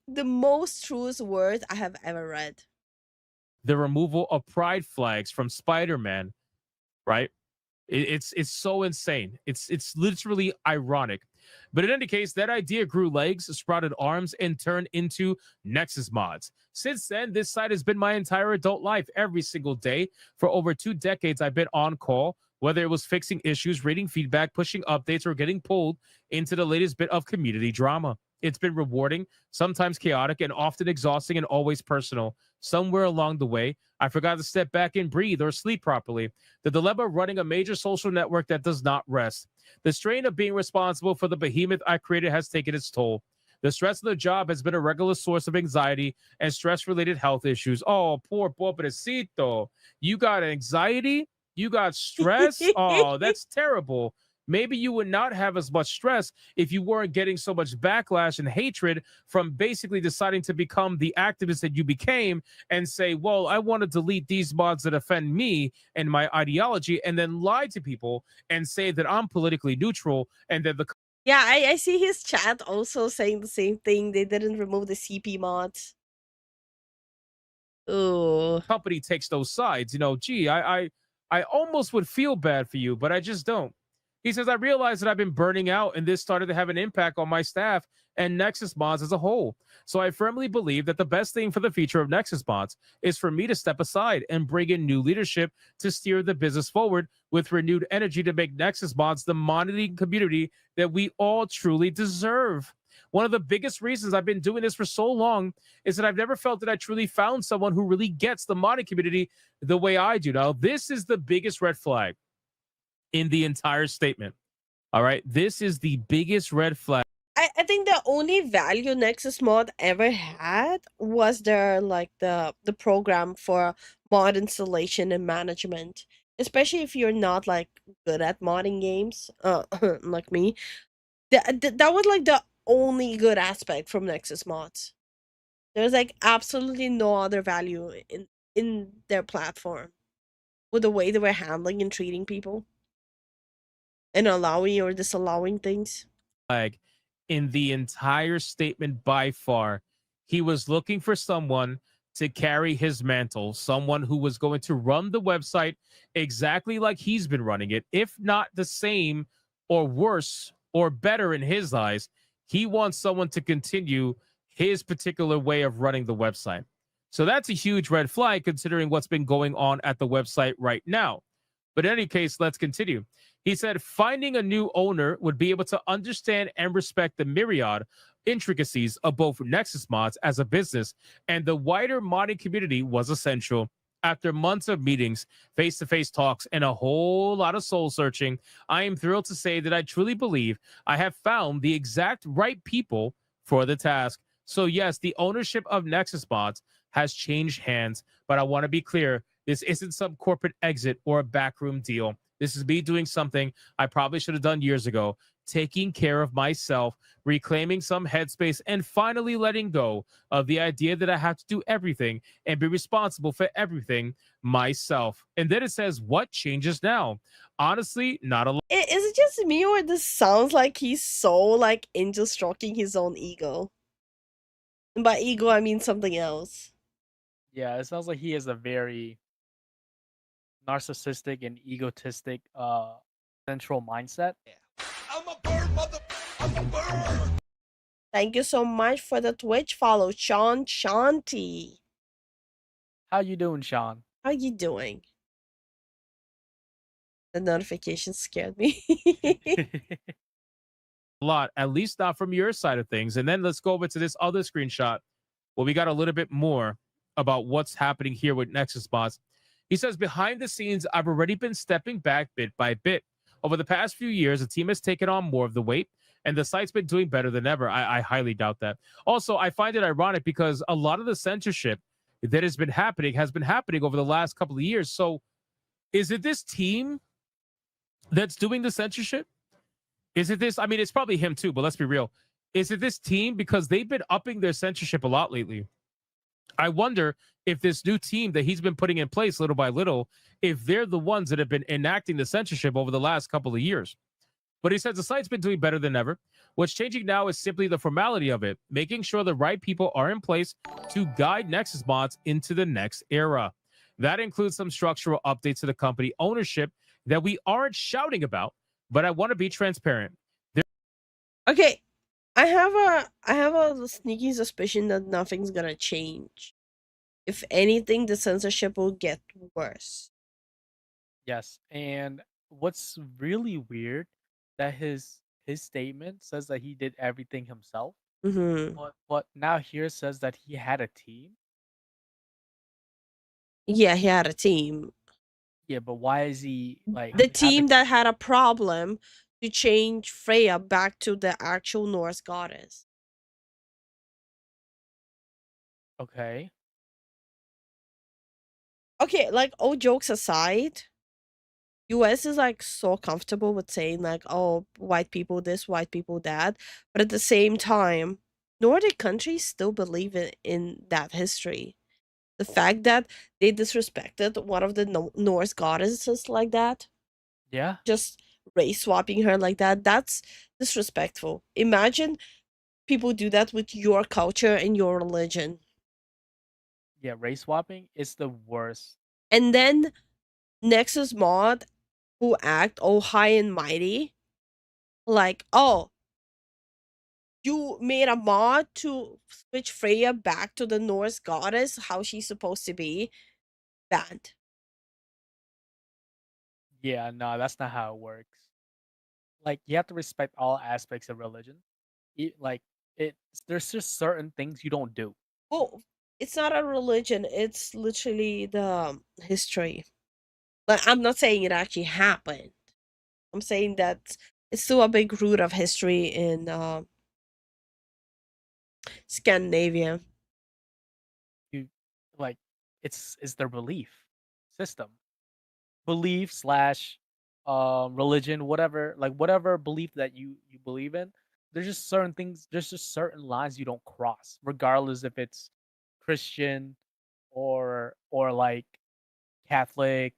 The most truest words I have ever read. The removal of pride flags from Spider-Man, right? It's so insane. It's literally ironic. But in any case, that idea grew legs, sprouted arms, and turned into Nexus mods. Since then, this site has been my entire adult life. Every single day for over 2 decades, I've been on call, whether it was fixing issues, reading feedback, pushing updates, or getting pulled into the latest bit of community drama. It's been rewarding, sometimes chaotic, and often exhausting, and always personal. Somewhere along the way, I forgot to step back and breathe or sleep properly. The dilemma of running a major social network that does not rest. The strain of being responsible for the behemoth I created has taken its toll. The stress of the job has been a regular source of anxiety and stress-related health issues. Oh, poor pobrecito. You got anxiety? You got stress? Oh, that's terrible. Maybe you would not have as much stress if you weren't getting so much backlash and hatred from basically deciding to become the activist that you became and say, well, I want to delete these mods that offend me and my ideology, and then lie to people and say that I'm politically neutral and that the Yeah, I see his chat also saying the same thing. They didn't remove the CP mods. Ooh. company takes those sides. You know, gee, I almost would feel bad for you, but I just don't. He says, I realized that I've been burning out, and this started to have an impact on my staff and Nexus Mods as a whole. So I firmly believe that the best thing for the future of Nexus Mods is for me to step aside and bring in new leadership to steer the business forward with renewed energy to make Nexus Mods the modding community that we all truly deserve. One of the biggest reasons I've been doing this for so long is that I've never felt that I truly found someone who really gets the modding community the way I do. Now, this is the biggest red flag in the entire statement. All right. This is the biggest red flag. I think the only value Nexus mod ever had was their like the program for mod installation and management. Especially if you're not like good at modding games, like me. That was like the only good aspect from Nexus mods. There's like absolutely no other value in their platform with the way they were handling and treating people and allowing or disallowing things. In the entire statement by far. He was looking for someone to carry his mantle, someone who was going to run the website exactly like he's been running it, if not the same or worse or better in his eyes. He wants someone to continue his particular way of running the website. So that's a huge red flag considering what's been going on at the website right now. But in any case, let's continue. He said finding a new owner would be able to understand and respect the myriad intricacies of both Nexus Mods as a business and the wider modding community was essential. After months of meetings, face-to-face talks, and a whole lot of soul searching, I am thrilled to say that I truly believe I have found the exact right people for the task. So yes, the ownership of Nexus Mods has changed hands, but I want to be clear, this isn't some corporate exit or a backroom deal. This is me doing something I probably should have done years ago, taking care of myself, reclaiming some headspace, and finally letting go of the idea that I have to do everything and be responsible for everything myself. And then it says, what changes now? Honestly, not a lot. Is it just me or this sounds like he's so like into stroking his own ego? And by ego, I mean something else. Yeah, it sounds like he has a very narcissistic and egotistic central mindset. Thank you so much for the Twitch follow, Sean Shanti. How you doing, Sean? How you doing? The notification scared me. A lot, at least not from your side of things. And then let's go over to this other screenshot where we got a little bit more about what's happening here with Nexus Bots. He says, behind the scenes, I've already been stepping back bit by bit. Over the past few years, the team has taken on more of the weight, and the site's been doing better than ever. I highly doubt that. Also, I find it ironic because a lot of the censorship that has been happening over the last couple of years. So is it this team that's doing the censorship? Is it this? I mean, it's probably him too, but let's be real. Is it this team? Because they've been upping their censorship a lot lately. I wonder if this new team that he's been putting in place little by little, if they're the ones that have been enacting the censorship over the last couple of years. But he says the site's been doing better than ever. What's changing now is simply the formality of it, making sure the right people are in place to guide Nexus Bots into the next era. That includes some structural updates to the company ownership that we aren't shouting about, but I want to be transparent. Okay, I have a sneaky suspicion that nothing's gonna change. If anything, the censorship will get worse. Yes, and what's really weird that his statement says that he did everything himself, Mm-hmm. but now here says that he had a team. Yeah, he had a team. Yeah, but why is he like The have team that had a problem to change Freya back to the actual Norse goddess. Okay. Okay, like all jokes aside, US is like so comfortable with saying like, oh, white people this, white people that, but at the same time, Nordic countries still believe in that history. The fact that they disrespected one of the Norse goddesses like that, Yeah. just race swapping her like that, that's disrespectful. Imagine people do that with your culture and your religion. Yeah, race swapping is the worst. And then Nexus Mod who act all high and mighty, like, oh, you made a mod to switch Freya back to the Norse goddess, how she's supposed to be. Banned. Yeah, no, that's not how it works. Like you have to respect all aspects of religion. Like there's just certain things you don't do. Well, it's not a religion, it's literally the history. Like, I'm not saying it actually happened. I'm saying that it's still a big root of history in Scandinavia. You like it's their belief system. Belief slash religion, whatever, like whatever belief that you believe in, there's just certain things, there's just certain lines you don't cross, regardless if it's Christian or like Catholic,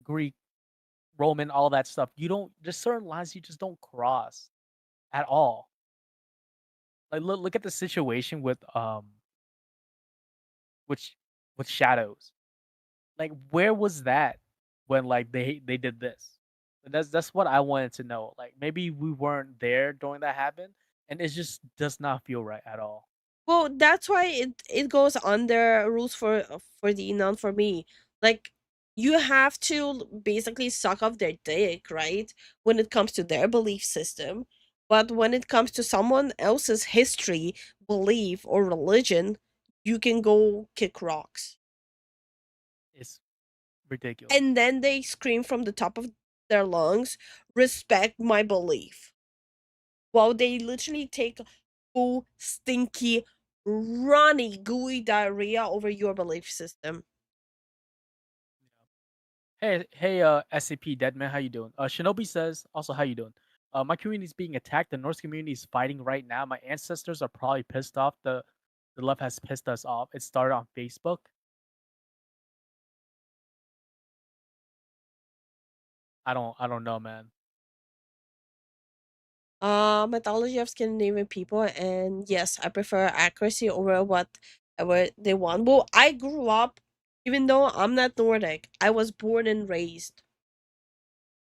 Greek, Roman, all that stuff. You don't, there's certain lines you just don't cross at all. Like look at the situation which with shadows. Like where was that when like they did this? That's what I wanted to know. Like maybe we weren't there during that happened, and it just does not feel right at all. Well, that's why it goes under rules for the non for me. Like, you have to basically suck off their dick, right? When it comes to their belief system. But when it comes to someone else's history, belief, or religion, you can go kick rocks. It's ridiculous. And then they scream from the top of their lungs, respect my belief. While they literally take full stinky runny gooey diarrhea over your belief system. Hey, SCP Deadman, how you doing? Shinobi says also how you doing? My community is being attacked. The Norse community is fighting right now. My ancestors are probably pissed off. The left has pissed us off. It started on Facebook. I don't know, man. Mythology of Scandinavian people, and yes, I prefer accuracy over whatever they want. Well, I grew up, even though I'm not Nordic, I was born and raised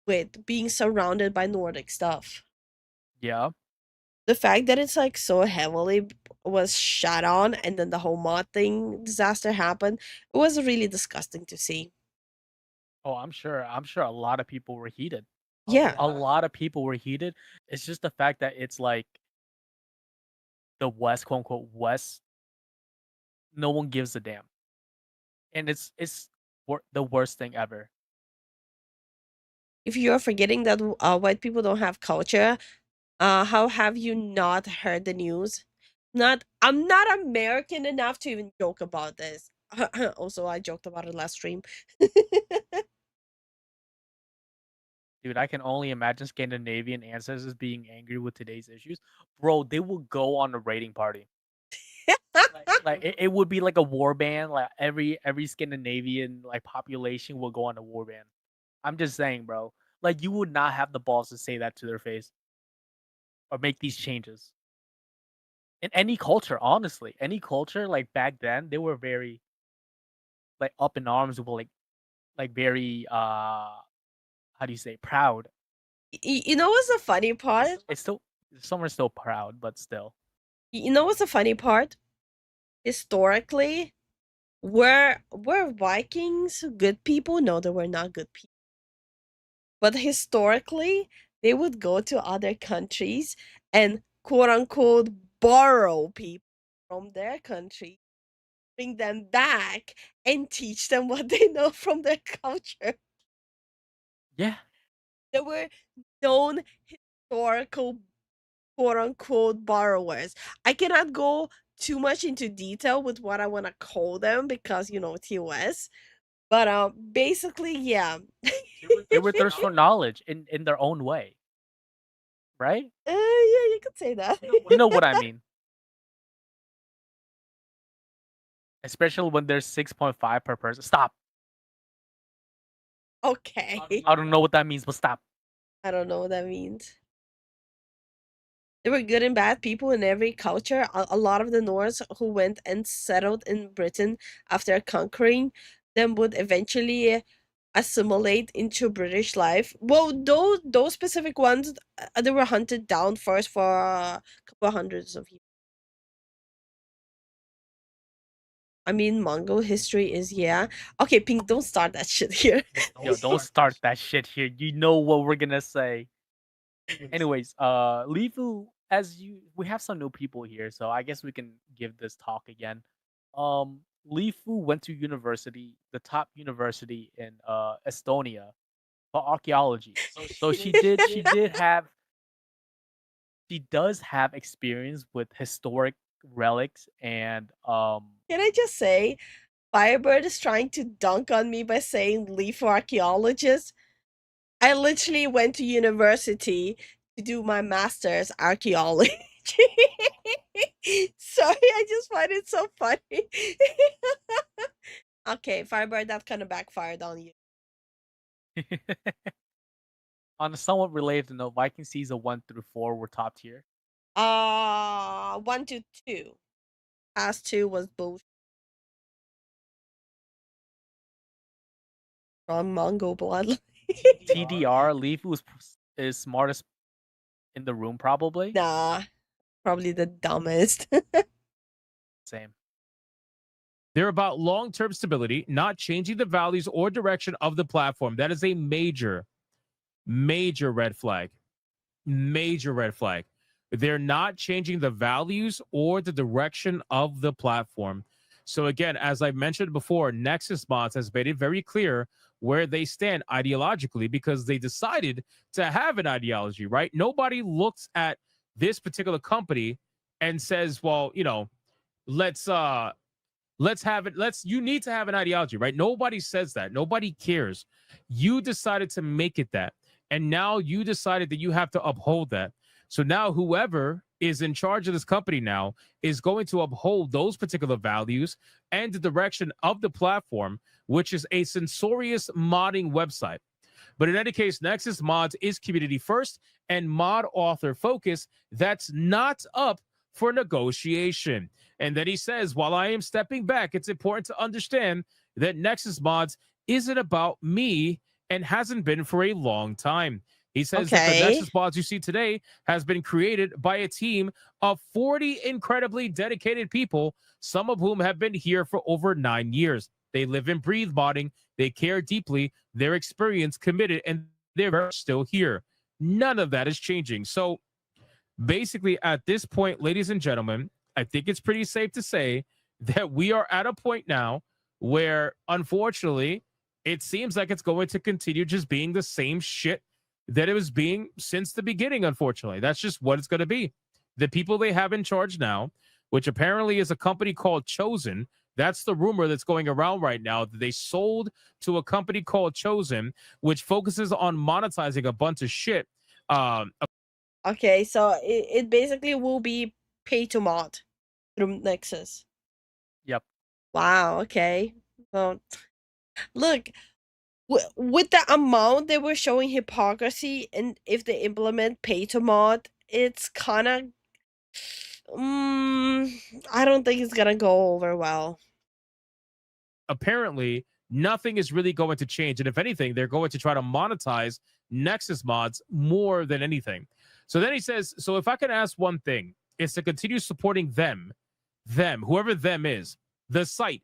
with being surrounded by Nordic stuff. Yeah. the fact that it's like so heavily was shot on, and then the whole mod thing disaster happened, it was really disgusting to see. Oh, I'm sure. I'm sure a lot of people were heated. Yeah. A lot of people were heated. It's just the fact that it's like the West, quote unquote West. No one gives a damn, and it's the worst thing ever. If you're forgetting that white people don't have culture, how have you not heard the news? I'm not American enough to even joke about this. Also, I joked about it last stream. Dude, I can only imagine Scandinavian ancestors being angry with today's issues. Bro, they will go on a raiding party. Like it would be like a war band. Like every Scandinavian like population will go on a war band. I'm just saying, bro. Like you would not have the balls to say that to their face or make these changes. In any culture, honestly, any culture like back then, they were very like up in arms with like very how do you say proud. You know what's the funny part? It's still some are still proud, but still. You know what's the funny part? Historically, were Vikings good people? No, they were not good people. But historically, they would go to other countries and quote unquote borrow people from their country, bring them back, and teach them what they know from their culture. Yeah. They were known historical quote unquote borrowers. I cannot go too much into detail with what I want to call them because it's US. But basically, yeah. They were thirst for knowledge in their own way. Right? Yeah, you could say that. You know what I mean. Especially when there's 6.5 per person. Stop. Okay. I don't know what that means, but stop. I don't know what that means. There were good and bad people in every culture. A lot of the Norse who went and settled in Britain after conquering them would eventually assimilate into British life. Well, those specific ones, they were hunted down first for a couple of hundreds of years. I mean, Mongol history is, yeah. Okay, Pink, don't start that shit here. Yo, don't start that shit here. You know what we're gonna say. Anyways, Lifu, we have some new people here, so I guess we can give this talk again. Lifu went to university, the top university in Estonia, for archaeology. So she does have experience with historic relics and Can I just say, Firebird is trying to dunk on me by saying leaf archaeologist. I literally went to university to do my master's archaeology. Sorry, I just find it so funny. Okay, Firebird, that kind of backfired on you. on a somewhat related note, Viking season 1 through 4 were top tier. 1 to 2. Past 2 was bullshit. From Mongol bloodline. TDR, Lifu is smartest in the room, probably. Nah, probably the dumbest. Same. They're about long-term stability, not changing the values or direction of the platform. That is a major, major red flag. Major red flag. They're not changing the values or the direction of the platform. So again, as I mentioned before, Nexus Mods has made it very clear where they stand ideologically because they decided to have an ideology, right? Nobody looks at this particular company and says, well, let's have it. You need to have an ideology, right? Nobody says that. Nobody cares. You decided to make it that. And now you decided that you have to uphold that. So now whoever is in charge of this company now is going to uphold those particular values and the direction of the platform, which is a censorious modding website. But in any case, Nexus Mods is community first and mod author focus. That's not up for negotiation. And then he says, while I am stepping back, it's important to understand that Nexus Mods isn't about me and hasn't been for a long time. He says that the Okay. Nexus mods you see today has been created by a team of 40 incredibly dedicated people, some of whom have been here for over 9 years. They live and breathe modding. They care deeply. They're experienced, committed, and they're still here. None of that is changing. So basically, at this point, ladies and gentlemen, I think it's pretty safe to say that we are at a point now where, unfortunately, it seems like it's going to continue just being the same shit that it was being since the beginning, unfortunately. That's just what it's going to be. The people they have in charge now, which apparently is a company called Chosen, that's the rumor that's going around right now, that they sold to a company called Chosen, which focuses on monetizing a bunch of shit. Okay, so it basically will be pay to mod through Nexus. Yep. Wow, okay. Well, look, with the amount they were showing hypocrisy, and if they implement pay to mod, it's kind of I don't think it's gonna go over well. Apparently, nothing is really going to change, and if anything, they're going to try to monetize Nexus mods more than anything. So then he says, so if I can ask one thing, it's to continue supporting them, whoever them is, the site.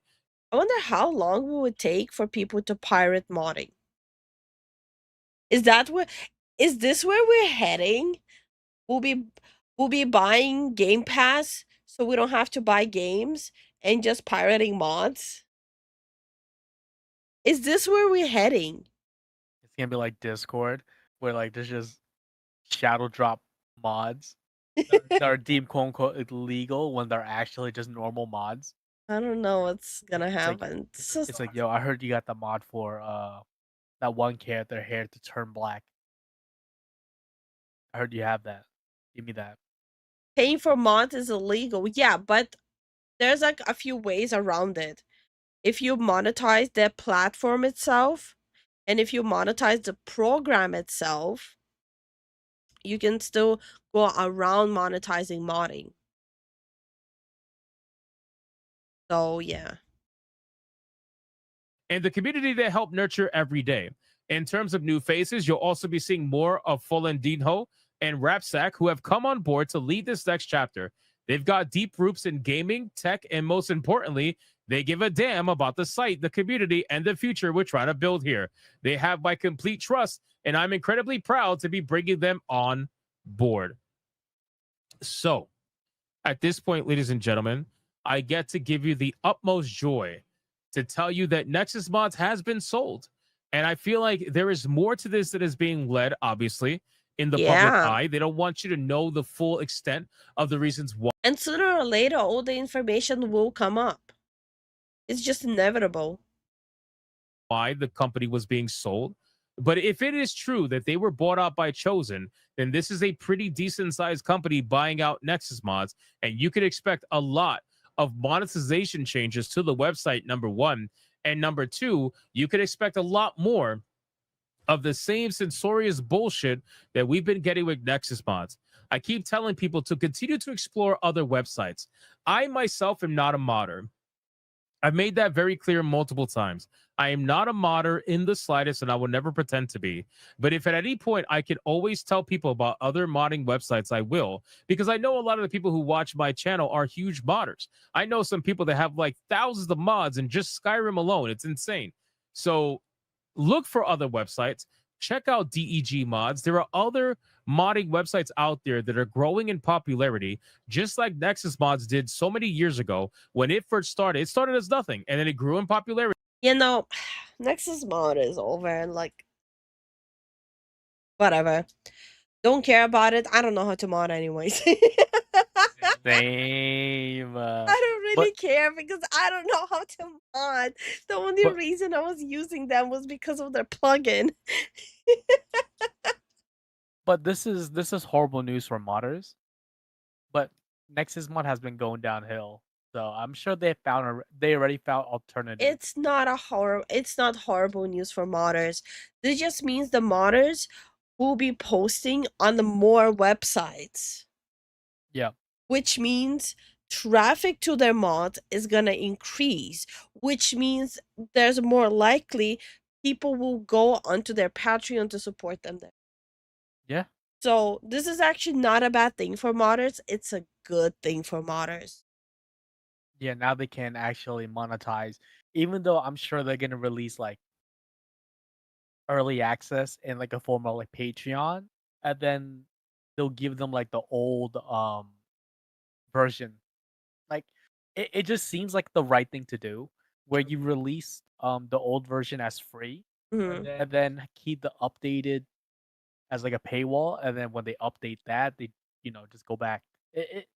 I wonder how long will it take for people to pirate modding. Is this where we're heading? We'll be buying Game Pass so we don't have to buy games and just pirating mods? Is this where we're heading? It's gonna be like Discord, where like there's just shadow drop mods that are deemed quote unquote illegal when they're actually just normal mods. I don't know what's gonna It's like, happen. it's like, yo, I heard you got the mod for that one character hair to turn black. I heard you have that. Give me that. Paying for mods is illegal. Yeah, but there's like a few ways around it. If you monetize the platform itself, and if you monetize the program itself, you can still go around monetizing modding. So yeah. And the community they help nurture every day. In terms of new faces, you'll also be seeing more of Folendinho and Rapsack, who have come on board to lead this next chapter. They've got deep roots in gaming, tech, and most importantly, they give a damn about the site, the community, and the future we're trying to build here. They have my complete trust, and I'm incredibly proud to be bringing them on board. So, at this point, ladies and gentlemen, I get to give you the utmost joy to tell you that Nexus Mods has been sold. And I feel like there is more to this that is being led, obviously, in the public eye. They don't want you to know the full extent of the reasons why. And sooner or later, all the information will come up. It's just inevitable. Why the company was being sold. But if it is true that they were bought out by Chosen, then this is a pretty decent sized company buying out Nexus Mods. And you can expect a lot of monetization changes to the website, number one. And number two, you could expect a lot more of the same censorious bullshit that we've been getting with Nexus Mods. I keep telling people to continue to explore other websites. I myself am not a modder. I've made that very clear multiple times. I am not a modder in the slightest, and I will never pretend to be. But if at any point I can always tell people about other modding websites, I will, because I know a lot of the people who watch my channel are huge modders. I know some people that have like thousands of mods in just Skyrim alone. It's insane. So look for other websites. Check out DEG Mods. There are other modding websites out there that are growing in popularity, just like Nexus Mods did so many years ago. When it first started, it started as nothing, and then it grew in popularity. You know, Nexus Mod is over, and like, whatever. Don't care about it. I don't know how to mod anyways. Same. I don't really care because I don't know how to mod. The only reason I was using them was because of their plugin. But this is horrible news for modders. But Nexus Mod has been going downhill, so I'm sure they already found alternatives. It's not horrible news for modders. This just means the modders will be posting on the more websites. Yeah. Which means traffic to their mod is gonna increase, which means there's more likely people will go onto their Patreon to support them there. Yeah. So this is actually not a bad thing for modders. It's a good thing for modders. Yeah, now they can actually monetize. Even though I'm sure they're gonna release like early access in like a form of like Patreon, and then they'll give them like the old version. Like it just seems like the right thing to do, where you release the old version as free, Mhm. and then keep the updated as like a paywall, and then when they update that, they just go back.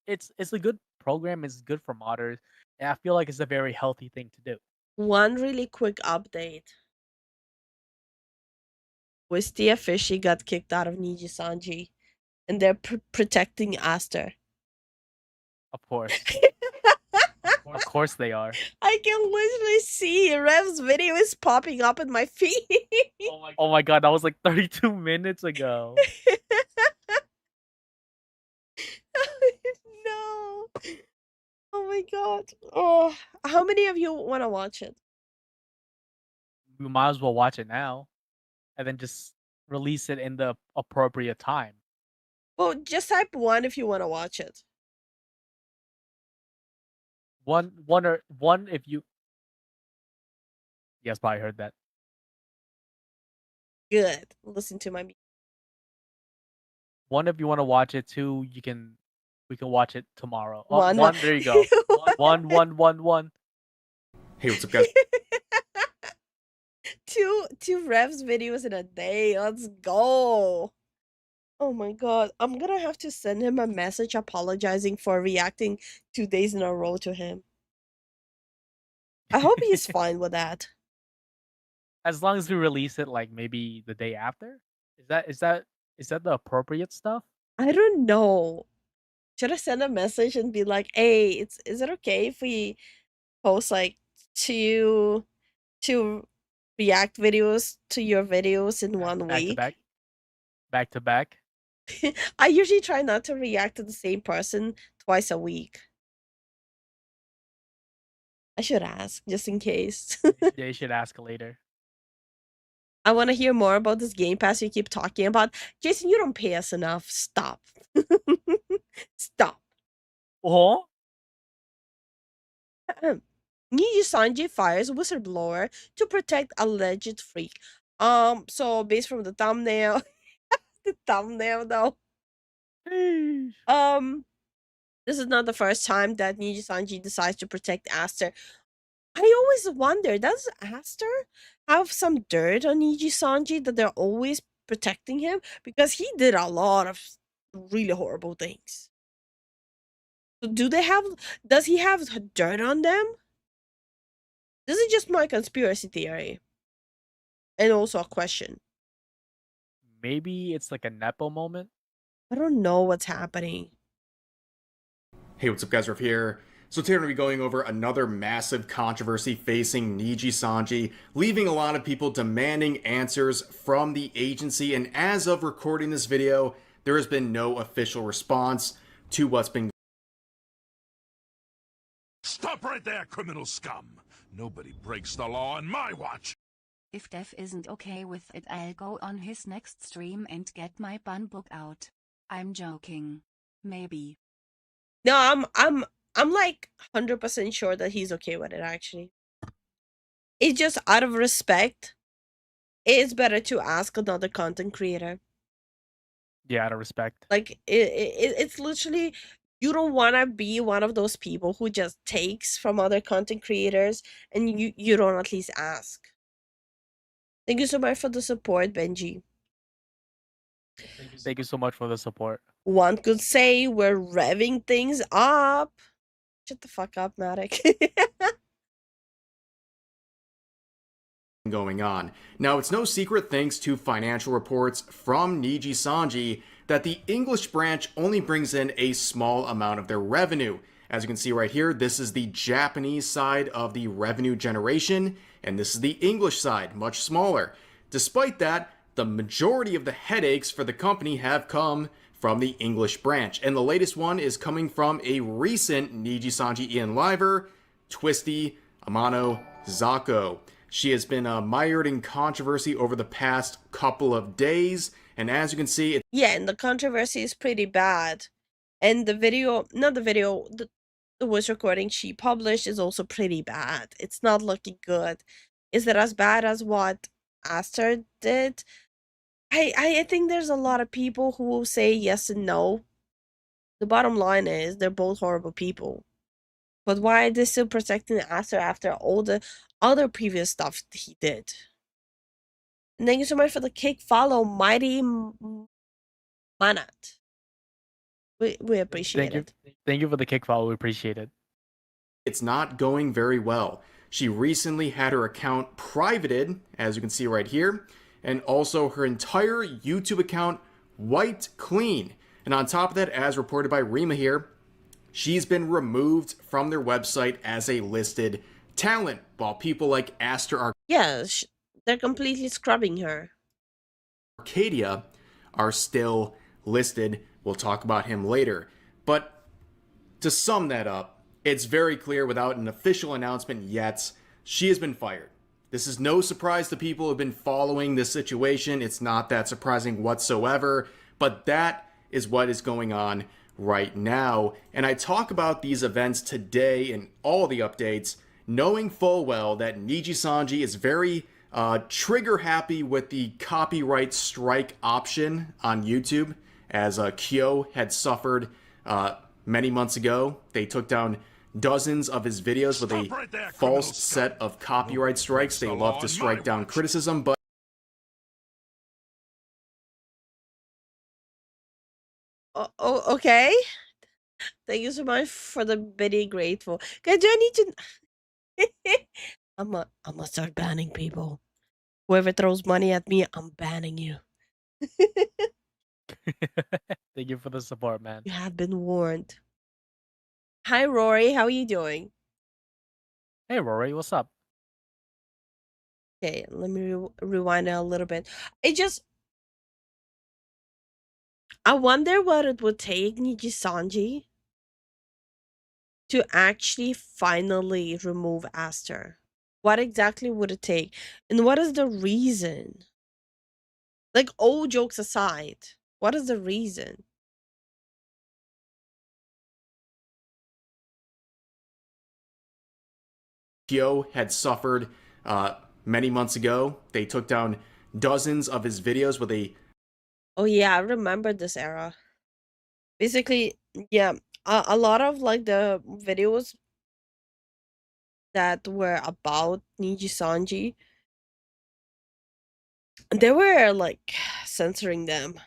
It's a good program. It's good for modders, and I feel like it's a very healthy thing to do. One really quick update. Twisty officially got kicked out of Nijisanji, and they're protecting Aster. Of course, of course they are. I can literally see Rev's video is popping up in my feed. Oh my god, that was like 32 minutes ago. No. Oh my god. Oh, how many of you want to watch it? We might as well watch it now, and then just release it in the appropriate time. Well, just type 1 if you want to watch it. One if you. Yes, probably heard that. Good. Listen to my music. One if you want to watch it. Two, we can watch it tomorrow. Oh, One. one, there you go. One. Hey, what's up, guys? Two Rev's videos in a day. Let's go. Oh my god. I'm gonna have to send him a message apologizing for reacting 2 days in a row to him. I hope he's fine with that. As long as we release it like maybe the day after. Is that the appropriate stuff? I don't know. Should I send a message and be like, "Hey, is it okay if we post like two react videos to your videos in 1 Back to week?" back. Back to back. I usually try not to react to the same person twice a week. I should ask just in case. Yeah, you should ask later. I want to hear more about this Game Pass you keep talking about. Jason, you don't pay us enough. Stop. Stop. Oh. Niji Sanji fires whistleblower to protect alleged freak. So based from the thumbnail, the thumbnail though. This is not the first time that Niji Sanji decides to protect Aster. I always wonder, does Aster have some dirt on Niji Sanji that they're always protecting him? Because he did a lot of really horrible things. So does he have dirt on them? This is just my conspiracy theory. And also a question. Maybe it's like a Nepo moment. I don't know what's happening. Hey, what's up, guys? Riff here. So today we're going to be going over another massive controversy facing Niji Sanji, leaving a lot of people demanding answers from the agency, and as of recording this video, there has been no official response to what's been. Stop right there, criminal scum! Nobody breaks the law on my watch! If Dev isn't okay with it, I'll go on his next stream and get my bun book out. I'm joking. Maybe. No, I'm like 100% sure that he's okay with it, actually. It's just out of respect. It's better to ask another content creator. Yeah, out of respect. Like, it's literally, you don't want to be one of those people who just takes from other content creators and you don't at least ask. Thank you so much for the support, Benji. Thank you so much for the support. One could say we're revving things up. Shut the fuck up, Matic. Going on. Now, it's no secret, thanks to financial reports from Niji Sanji, that the English branch only brings in a small amount of their revenue. As you can see right here, this is the Japanese side of the revenue generation, and this is the English side, much smaller. Despite that, the majority of the headaches for the company have come from the English branch, and the latest one is coming from a recent Niji Sanji Liver, Twisty Amano Zako. She has been mired in controversy over the past couple of days, And as you can see, Yeah, and the controversy is pretty bad. And the video, not the video, the voice recording she published is also pretty bad. It's not looking good. Is it as bad as what Aster did? I think there's a lot of people who will say yes and no. The bottom line is they're both horrible people. But why are they still protecting Aster after all the other previous stuff he did? And thank you so much for the kick follow, Mighty Manat. We appreciate it. Thank you for the kick follow. We appreciate it. it's not going very well. She recently had her account privated, as you can see right here, and also her entire YouTube account wiped clean. And on top of that, as reported by Rima here, she's been removed from their website as a listed talent, while people like Aster Yes, they're completely scrubbing her. Arcadia are still listed. We'll talk about him later. But to sum that up, it's very clear without an official announcement yet, she has been fired. This is no surprise to people who have been following this situation. It's not that surprising whatsoever, but that is what is going on right now. And I talk about these events today and all the updates, knowing full well that Niji Sanji is very trigger happy with the copyright strike option on YouTube, as Kyo had suffered many months ago. They took down dozens of his videos with a false set of copyright strikes. They love to strike down criticism, but Oh, okay. Thank you so much for the very grateful. Guys, do I need to... I'm gonna start banning people. Whoever throws money at me, I'm banning you. Thank you for the support, man. You have been warned. Hi, Rory. How are you doing? Hey, Rory, what's up? Okay, let me rewind it a little bit. I wonder what it would take Niji Sanji to actually finally remove Aster. What exactly would it take? And what is the reason? Like, all jokes aside, what is the reason? Kyo had suffered many months ago. They took down dozens of his videos with a... Oh yeah, I remember this era. Basically, yeah, a lot of like the videos that were about Niji Sanji, they were like censoring them.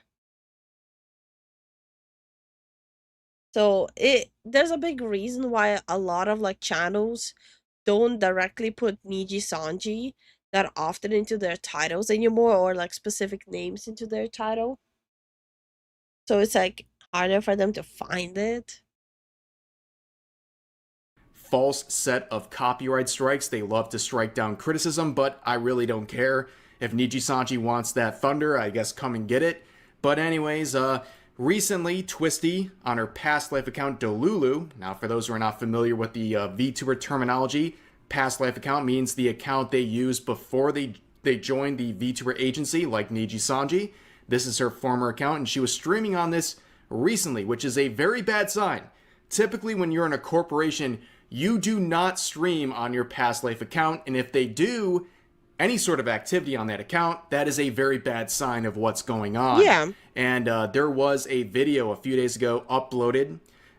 So there's a big reason why a lot of like channels don't directly put Niji Sanji that often into their titles anymore, or like specific names into their title. So it's like harder for them to find it. False set of copyright strikes. They love to strike down criticism, but I really don't care. If Niji Sanji wants that thunder, I guess come and get it. But anyways, recently, Twisty, on her past life account, Delulu, now for those who are not familiar with the VTuber terminology, past life account means the account they used before they joined the VTuber agency, like Niji Sanji. This is her former account, and she was streaming on this recently, which is a very bad sign. Typically, when you're in a corporation, you do not stream on your past life account, and if they do any sort of activity on that account, that is a very bad sign of what's going on. Yeah. And there was a video a few days ago uploaded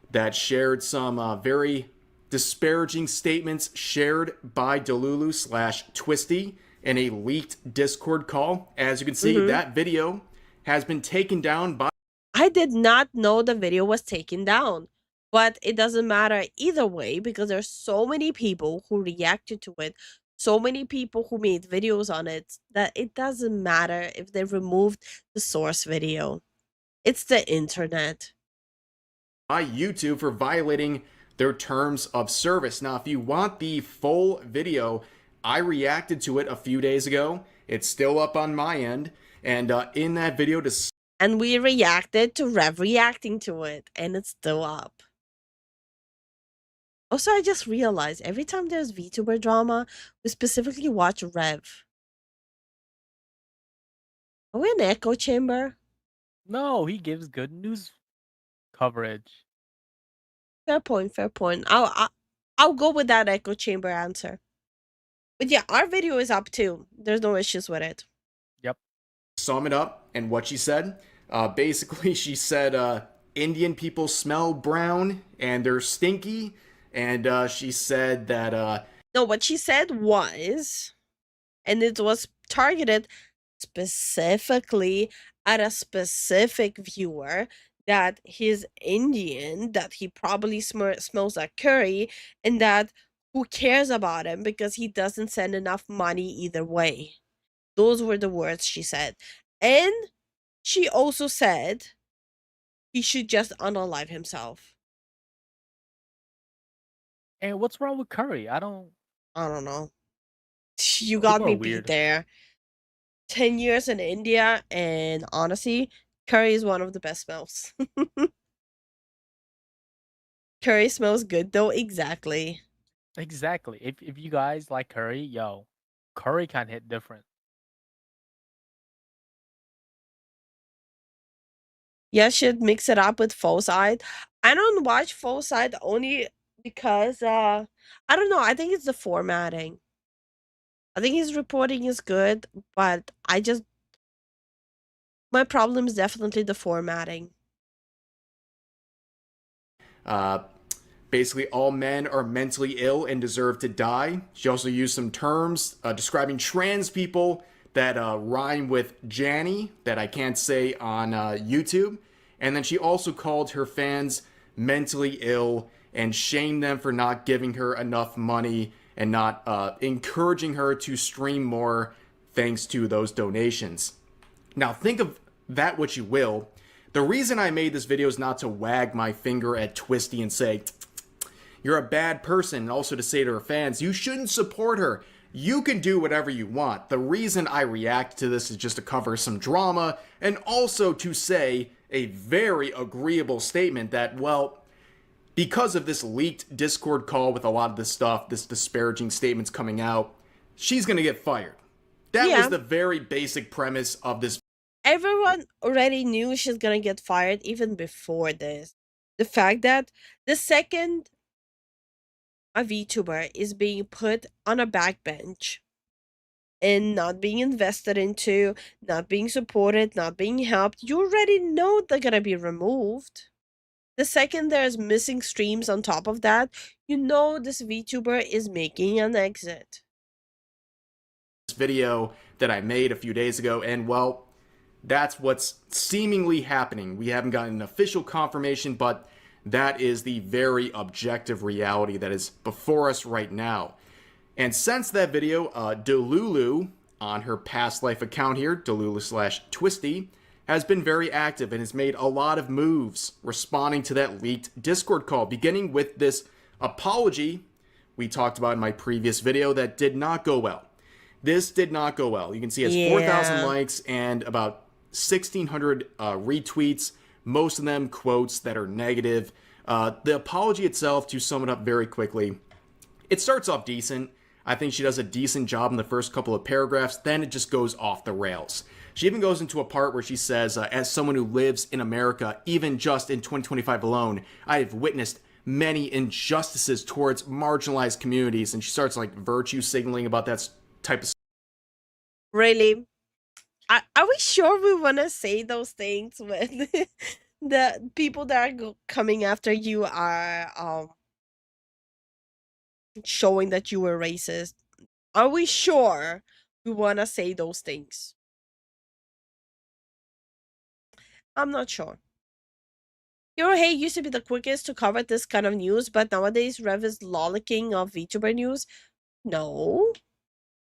that shared some very disparaging statements shared by Delulu/Twisty in a leaked Discord call. As you can see, that video has been taken down by... I did not know the video was taken down, but it doesn't matter either way because there's so many people who reacted to it, so many people who made videos on it, that it doesn't matter if they removed the source video. It's the internet. By YouTube for violating their terms of service. Now, if you want the full video, I reacted to it a few days ago. It's still up on my end. And in that video... And we reacted to Rev reacting to it, and it's still up. Also, I just realized every time there's VTuber drama, we specifically watch Rev. Are we in an echo chamber? No, he gives good news coverage. Fair point. Fair point. I'll go with that echo chamber answer. But yeah, our video is up too. There's no issues with it. Yep. Sum it up and what she said. Basically, she said Indian people smell brown and they're stinky. And she said that. No, what she said was, and it was targeted specifically at a specific viewer, that he's Indian, that he probably smells like curry, and that who cares about him because he doesn't send enough money either way. Those were the words she said. And she also said he should just unalive himself. And what's wrong with curry? I don't know. You got me beat there. 10 years in India, and honestly, curry is one of the best smells. Curry smells good though, exactly. Exactly. If you guys like curry, yo, curry can hit different. Yeah, should mix it up with Full Side. I don't watch Full Side only because I don't know, I think it's the formatting. I think his reporting is good, but my problem is definitely the formatting. Basically, all men are mentally ill and deserve to die. She also used some terms describing trans people that rhyme with Janny that I can't say on YouTube. And then she also called her fans mentally ill and shamed them for not giving her enough money and not encouraging her to stream more thanks to those donations. Now, think of that what you will. The reason I made this video is not to wag my finger at Twisty and say, you're a bad person, and also to say to her fans, you shouldn't support her. You can do whatever you want. The reason I react to this is just to cover some drama and also to say a very agreeable statement that, well, because of this leaked Discord call with a lot of this stuff, this disparaging statements coming out, she's going to get fired. That was the very basic premise of this. Everyone already knew she's gonna get fired even before this. The fact that the second a VTuber is being put on a backbench and not being invested into, not being supported, not being helped, you already know they're gonna be removed. The second there's missing streams on top of that, you know this VTuber is making an exit. Video that I made a few days ago, and well, that's what's seemingly happening. We haven't gotten an official confirmation, but that is the very objective reality that is before us right now. And since that video, Delulu, on her past life account here, Delulu/Twisty, has been very active and has made a lot of moves responding to that leaked Discord call, beginning with this apology we talked about in my previous video that did not go well. This did not go well. You can see it has 4,000 likes and about 1,600 retweets, most of them quotes that are negative. The apology itself, to sum it up very quickly, it starts off decent. I think she does a decent job in the first couple of paragraphs, then it just goes off the rails. She even goes into a part where she says, as someone who lives in America, even just in 2025 alone, I have witnessed many injustices towards marginalized communities, and she starts like virtue signaling about that type of. Really? Are we sure we want to say those things when the people that are coming after you are showing that you were racist? Are we sure we want to say those things? I'm not sure. Hey used to be the quickest to cover this kind of news, but nowadays Rev is lolicking of VTuber news. No.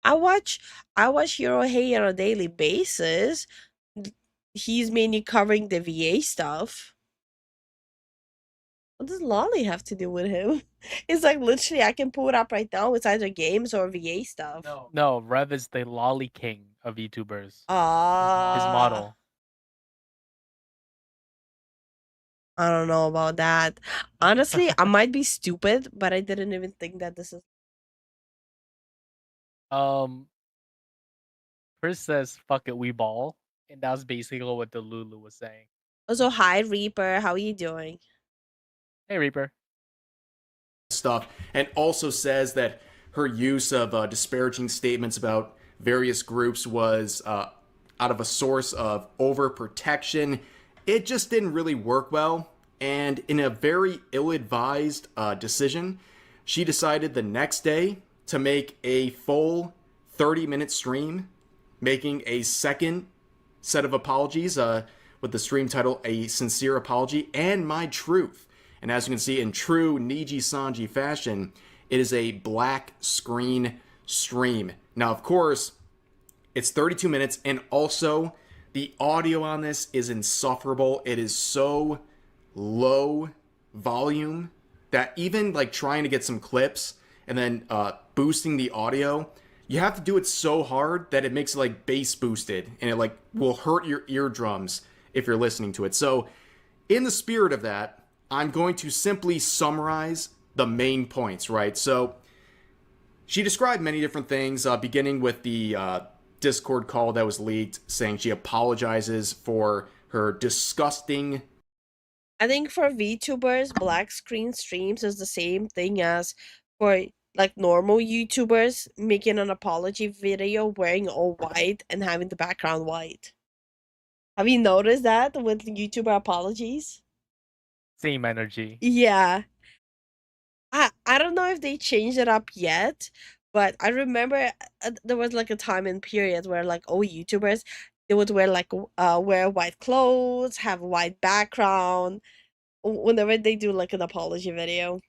I watch Hey on a daily basis. He's mainly covering the VA stuff. What does Lolly have to do with him? It's like literally I can pull it up right now. It's either games or VA stuff. No, Rev is the lolly king of VTubers. His Ah. model. I don't know about that. Honestly, I might be stupid, but I didn't even think that this is. Chris says, "Fuck it, we ball," And that was basically what the Lulu was saying. Also, hi Reaper, how are you doing? Hey Reaper. Stuff, and also says that her use of disparaging statements about various groups was out of a source of overprotection. It just didn't really work well, and in a very ill-advised decision, she decided the next day to make a full 30-minute stream, making a second set of apologies with the stream title A Sincere Apology and My Truth. And as you can see, in true Niji Sanji fashion, it is a black screen stream. Now, of course, it's 32 minutes, and also the audio on this is insufferable. It is so low volume that even like trying to get some clips and then boosting the audio, you have to do it so hard that it makes it like bass boosted, and it like will hurt your eardrums if you're listening to it. So in the spirit of that, I'm going to simply summarize the main points, right? So she described many different things, beginning with the Discord call that was leaked, saying she apologizes for her disgusting... I think for VTubers, black screen streams is the same thing as for like normal YouTubers making an apology video wearing all white and having the background white. Have you noticed that with YouTuber apologies? Same energy. Yeah. I don't know if they changed it up yet, but I remember there was like a time and period where like all YouTubers, they would wear like wear white clothes, have white background whenever they do like an apology video.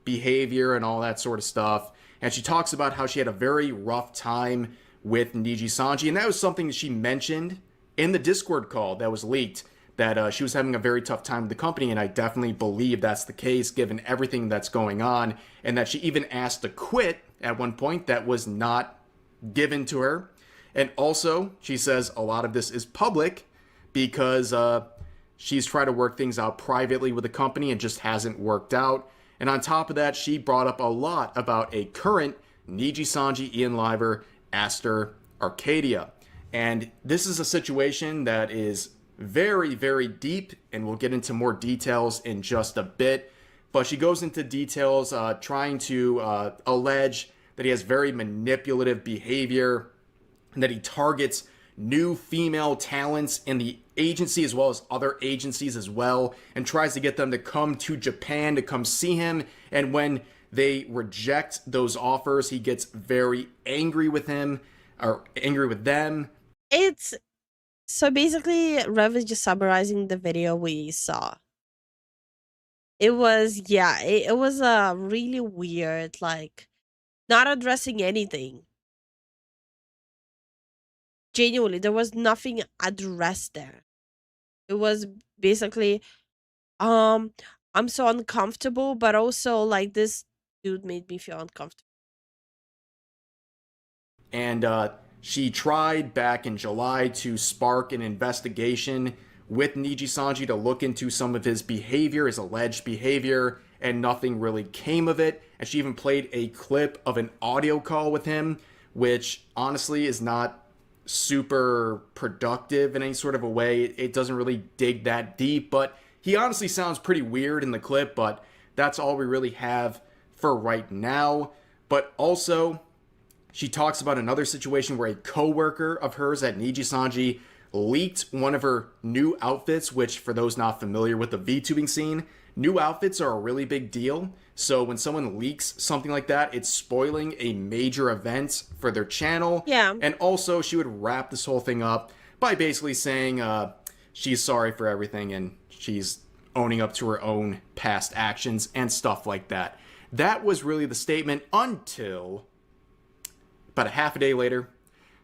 behavior and all that sort of stuff. And she talks about how she had a very rough time with Niji Sanji, and that was something that she mentioned in the Discord call that was leaked, that she was having a very tough time with the company, and I definitely believe that's the case given everything that's going on, and that she even asked to quit at one point. That was not given to her. And also, she says a lot of this is public because she's tried to work things out privately with the company and just hasn't worked out. And on top of that, she brought up a lot about a current Niji Sanji Ian Liver Aster Arcadia. And this is a situation that is very, very deep, and we'll get into more details in just a bit. But she goes into details trying to allege that he has very manipulative behavior and that he targets new female talents in the agency as well as other agencies as well, and tries to get them to come to Japan to come see him. And when they reject those offers, he gets very angry with him, or angry with them. It's so basically Rev is just summarizing the video we saw. It was, yeah, it was a really weird, like, not addressing anything. Genuinely, there was nothing addressed there. It was basically, I'm so uncomfortable, but also like this dude made me feel uncomfortable. And she tried back in July to spark an investigation with Niji Sanji to look into some of his behavior, his alleged behavior, and nothing really came of it. And she even played a clip of an audio call with him, which honestly is not super productive in any sort of a way. It doesn't really dig that deep, but he honestly sounds pretty weird in the clip, but that's all we really have for right now. But also, she talks about another situation where a co-worker of hers at Niji Sanji leaked one of her new outfits, which for those not familiar with the VTubing scene, new outfits are a really big deal. So when someone leaks something like that, it's spoiling a major event for their channel. Yeah. And also, she would wrap this whole thing up by basically saying she's sorry for everything and she's owning up to her own past actions and stuff like that. That was really the statement until about a half a day later,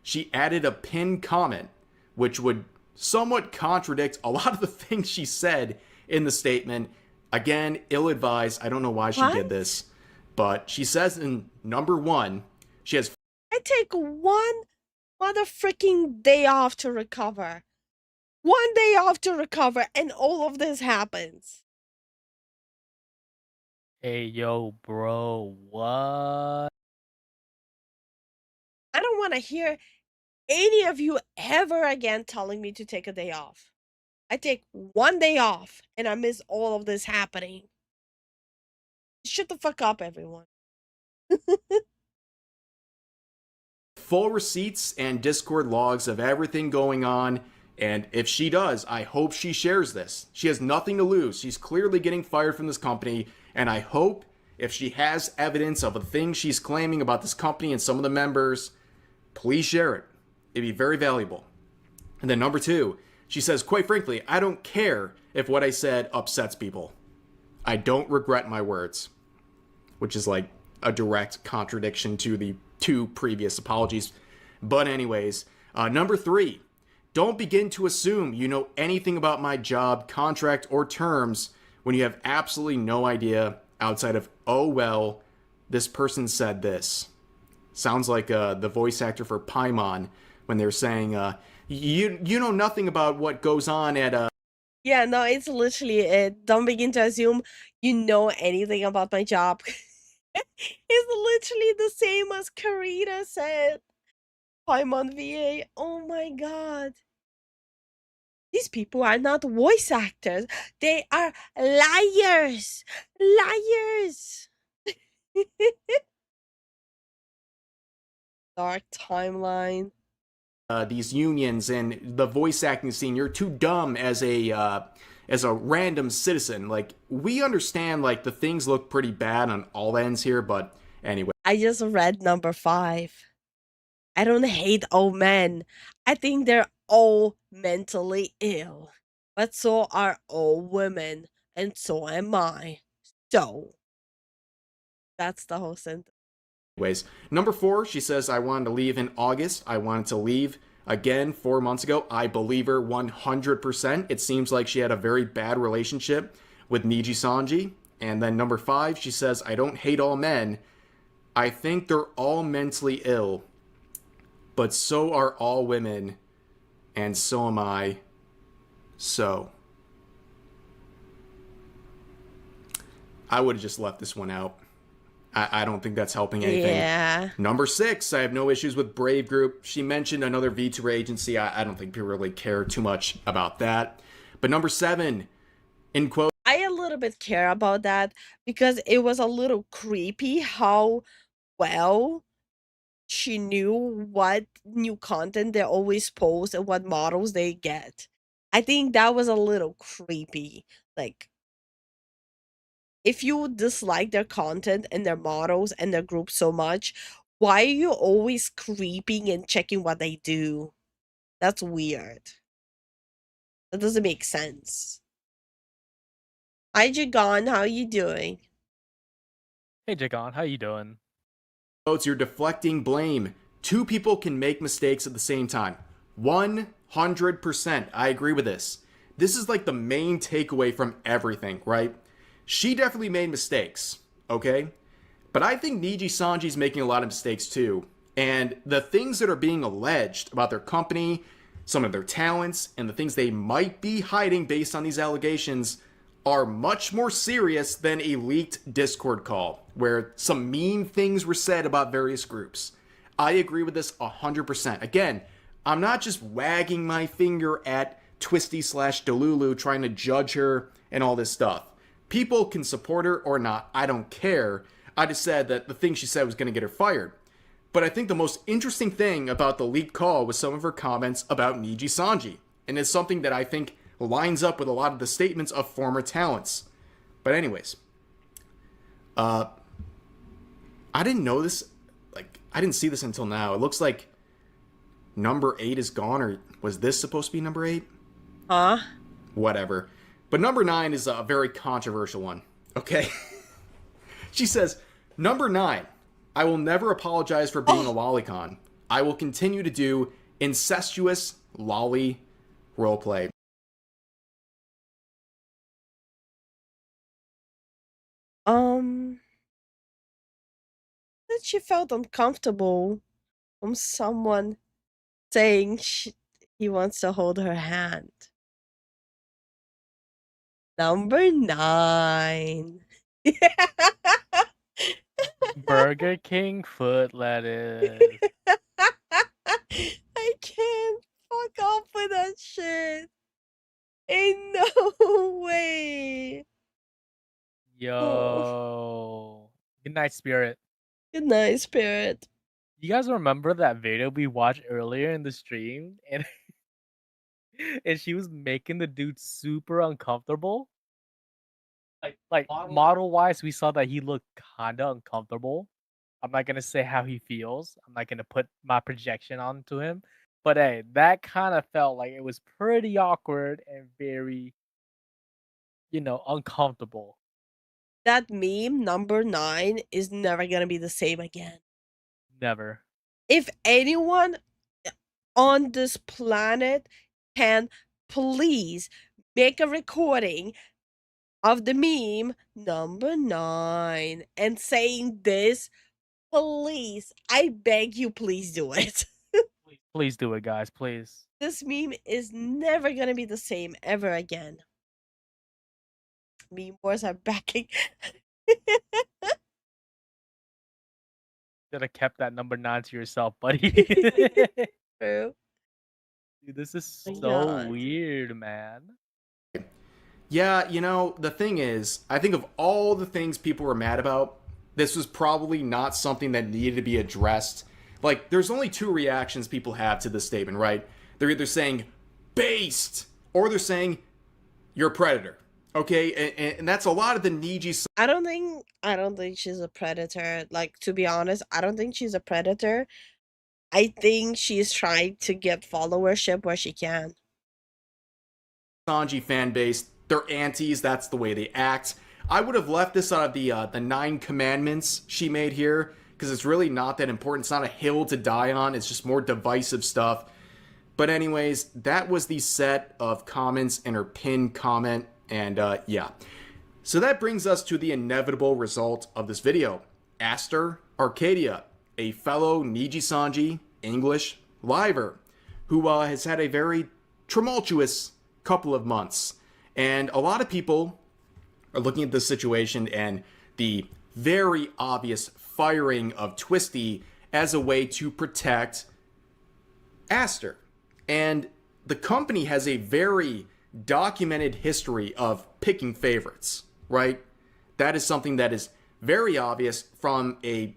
she added a pinned comment, which would somewhat contradict a lot of the things she said in the statement. Again, ill-advised. I don't know why she did this, but she says in number 1, she has... I take one mother-freaking day off to recover. 1 day off to recover, and all of this happens. Hey, yo, bro, what? I don't want to hear any of you ever again telling me to take a day off. I take 1 day off and I miss all of this happening. Shut the fuck up, everyone. Full receipts and Discord logs of everything going on. And if she does, I hope she shares this. She has nothing to lose. She's clearly getting fired from this company. And I hope if she has evidence of the things she's claiming about this company and some of the members, please share it. It'd be very valuable. And then number 2, she says, quite frankly, I don't care if what I said upsets people. I don't regret my words. Which is like a direct contradiction to the 2 previous apologies. But anyways, number 3, don't begin to assume you know anything about my job, contract, or terms when you have absolutely no idea outside of, oh well, this person said this. Sounds like the voice actor for Paimon when they're saying, you know nothing about what goes on at Yeah, no, it's literally it. Don't begin to assume you know anything about my job. It's literally the same as Karina said. Paimon VA. Oh my god. These people are not voice actors. They are liars. Liars. Dark timeline. These unions and the voice acting scene. You're too dumb as a random citizen. Like, we understand, like, the things look pretty bad on all ends here, but anyway. I just read number 5. I don't hate all men. I think they're all mentally ill. But so are all women. And so am I. So. That's the whole sentence. Anyways, number 4, she says, I wanted to leave in August. I wanted to leave again 4 months ago. I believe her 100%. It seems like she had a very bad relationship with Niji Sanji. And then number 5, she says, I don't hate all men. I think they're all mentally ill. But so are all women. And so am I. So. I would have just left this one out. I don't think that's helping anything. Yeah. Number 6, I have no issues with Brave Group. She mentioned another VTuber agency. I don't think people really care too much about that. But number 7, in quote, I a little bit care about that because it was a little creepy how well she knew what new content they always post and what models they get. I think that was a little creepy. Like, if you dislike their content and their models and their group so much, why are you always creeping and checking what they do? That's weird. That doesn't make sense. Hi, Jagon. How are you doing? Hey, Jagon, how you doing? You're deflecting blame. 2 people can make mistakes at the same time. 100%. I agree with this. This is like the main takeaway from everything, right? She definitely made mistakes, okay? But I think Niji Sanji's making a lot of mistakes too. And the things that are being alleged about their company, some of their talents, and the things they might be hiding based on these allegations are much more serious than a leaked Discord call, where some mean things were said about various groups. I agree with this 100%. Again, I'm not just wagging my finger at Twisty/Delulu trying to judge her and all this stuff. People can support her or not, I don't care. I just said that the thing she said was going to get her fired. But I think the most interesting thing about the leaked call was some of her comments about Niji Sanji. And it's something that I think lines up with a lot of the statements of former talents. But anyways, I didn't know this. Like, I didn't see this until now. It looks like number 8 is gone, or was this supposed to be number 8? Huh? Whatever. But number 9 is a very controversial one, okay? She says, number 9, I will never apologize for being a lolicon. I will continue to do incestuous lolly roleplay. That she felt uncomfortable from someone saying he wants to hold her hand. Number 9. Burger King foot lettuce. I that shit. Ain't no way. Yo. Good night, Spirit. Good night, Spirit. You guys remember that video we watched earlier in the stream? And and she was making the dude super uncomfortable. Like model wise, we saw that he looked kinda uncomfortable. I'm not gonna say how he feels. I'm not gonna put my projection onto him. But hey, that kind of felt like it was pretty awkward and very, uncomfortable. That meme number 9 is never gonna be the same again. Never. If anyone on this planet can please make a recording of the meme number 9 and saying this, please, I beg you, please do it. Please do it, guys. Please. This meme is never gonna be the same ever again. Meme wars are backing. Should have kept that number 9 to yourself, buddy. True. Dude, this is My so God. weird, man. Yeah, you know, the thing is, I think of all the things people were mad about, this was probably not something that needed to be addressed. Like, there's only two reactions people have to this statement, right? They're either saying, based, or they're saying, you're a predator. Okay, and that's a lot of the Niji. I don't think she's a predator. Like, to be honest, I don't think she's a predator. I think she's trying to get followership where she can. Sanji fan base, they're antis, that's the way they act. I would have left this out of the 9 commandments she made here, because it's really not that important. It's not a hill to die on, it's just more divisive stuff. But anyways, that was the set of comments in her pinned comment, and yeah. So that brings us to the inevitable result of this video. Aster Arcadia, a fellow Niji Sanji English liver, who has had a very tumultuous couple of months. And a lot of people are looking at this situation and the very obvious firing of Twisty as a way to protect Aster. And the company has a very documented history of picking favorites, right? That is something that is very obvious from a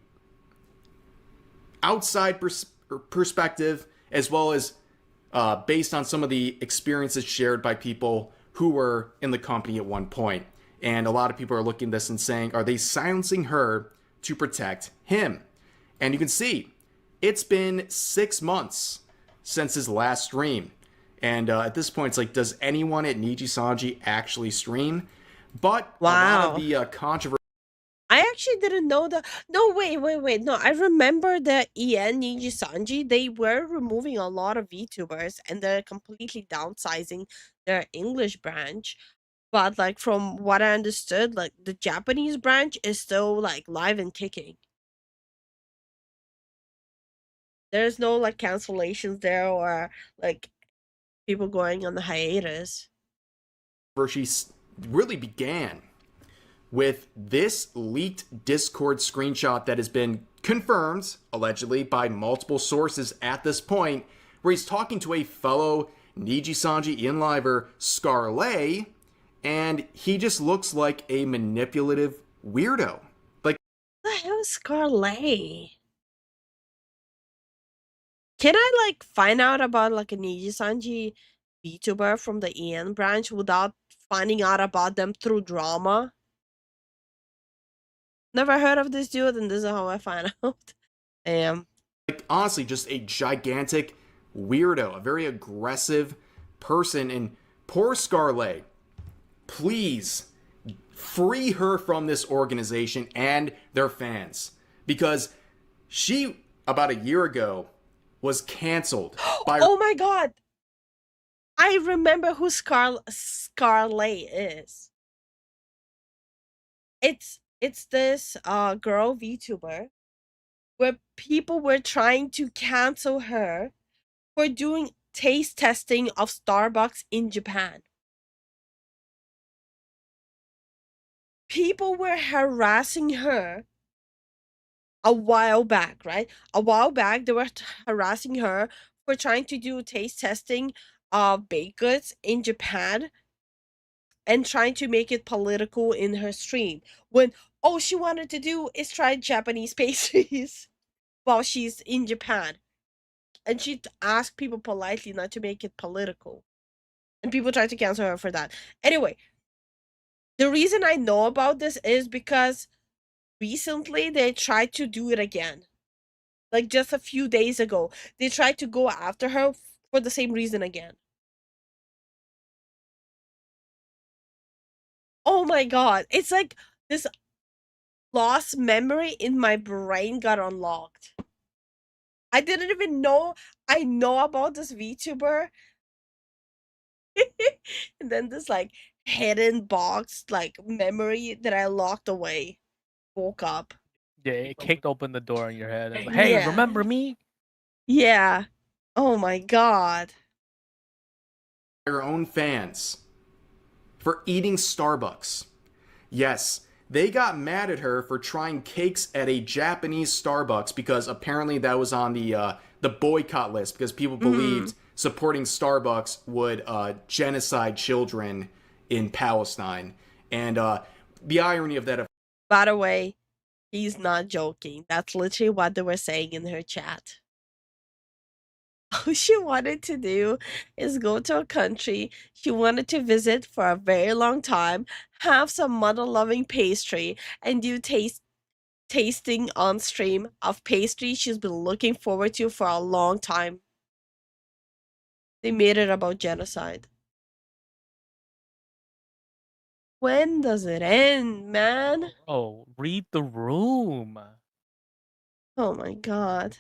outside perspective, as well as based on some of the experiences shared by people who were in the company at one point. And a lot of people are looking at this and saying, are they silencing her to protect him? And you can see, it's been 6 months since his last stream. And at this point, it's like, does anyone at Niji Sanji actually stream? But a lot of the controversy. I actually didn't know that. No, wait. No, I remember that EN Niji Sanji, they were removing a lot of VTubers and they're completely downsizing their English branch. But like from what I understood, like the Japanese branch is still like live and kicking. There's no like cancellations there or like people going on the hiatus. She really began with this leaked Discord screenshot that has been confirmed, allegedly, by multiple sources at this point, where he's talking to a fellow Niji Sanji Ian Liver, Scarlet, and he just looks like a manipulative weirdo. Like, What the hell is Scarlet? Can I like find out about like a Niji Sanji VTuber from the EN branch without finding out about them through drama? Never heard of this dude, and this is how I find out. Like, honestly, just a gigantic weirdo, a very aggressive person, and poor Scarlet. Please free her from this organization and their fans, because she, about a year ago, was canceled by. Oh my god! I remember who Scarlet is. It's this girl VTuber where people were trying to cancel her for doing taste testing of Starbucks in Japan. People were harassing her a while back, right? A while back, they were harassing her for trying to do taste testing baked goods in Japan and trying to make it political in her stream when all she wanted to do is try Japanese pastries while she's in Japan. And she asked people politely not to make it political. And people tried to cancel her for that. Anyway, the reason I know about this is because recently they tried to do it again. Like just a few days ago, they tried to go after her for the same reason again. Oh my god, it's like this lost memory in my brain got unlocked. I didn't even know I know about this VTuber. And then this like hidden box like memory that I locked away woke up. Yeah, it kicked open the door in your head. And was like, hey, Yeah. remember me? Yeah. Oh my god. Your own fans for eating Starbucks. Yes, they got mad at her for trying cakes at a Japanese Starbucks because apparently that was on the boycott list because people believed supporting Starbucks would genocide children in Palestine. And the irony of that. By the way, he's not joking. That's literally what they were saying in her chat. All she wanted to do is go to a country she wanted to visit for a very long time, have some mother-loving pastry, and do tasting on stream of pastry she's been looking forward to for a long time. They made it about genocide. When does it end, man? Oh, read the room. Oh my god.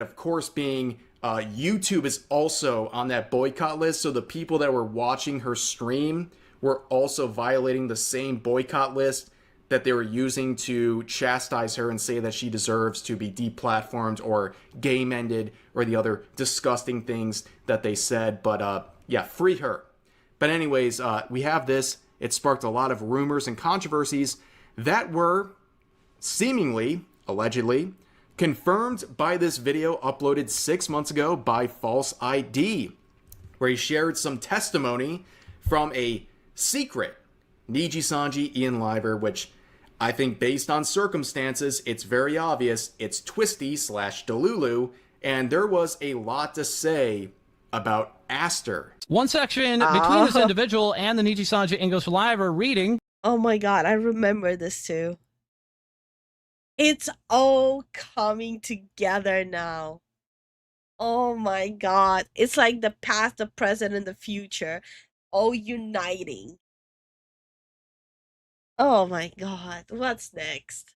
Of course, being YouTube is also on that boycott list, so the people that were watching her stream were also violating the same boycott list that they were using to chastise her and say that she deserves to be deplatformed or game-ended or the other disgusting things that they said. But yeah, free her. But anyways, we have this. It sparked a lot of rumors and controversies that were seemingly, allegedly, confirmed by this video uploaded 6 months ago by False ID, where he shared some testimony from a secret Niji Sanji Ian Liver, which I think based on circumstances, it's very obvious it's Twisty / Delulu, and there was a lot to say about Aster. One section between this individual and the Niji Sanji English Liver reading. Oh my god, I remember this too. It's all coming together now. Oh my god. It's like the past, the present, and the future all uniting. Oh my god. What's next?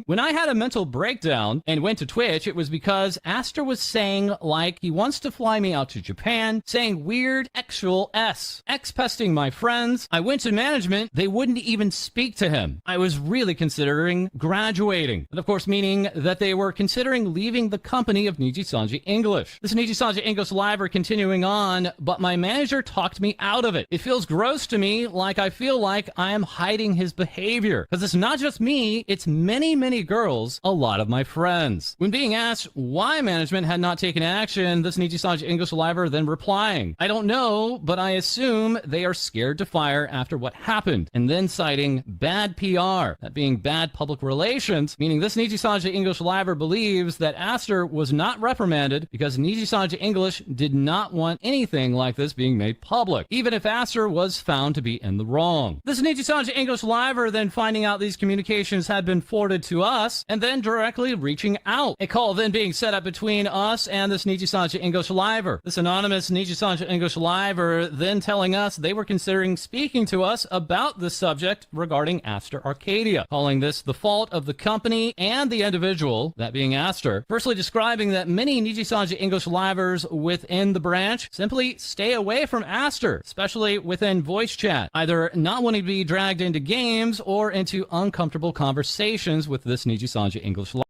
When I had a mental breakdown and went to Twitch, it was because Aster was saying, like, he wants to fly me out to Japan, saying weird actual S. X-pesting my friends. I went to management, they wouldn't even speak to him. I was really considering graduating. And of course, meaning that they were considering leaving the company of Niji Sanji English. This Niji Sanji English Live are continuing on, but my manager talked me out of it. It feels gross to me, like I feel like I am hiding his behavior. Because it's not just me, it's many girls, a lot of my friends. When being asked why management had not taken action, this Niji Sanji English Liver then replying, I don't know, but I assume they are scared to fire after what happened, and then citing bad PR, that being bad public relations, meaning this Niji Sanji English Liver believes that Aster was not reprimanded because Niji Sanji English did not want anything like this being made public, even if Aster was found to be in the wrong. This Niji Sanji English Liver then finding out these communications had been forwarded to us, and then directly reaching out. A call then being set up between us and this Niji Sanji English Liver. This anonymous Niji Sanji English Liver then telling us they were considering speaking to us about this subject regarding Aster Arcadia, calling this the fault of the company and the individual, that being Aster. Firstly describing that many Niji Sanji English Livers within the branch simply stay away from Aster, especially within voice chat, either not wanting to be dragged into games or into uncomfortable conversations with this Niji Sanji English Live.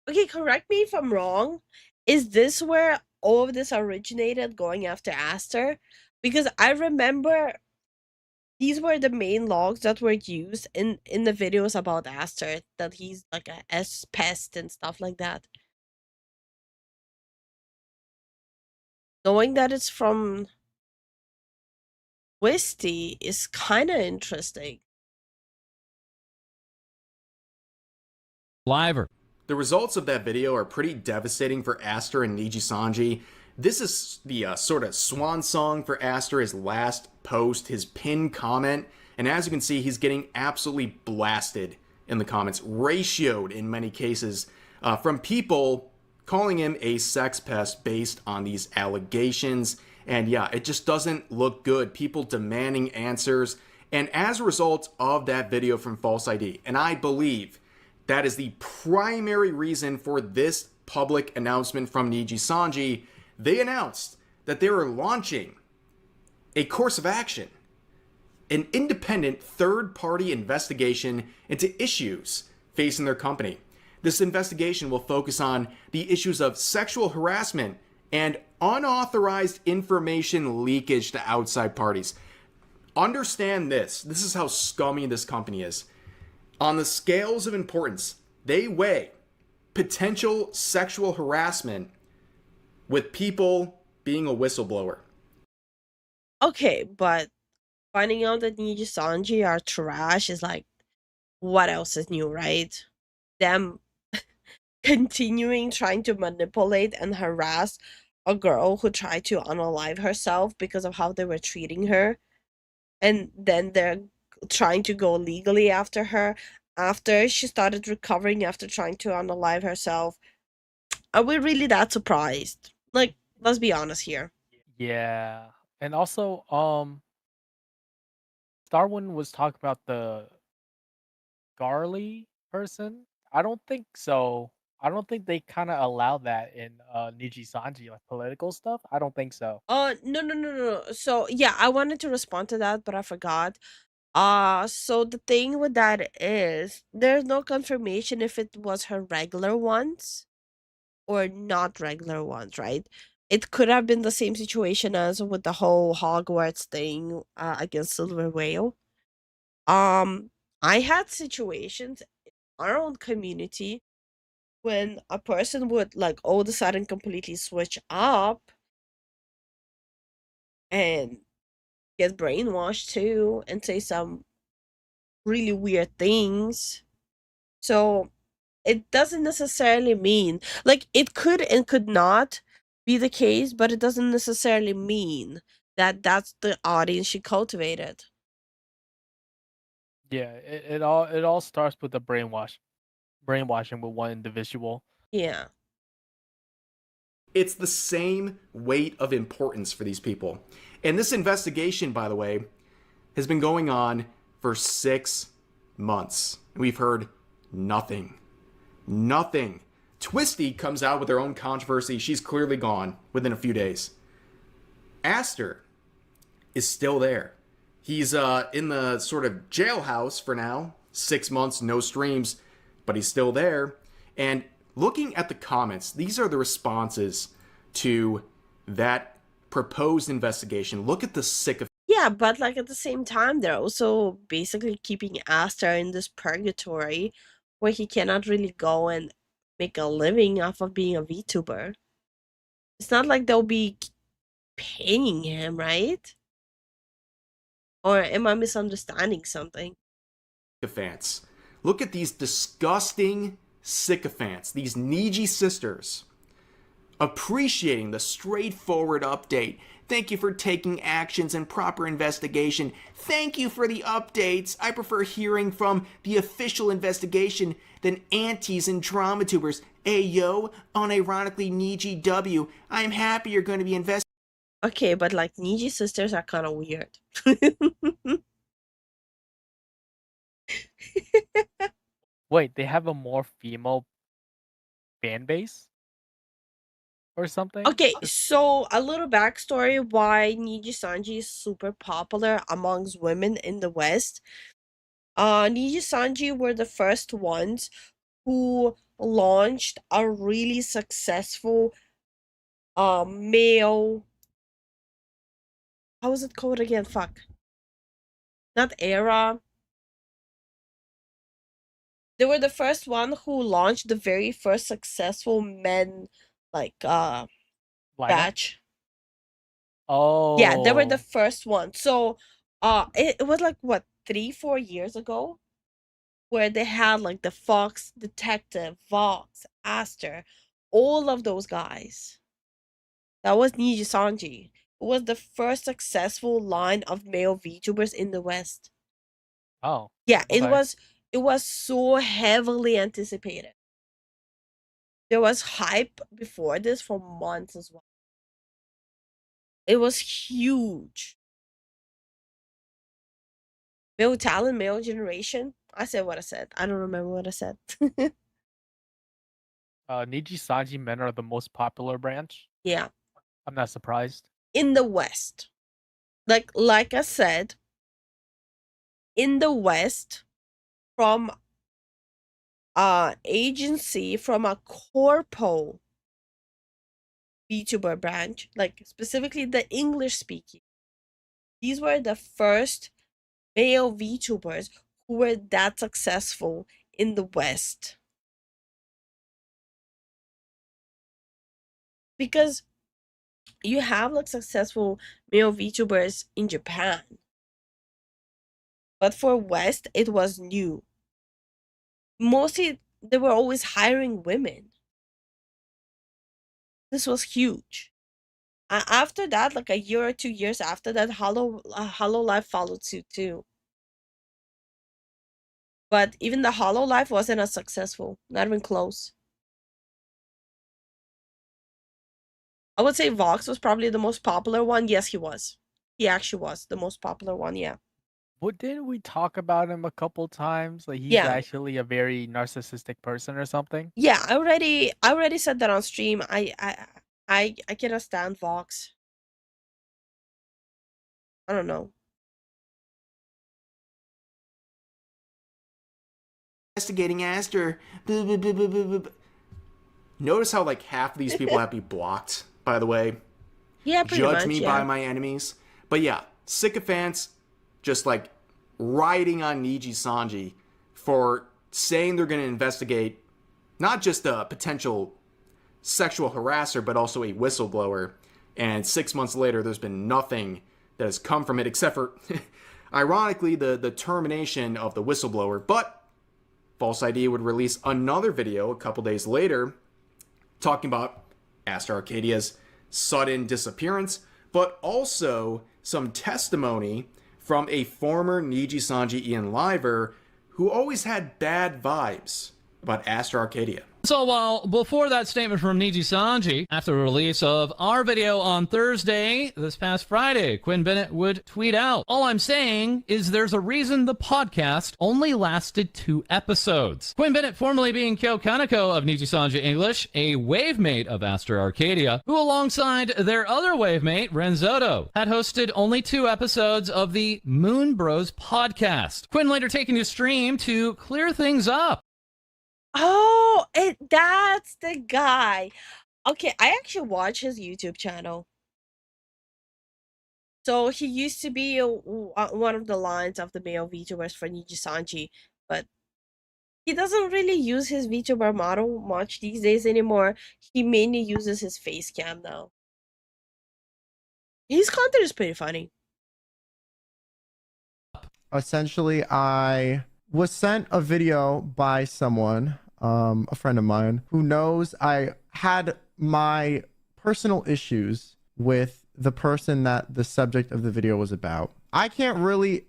Okay, correct me if I'm wrong. Is this where all of this originated, going after Aster? Because I remember these were the main logs that were used in the videos about Aster, that he's like a S pest and stuff like that. knowing that it's from Twisty is kind of interesting. Liver. The results of that video are pretty devastating for Aster and Niji Sanji. This is the sort of swan song for Aster, his last post, his pinned comment. And as you can see, he's getting absolutely blasted in the comments, ratioed in many cases, from people calling him a sex pest based on these allegations. And yeah, it just doesn't look good. People demanding answers. And as a result of that video from False ID, and I believe that is the primary reason for this public announcement from Niji Sanji, they announced that they were launching a course of action, an independent third-party investigation into issues facing their company. This investigation will focus on the issues of sexual harassment and unauthorized information leakage to outside parties. Understand this. This is how scummy this company is. On the scales of importance, they weigh potential sexual harassment with people being a whistleblower. Okay, but finding out that Niji Sanji are trash is like, what else is new, right? Them continuing trying to manipulate and harass a girl who tried to unalive herself because of how they were treating her. And then they're trying to go legally after her after she started recovering after trying to unalive herself. Are we really that surprised? Like, let's be honest here. Yeah. And also, Starwin was talking about the Garly person. I don't think so. I don't think they kind of allow that in Niji Sanji, like political stuff. I don't think so. No. So yeah, I wanted to respond to that, but I forgot. So the thing with that is there's no confirmation if it was her regular ones or not regular ones, right? It could have been the same situation as with the whole Hogwarts thing against Silver Whale. I had situations in our own community when a person would like all of a sudden completely switch up and get brainwashed too and say some really weird things. So it doesn't necessarily mean like it could and could not be the case, but it doesn't necessarily mean that that's the audience she cultivated. Yeah, it all starts with the brainwashing with one individual. Yeah. It's the same weight of importance for these people. And this investigation, by the way, has been going on for 6 months. We've heard nothing. Nothing. Twisty comes out with her own controversy. She's clearly gone within a few days. Aster is still there. He's in the sort of jailhouse for now. 6 months, no streams, but he's still there. And looking at the comments, these are the responses to that proposed investigation. Look at the sycophant. Yeah, but like at the same time, they're also basically keeping Aster in this purgatory where he cannot really go and make a living off of being a VTuber. It's not like they'll be paying him, right? Or am I misunderstanding something? Sycophants. Look at these disgusting sycophants, these Niji sisters, appreciating the straightforward update. Thank you for taking actions and proper investigation. Thank you for the updates. I prefer hearing from the official investigation than aunties and drama tubers. Ayo, unironically Niji W. I am happy you're going to be investigating. Okay, but like Niji sisters are kind of weird. Wait, they have a more female fan base or something? Okay, so a little backstory why Niji Sanji is super popular amongst women in the West. Niji Sanji were the first ones who launched a really successful male, how was it called again? Fuck. Not era. They were the first one who launched the very first successful men like batch. Oh. Yeah, they were the first one. So, it was like what 3-4 years ago, where they had like the Fox Detective, Vox, Aster, all of those guys. That was Niji Sanji. It was the first successful line of male VTubers in the West. Oh. Yeah, okay. it was so heavily anticipated. There was hype before this for months as well. It was huge. Male talent, male generation. I said what I said. I don't remember what I said. Niji Sanji men are the most popular branch. Yeah. I'm not surprised. In the West. Like I said, in the West, from agency, from a corpo VTuber branch, like specifically the English speaking, these were the first male VTubers who were that successful in the West. Because you have like successful male VTubers in Japan, but for West it was new. Mostly they were always hiring women. This was huge. After that, like a year or 2 years after that, Hololive followed suit too. But even the Hololive wasn't as successful, not even close. I would say Vox was probably the most popular one. Yes, he was. He actually was the most popular one, yeah. But didn't we talk about him a couple times? Like he's Yeah. actually a very narcissistic person or something. Yeah, I already said that on stream. I cannot stand Vox. I don't know. Investigating Aster. Notice how like half of these people have to be blocked, by the way. Yeah, pretty Judge much, me yeah. by my enemies. But yeah, sycophants just like riding on Niji Sanji for saying they're going to investigate not just a potential sexual harasser, but also a whistleblower. And 6 months later, there's been nothing that has come from it except for, ironically, the termination of the whistleblower. But False ID would release another video a couple days later talking about Aster Arcadia's sudden disappearance, but also some testimony from a former Niji Sanji Ian Liver who always had bad vibes about Aster Arcadia. So before that statement from Niji Sanji, after the release of our video on Thursday, this past Friday, Quinn Bennett would tweet out, "All I'm saying is there's a reason the podcast only lasted 2 episodes." Quinn Bennett, formerly being Kyo Kaneko of Niji Sanji English, a wavemate of Aster Arcadia, who alongside their other wavemate, Renzoto, had hosted only 2 episodes of the Moon Bros podcast. Quinn later taking to stream to clear things up. Oh, that's the guy. Okay, I actually watch his YouTube channel. So he used to be one of the lines of the male VTubers for Niji Sanji, but he doesn't really use his VTuber model much these days anymore. He mainly uses his face cam now. His content is pretty funny. Essentially, I was sent a video by someone, a friend of mine, who knows I had my personal issues with the person that the subject of the video was about. I can't really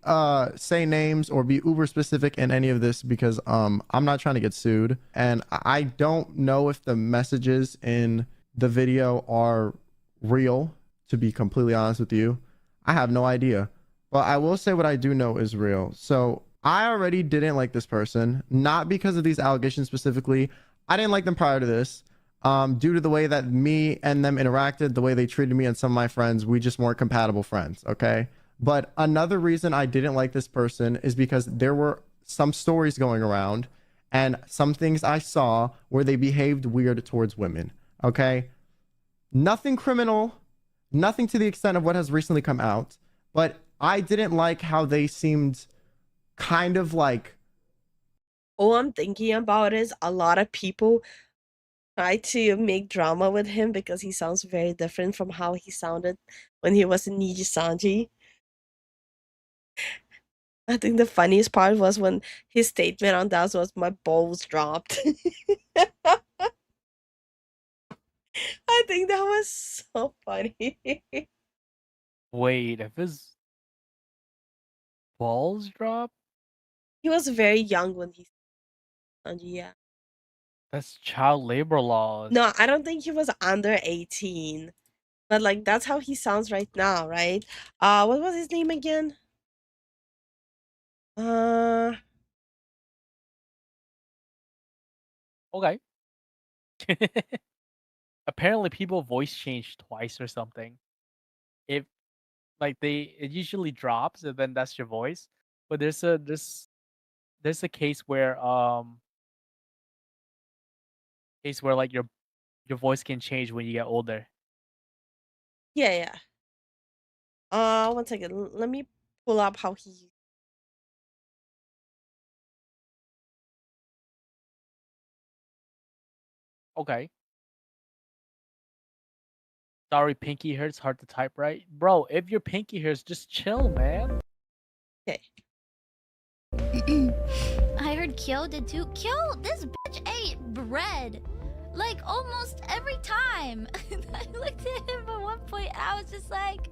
say names or be uber specific in any of this because I'm not trying to get sued, and I don't know if the messages in the video are real, to be completely honest with you. I have no idea, but I will say what I do know is real. So I already didn't like this person, not because of these allegations specifically. I didn't like them prior to this. Due to the way that me and them interacted, the way they treated me and some of my friends, we just weren't compatible friends, okay? But another reason I didn't like this person is because there were some stories going around and some things I saw where they behaved weird towards women, okay? Nothing criminal, nothing to the extent of what has recently come out, but I didn't like how they seemed kind of like... All I'm thinking about is a lot of people try to make drama with him because he sounds very different from how he sounded when he was in Nijisanji. I think the funniest part was when his statement on that was my balls dropped. I think that was so funny. Wait, if his balls drop, He was very young when he Sanji, yeah. that's child labor laws. No, I don't think he was under 18. But like that's how he sounds right now, right? What was his name again? Okay. Apparently, people voice change twice or something. If like it usually drops and then that's your voice. But there's a case where like your voice can change when you get older. Yeah, yeah. One second. Let me pull up how he. Okay. Sorry, pinky hurts. Hard to type right, bro. If your pinky hurts, just chill, man. Okay. I heard Kyo did too. Kyo, this bitch ate bread. Like almost every time. I looked at him at one point and I was like,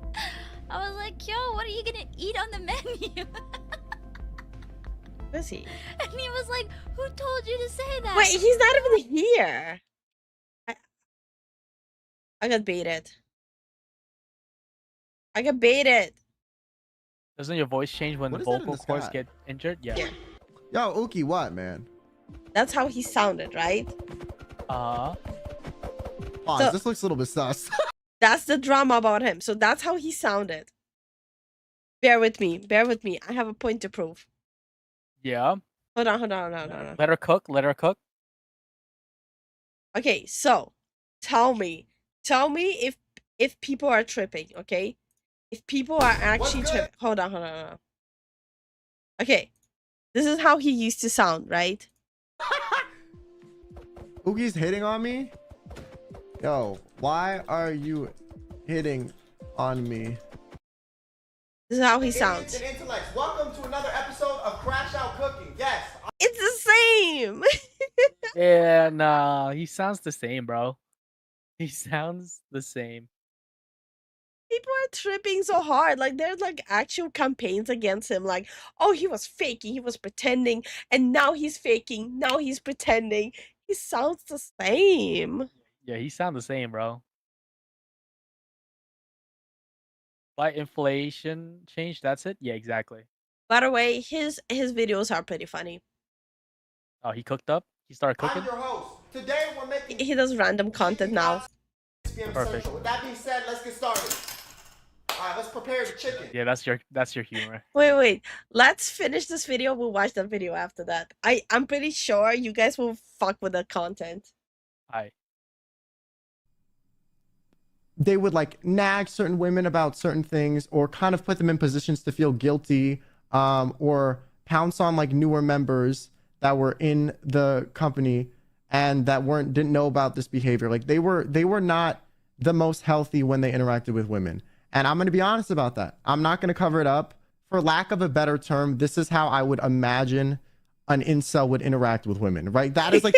Kyo, what are you gonna eat on the menu? Who is he? And he was like, who told you to say that? Wait, he's not even here. I got baited. I got baited. Doesn't your voice change when What the is that in vocal the cords sky? get injured? Yeah. Yo, Uki, what, man? That's how he sounded, right? Pause. So- This looks a little bit sus. That's the drama about him. So that's how he sounded. Bear with me. Bear with me. I have a point to prove. Yeah. Hold on. No. Let her cook. Let her cook. Okay, so tell me if people are tripping, okay? If people are actually tripping. Hold on. Okay. This is how he used to sound, right? Uki's hitting on me? Yo, why are you hitting on me? This is how he sounds. Intellects, welcome to another episode of Crash Out Cooking. Yes. It's the same. Yeah, nah. He sounds the same, bro. He sounds the same. People are tripping so hard. Like there's like actual campaigns against him. Like, oh, he was faking, he was pretending, and now he's faking, now he's pretending. He sounds the same. Yeah, he sounds the same, bro. Slight inflation change. That's it. Yeah, exactly. By the way, his videos are pretty funny. Oh, he cooked up. He started I'm cooking. your host. Today we're making He does random content now. Perfect. With that being said, let's get started. All right, let's prepare the chicken. Yeah, that's your humor. Wait. Let's finish this video. We'll watch the video after that. I'm pretty sure you guys will fuck with the content. Hi. They would like nag certain women about certain things or kind of put them in positions to feel guilty, or pounce on like newer members that were in the company and that didn't know about this behavior. Like they were not the most healthy when they interacted with women. And I'm going to be honest about that. I'm not going to cover it up. For lack of a better term, this is how I would imagine an incel would interact with women, right? That is like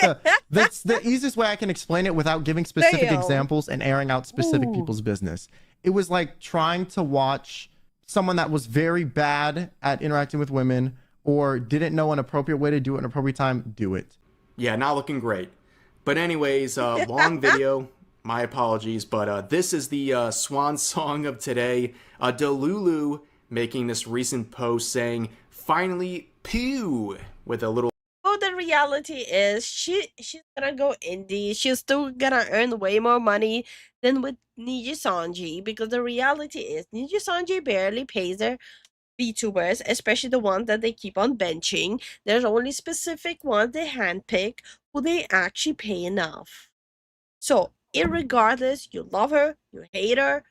that's the easiest way I can explain it without giving specific examples and airing out specific people's business. It was like trying to watch someone that was very bad at interacting with women or didn't know an appropriate way to do it an appropriate time, do it. Yeah, not looking great. But anyways, long video. My apologies, but this is the swan song of today. Delulu making this recent post saying, finally, pew, with a little... Well, the reality is she's gonna go indie. She's still gonna earn way more money than with Nijisanji, because the reality is Nijisanji barely pays their VTubers, especially the ones that they keep on benching. There's only specific ones they handpick who they actually pay enough. So, irregardless, you love her, you hate her,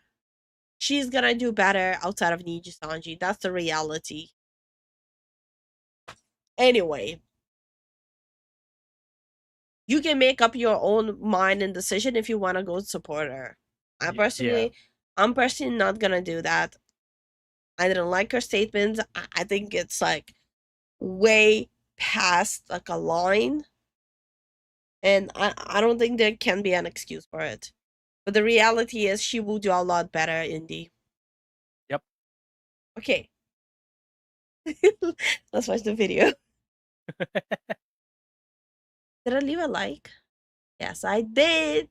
she's gonna do better outside of Nijisanji. That's the reality. Anyway. you can make up your own mind and decision if you want to go support her. I'm personally not gonna do that. I didn't like her statements. I think it's like way past like a line, and I don't think there can be an excuse for it. But the reality is, she will do a lot better, Indy. Yep. Okay. Let's watch the video. Did I leave a like? Yes, I did.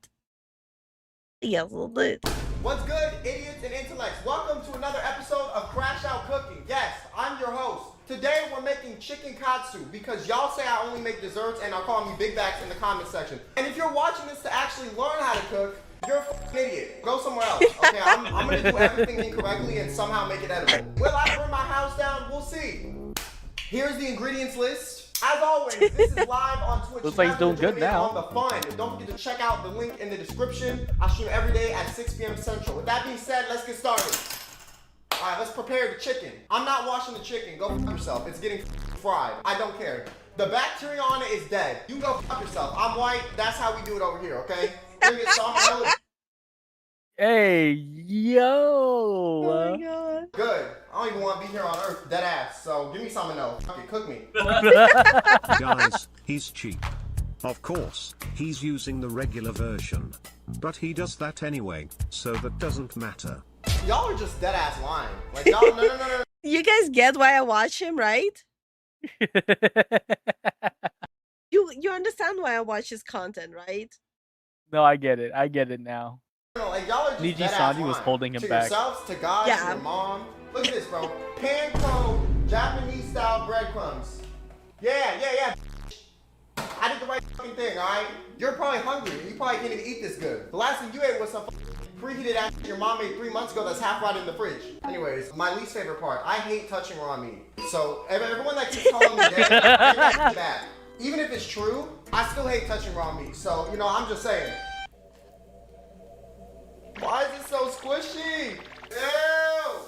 Yes, I did. What's good, idiots and intellects? Welcome to another episode of Crash Out Cooking. Yes, I'm your host. Today we're making chicken katsu because y'all say I only make desserts and are calling me big backs in the comment section. And if you're watching this to actually learn how to cook, you're a f***ing idiot. Go somewhere else. Okay, I'm gonna do everything incorrectly and somehow make it edible. Will I burn my house down? We'll see. Here's the ingredients list. As always, this is live on Twitch. Looks like he's doing good now. On the fun. Don't forget to check out the link in the description. I stream every day at 6 p.m. Central. With that being said, let's get started. All right, let's prepare the chicken. I'm not washing the chicken. Go f*** yourself. It's getting fried. I don't care. The bacteria on it is dead. You go f*** yourself. I'm white. That's how we do it over here, okay? Bring it salmonella. Hey, yo. Oh my god. Good. I don't even want to be here on Earth, dead ass. So give me salmonella. Okay, cook me. Guys, he's cheap. Of course, he's using the regular version. But he does that anyway, so that doesn't matter. Y'all are just dead ass lying. Like y'all, no. You guys get why I watch him, right? You understand why I watch his content, right? No, I get it. I get it now. No, like y'all are just Niji dead ass Sanji lying. was holding him to back. yourselves, to God, to your mom. Look at this, bro. Panko Japanese style breadcrumbs. Yeah. I did the right fucking thing, alright? You're probably hungry. You probably can't even eat this good. The last thing you ate was some preheated ass your mom made 3 months ago that's half rotted in the fridge. Anyways, my least favorite part. I hate touching raw meat. So everyone that keeps calling me dead, take that back. Even if it's true, I still hate touching raw meat. So, you know, I'm just saying. Why is it so squishy? Ew!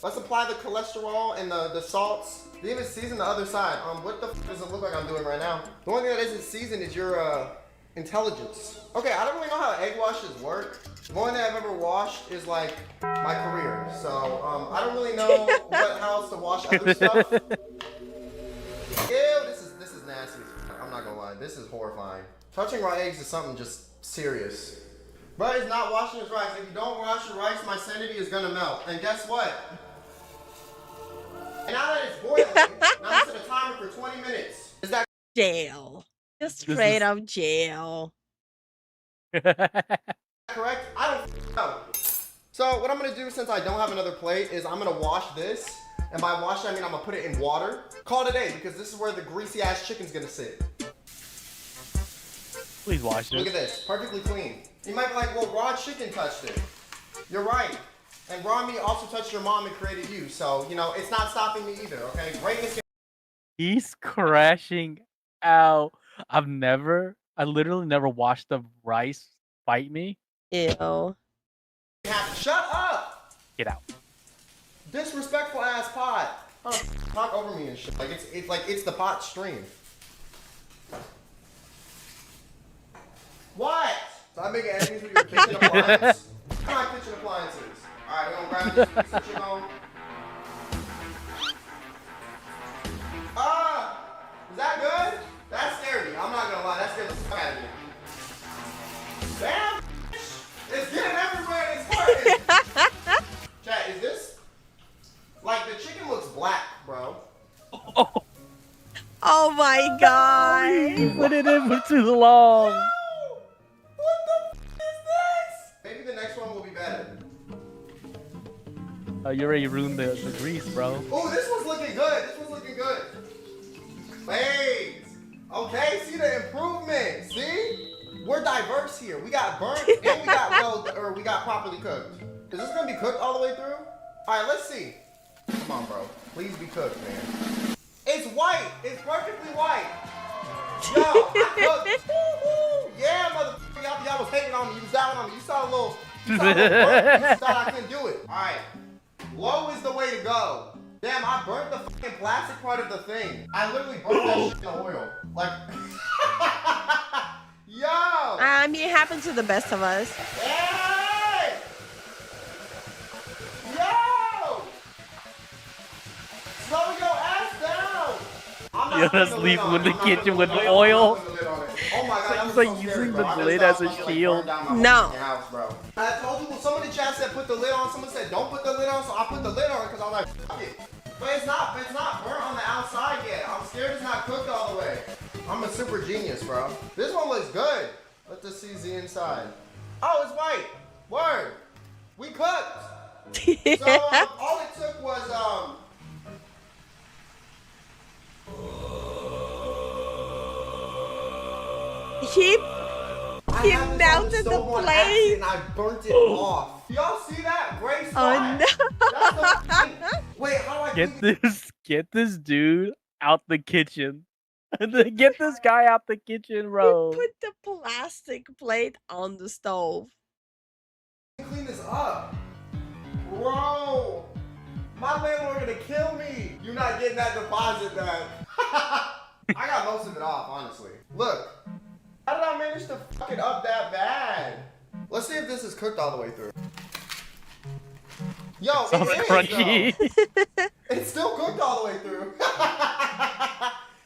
Let's apply the cholesterol and the salts. They even season the other side. What the f does it look like I'm doing right now? The only thing that isn't seasoned is your intelligence. Okay, I don't really know how egg washes work. The only thing I've ever washed is like my career. So I don't really know how else to wash other stuff. Ew, this is nasty. I'm not gonna lie, this is horrifying. Touching raw eggs is something just serious. Bro is not washing his rice. If you don't wash your rice, my sanity is gonna melt. And guess what? And now that it's boiling, now I set a timer for 20 minutes. Is that jail? Just straight up jail. correct? I don't know. So what I'm gonna do, since I don't have another plate, is I'm gonna wash this. And by wash, I mean I'm gonna put it in water. Call it a day, because this is where the greasy ass chicken's gonna sit. Please wash it. Look at this, perfectly clean. You might be like, well, raw chicken touched it. You're right. And raw meat also touched your mom and created you. So, you know, it's not stopping me either, okay? Greatness. He's crashing out. I literally never watched the rice fight me. Ew. Shut up! Get out. Disrespectful ass pot. Talk over me and shit. Like it's the pot stream. What? So I'm making enemies with your kitchen appliances? Come on, kitchen appliances. Alright, we're gonna grab this piece of chicken. Is that good? That scared me. I'm not gonna lie, that scared the fuck out of me. Damn! It's getting everywhere, it's hurting! Chat, is this? Like, the chicken looks black, bro. Oh my god! You put it in for too long. What the f is this? Maybe the next one will be better. Oh, you already ruined the grease, bro. Oh, this one's looking good. This one's looking good. Babes. Okay, see the improvement. See? We're diverse here. We got burnt and we got properly cooked. Is this gonna be cooked all the way through? Alright, let's see. Come on, bro. Please be cooked, man. It's white. It's perfectly white. Yo, I cooked. Yeah, motherfucker. Y'all was hating on me. You was down on me. You saw a little burnt. You thought I couldn't do it. Alright. Low is the way to go. Damn, I burnt the fucking plastic part of the thing. I literally burnt that shit in the oil. Like, I mean, it happens to the best of us. Hey! Yo! Slow your ass down! I'm Yo, that's Lifu in the kitchen with the oil. Oh my god, He's like using the lid as a shield. No. I told you, some of the chat said put the lid on, someone said don't put the lid on, so I put the lid on because I was like, fuck it. But it's not burnt on the outside yet. I'm scared it's not cooked all the way. I'm a super genius, bro. This one looks good. Let's just see the inside. Oh, it's white. Word. We cooked. So all it took was He melted the plate. and I burnt it off. Y'all see that? Gray slime. Oh no. Wait, how do I Get this dude out the kitchen. Get this guy out the kitchen, bro. Put the plastic plate on the stove. clean this up? Bro, my landlord gonna kill me. You're not getting that deposit back. I got most of it off, honestly. Look, how did I manage to fuck it up that bad? Let's see if this is cooked all the way through. Yo, Sounds it is, crunchy. though. It's still cooked all the way through.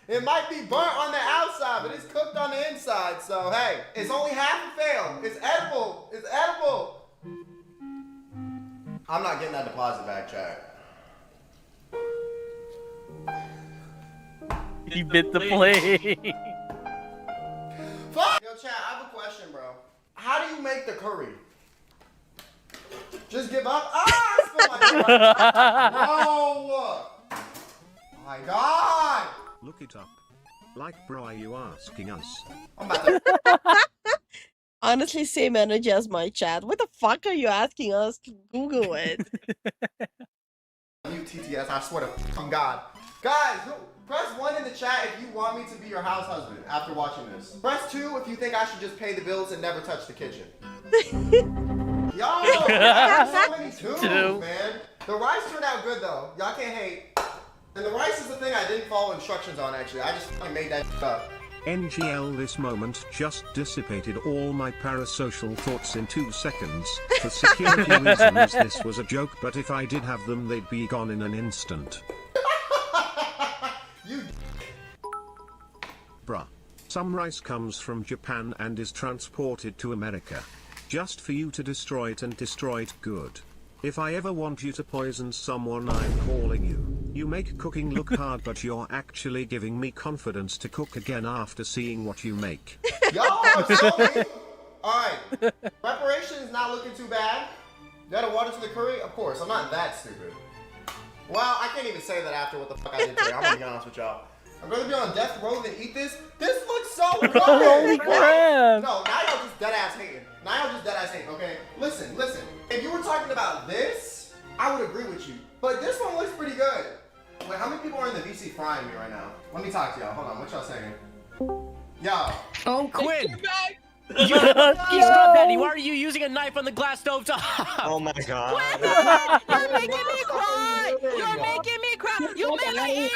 It might be burnt on the outside, but it's cooked on the inside. So hey, it's only half a fail. It's edible. It's edible. I'm not getting that deposit back, chat. He bit the plate. Fuck! Yo, chat, I have a question, bro. How do you make the curry? Just give up? Ah, I spill my No! My God! Look it up. Like, bro, are you asking us? I'm about to... Honestly, same energy as my chat. What the fuck are you asking us to Google it? You TTS, I swear to fucking God. Guys, press 1 in the chat if you want me to be your house husband after watching this. Press 2 if you think I should just pay the bills and never touch the kitchen. Yo, I have so many twos, man. The rice turned out good though. Y'all can't hate. And the rice is the thing I didn't follow instructions on actually. I just fucking made that up. NGL, this moment just dissipated all my parasocial thoughts in 2 seconds. For security reasons this was a joke, but if I did have them they'd be gone in an instant. You Bruh. Some rice comes from Japan and is transported to America. Just for you to destroy it and destroy it good. If I ever want you to poison someone, I'm calling you. You make cooking look hard, but you're actually giving me confidence to cook again after seeing what you make. Yo, Alright. Preparation is not looking too bad. You added water to the curry? Of course, I'm not that stupid. Well, I can't even say that after what the fuck I did today. I'm gonna be honest with y'all. I'm gonna be on death row and eat this. This looks so good! Holy crap! No, now y'all just dead ass hating. Okay? Listen. If you were talking about this, I would agree with you. But this one looks pretty good. Wait, how many people are in the VC frying me right now? Let me talk to y'all. Hold on, what y'all saying? Yo. Oh, Quinn! You scrub daddy, why are you using a knife on the glass stove top? Oh my God! You're making me cry! You're making me cry! You made me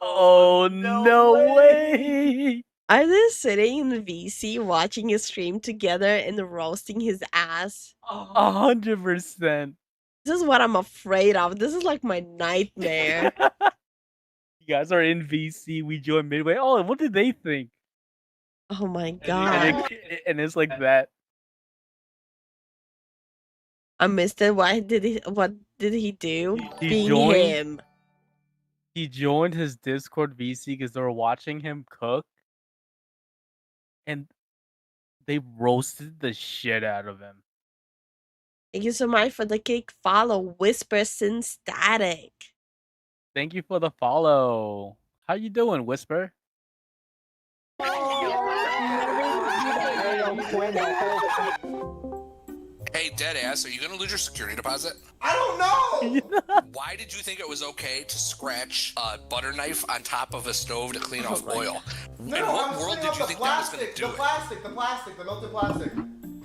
Oh, no way! Are they sitting in the VC watching his stream together and roasting his ass? 100%. This is what I'm afraid of. This is like my nightmare. You guys are in VC. We joined midway. Oh, what did they think? Oh my God. And it's like that. I missed it. What did he do? He Being joined- him. He joined his Discord VC because they were watching him cook. And they roasted the shit out of him. Thank you so much for the kick follow. Whisper Sin Static. Thank you for the follow. How you doing, Whisper? Hey, deadass, are you gonna lose your security deposit? I don't know! Why did you think it was okay to scratch a butter knife on top of a stove to clean off oil? No, In what I'm world cleaning did you up think the that was gonna plastic, do the it? plastic, the melted plastic.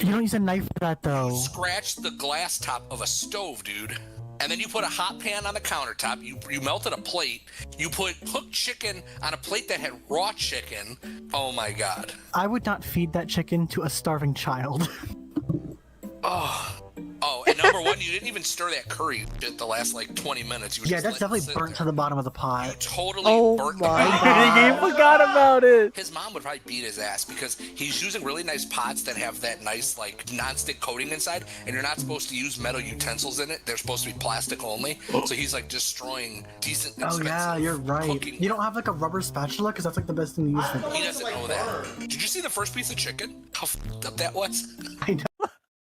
You don't use a knife for that though. You scratch the glass top of a stove, dude. And then you put a hot pan on the countertop. You melted a plate. You put cooked chicken on a plate that had raw chicken. Oh my god. I would not feed that chicken to a starving child. Oh, and number one, you didn't even stir that curry shit the last like 20 minutes. You were Yeah, just that's letting it definitely sit burnt there. to the bottom of the pot. Totally burnt the bottom. He forgot about it. His mom would probably beat his ass because he's using really nice pots that have that nice like non-stick coating inside, and you're not supposed to use metal utensils in it. They're supposed to be plastic only. So he's like destroying decent, Oh expensive yeah, you're right. cooking. You don't have like a rubber spatula because that's like the best thing to use for. He doesn't know that. Did you see the first piece of chicken? How f***ed up that was? I know.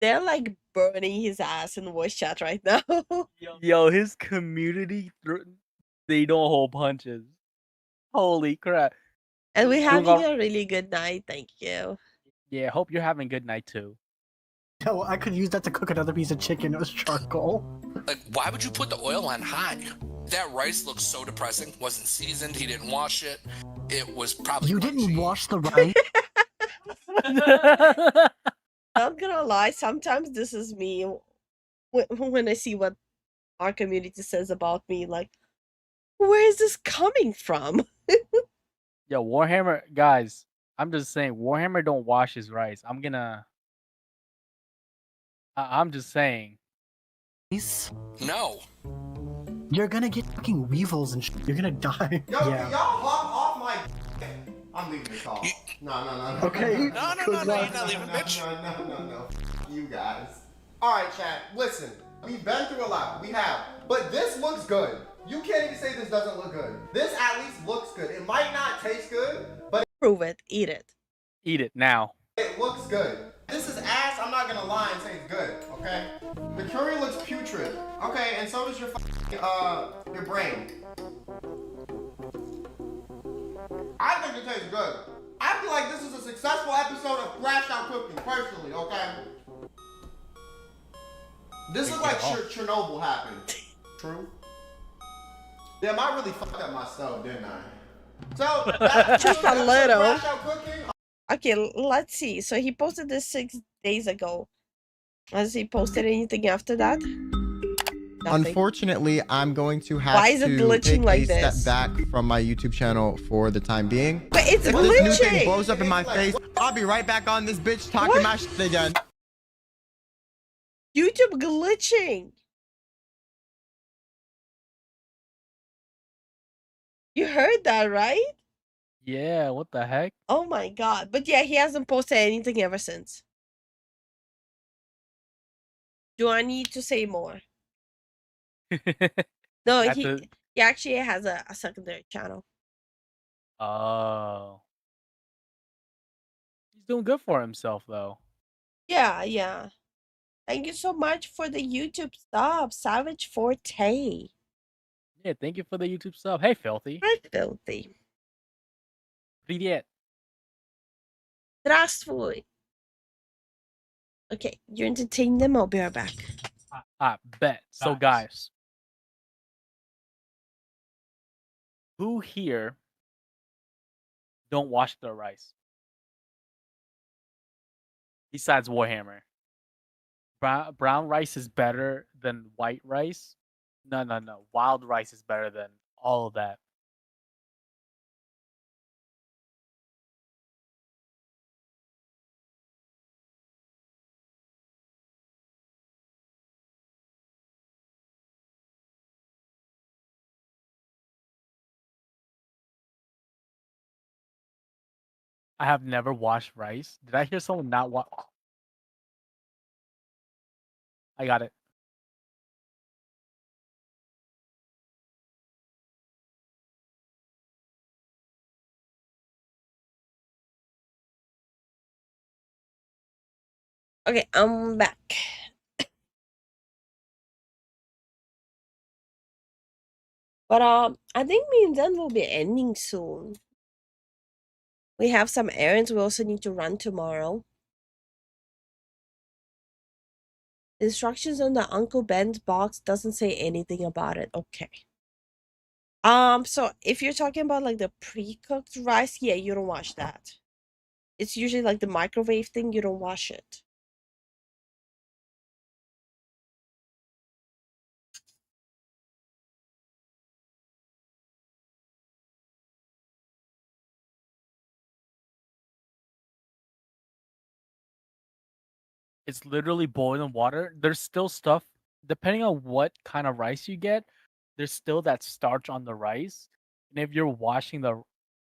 They're like burning his ass in the voice chat right now. Yo, his community, they don't hold punches. Holy crap. And we're having Doing a really good night. Thank you. Yeah, hope you're having a good night too. No, I could use that to cook another piece of chicken. It was charcoal. Like, why would you put the oil on hot? That rice looks so depressing. Wasn't seasoned. He didn't wash it. It was probably. You didn't wash the rice. Not gonna lie, sometimes this is me when I see what our community says about me. Like, where is this coming from? Yo, Warhammer, guys, I'm just saying, Warhammer don't wash his rice. I'm just saying. No. You're gonna get fucking weevils and shit. You're gonna die. Yo, Yeah. y'all hop off my. I'm leaving the call. No. Okay. No, you're not leaving, bitch. No. You guys. Alright, chat. Listen. We've been through a lot. We have. But this looks good. You can't even say this doesn't look good. This at least looks good. It might not taste good, but Prove it. Eat it. Eat it now. it looks good. This is ass. I'm not gonna lie and say it's good, okay? The curry looks putrid. Okay, and so does your your brain. I think it tastes good. I feel like this is a successful episode of Thrashed Out Cooking, personally, okay? This is like Chernobyl happened. True? Damn, I really fucked up my stove, didn't I? So, that's Just a little. Thrashed Out Cooking. Okay, let's see. So he posted this 6 days ago. Has he posted anything after that? Nothing. Unfortunately, I'm going to have Why is it to glitching take like a this? step back from my YouTube channel for the time being. But it's If this new thing glitching. blows up in my face, I'll be right back on this bitch talking my shit again. YouTube glitching. You heard that, right? Yeah, what the heck? Oh my god. But yeah, he hasn't posted anything ever since. Do I need to say more? No, That's he actually has a secondary channel. Oh. He's doing good for himself, though. Yeah. Thank you so much for the YouTube sub, Savage Forte. Yeah, thank you for the YouTube sub. Hey, Filthy. Hi, Filthy. Привет. Здравствуй. Okay, you entertain them. I'll be right back. Bet. So, guys. Who here don't wash their rice? Besides Warhammer. Brown rice is better than white rice? No. Wild rice is better than all of that. I have never washed rice. Did I hear someone not wash? I got it. Okay, I'm back. But I think me and Zen will be ending soon. We have some errands we also need to run tomorrow. The instructions on the Uncle Ben's box doesn't say anything about it. Okay. So if you're talking about like the pre-cooked rice, yeah, you don't wash that. It's usually like the microwave thing, you don't wash it. It's literally boiling water. There's still stuff, depending on what kind of rice you get, there's still that starch on the rice. And if you're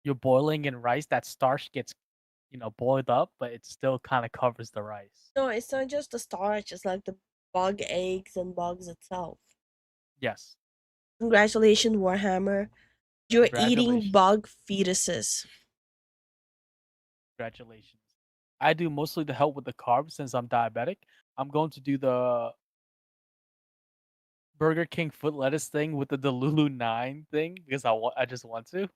you're boiling in rice, that starch gets, boiled up, but it still kind of covers the rice. No, it's not just the starch, it's like the bug eggs and bugs itself. Yes. Congratulations, Warhammer. You're eating Congratulations. bug fetuses. Congratulations. I do mostly the help with the carbs since I'm diabetic. I'm going to do the Burger King foot lettuce thing with the Delulu 9 thing because I just want to.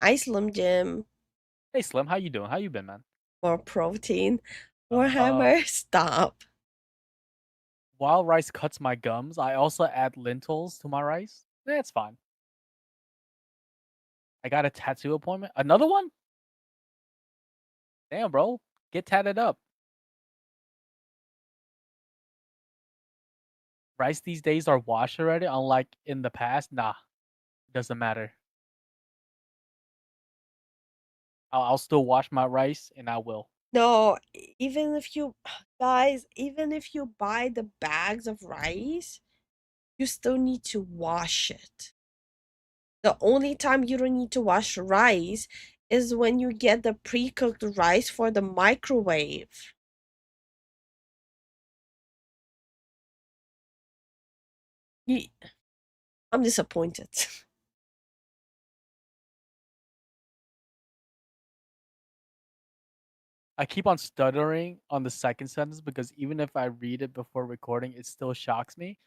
Hi, Slim Jim. Hey Slim, how you doing? How you been, man? More protein. Warhammer, stop. While rice cuts my gums, I also add lentils to my rice. That's fine. I got a tattoo appointment. Another one? Damn, bro. Get tatted up. Rice these days are washed already, unlike in the past. Nah, doesn't matter. I'll still wash my rice, and I will. No, even if you, guys, even if you buy the bags of rice, you still need to wash it. The only time you don't need to wash rice is when you get the pre-cooked rice for the microwave. I'm disappointed. I keep on stuttering on the second sentence because even if I read it before recording, it still shocks me.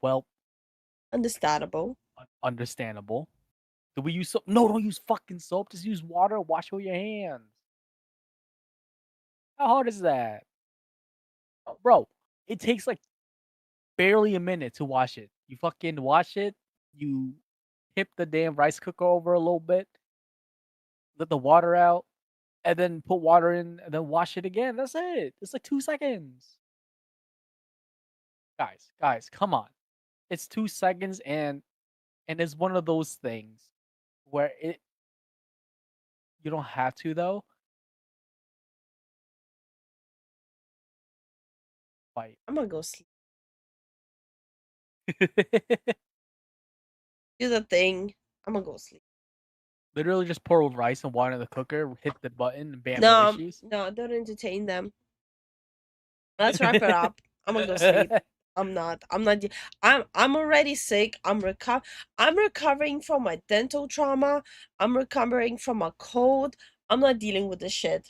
Well, understandable. Understandable. Do we use soap? No, don't use fucking soap. Just use water. Wash with your hands. How hard is that? Bro, it takes like barely a minute to wash it. You fucking wash it. You tip the damn rice cooker over a little bit. Let the water out. And then put water in and then wash it again. That's it. It's like 2 seconds. Guys, come on. It's 2 seconds and it's one of those things where you don't have to though. Fight. I'm gonna go sleep. Do the thing. I'm gonna go sleep. Literally just pour rice and water in the cooker, hit the button, and bam, No, no issues. no, don't entertain them. Let's wrap it up. I'm gonna go sleep. I'm not. I'm already sick. I'm recovering from my dental trauma. I'm recovering from a cold. I'm not dealing with this shit.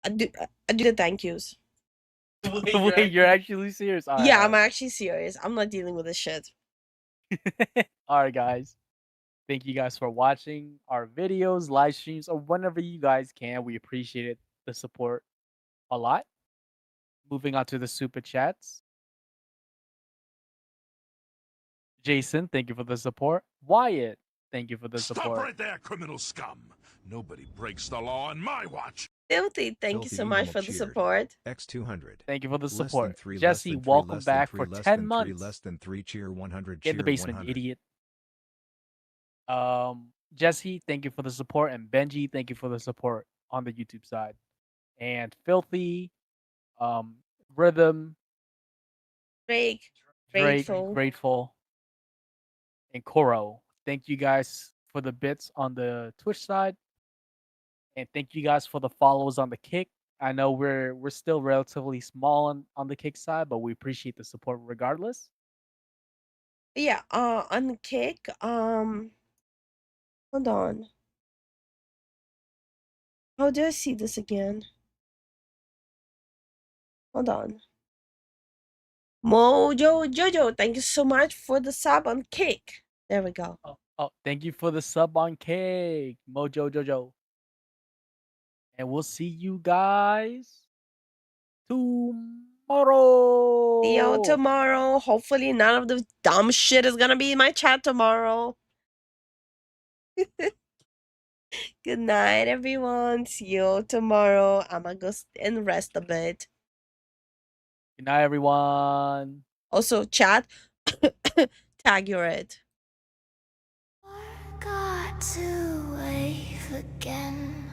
I do the thank yous. Wait, you're actually serious? All right, Yeah, all I'm right. actually serious. I'm not dealing with this shit. All right, guys. Thank you guys for watching our videos, live streams, or whenever you guys can. We appreciate it, the support a lot. Moving on to the super chats. Jason, thank you for the support. Wyatt, thank you for the Stop support. right there, criminal scum. Nobody breaks the law on my watch. Filthy, thank you so much for the support. X200. Thank you for the Less than support. three, Jesse, less than welcome less than back three, for less 10 than months. Less than 3, cheer 100, Get in the cheer basement, 100. idiot. Jesse, thank you for the support. And Benji, thank you for the support on the YouTube side. And Filthy, Rhythm, Drake, Grateful, and Koro. Thank you guys for the bits on the Twitch side. And thank you guys for the follows on the Kick. I know we're still relatively small on the Kick side, but we appreciate the support regardless. Yeah, on the Kick, hold on. How do I see this again? Hold on. Mojo Jojo, thank you so much for the sub on Kick. There we go. Oh, thank you for the sub on Cake, Mojo Jojo. And we'll see you guys tomorrow. See you tomorrow. Hopefully none of the dumb shit is gonna be in my chat tomorrow. Good night, everyone. See you tomorrow. I'm gonna go and rest a bit. Good night, everyone. Also, chat, tag your it. Got to wave again.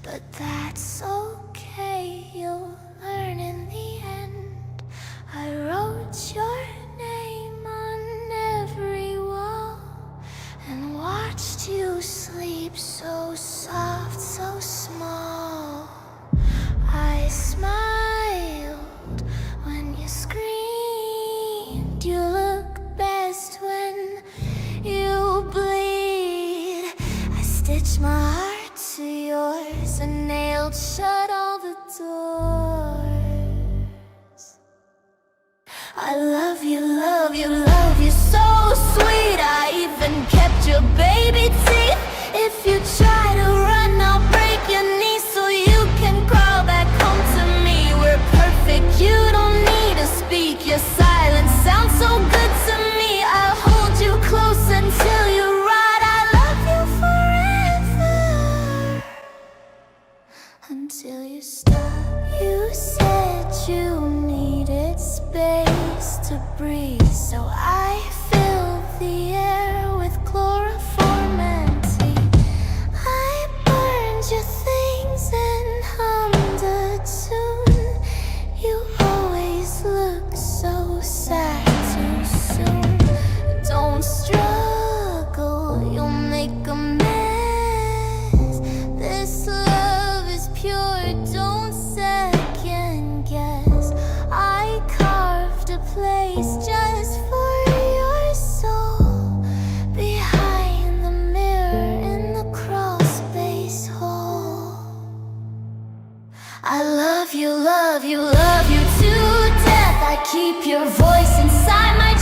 But that's okay, you'll learn in the end. I wrote your name on every wall and watched you sleep so soft, so small. I smiled when you screamed. You look best when you bleed. I stitched my heart to yours and nailed shut all the doors. I love you, love you, love you so sweet. I even kept your baby teeth. If you try to run, I'll break your knees so you can crawl back home to me. We're perfect, you don't need to speak. Your silence sounds so good to me. I'll hold you close until you're right. I love you forever until you stop. You said you needed space to breathe, so I filled the air with chloroform and tea. I burned your things and hummed a tune. You always look so sad too soon. Don't struggle, you'll make a mess. This love is pure, don't second guess. I carved a place just for your soul behind the mirror in the crawl space hole. I love you, love you, love you to death. I keep your voice inside my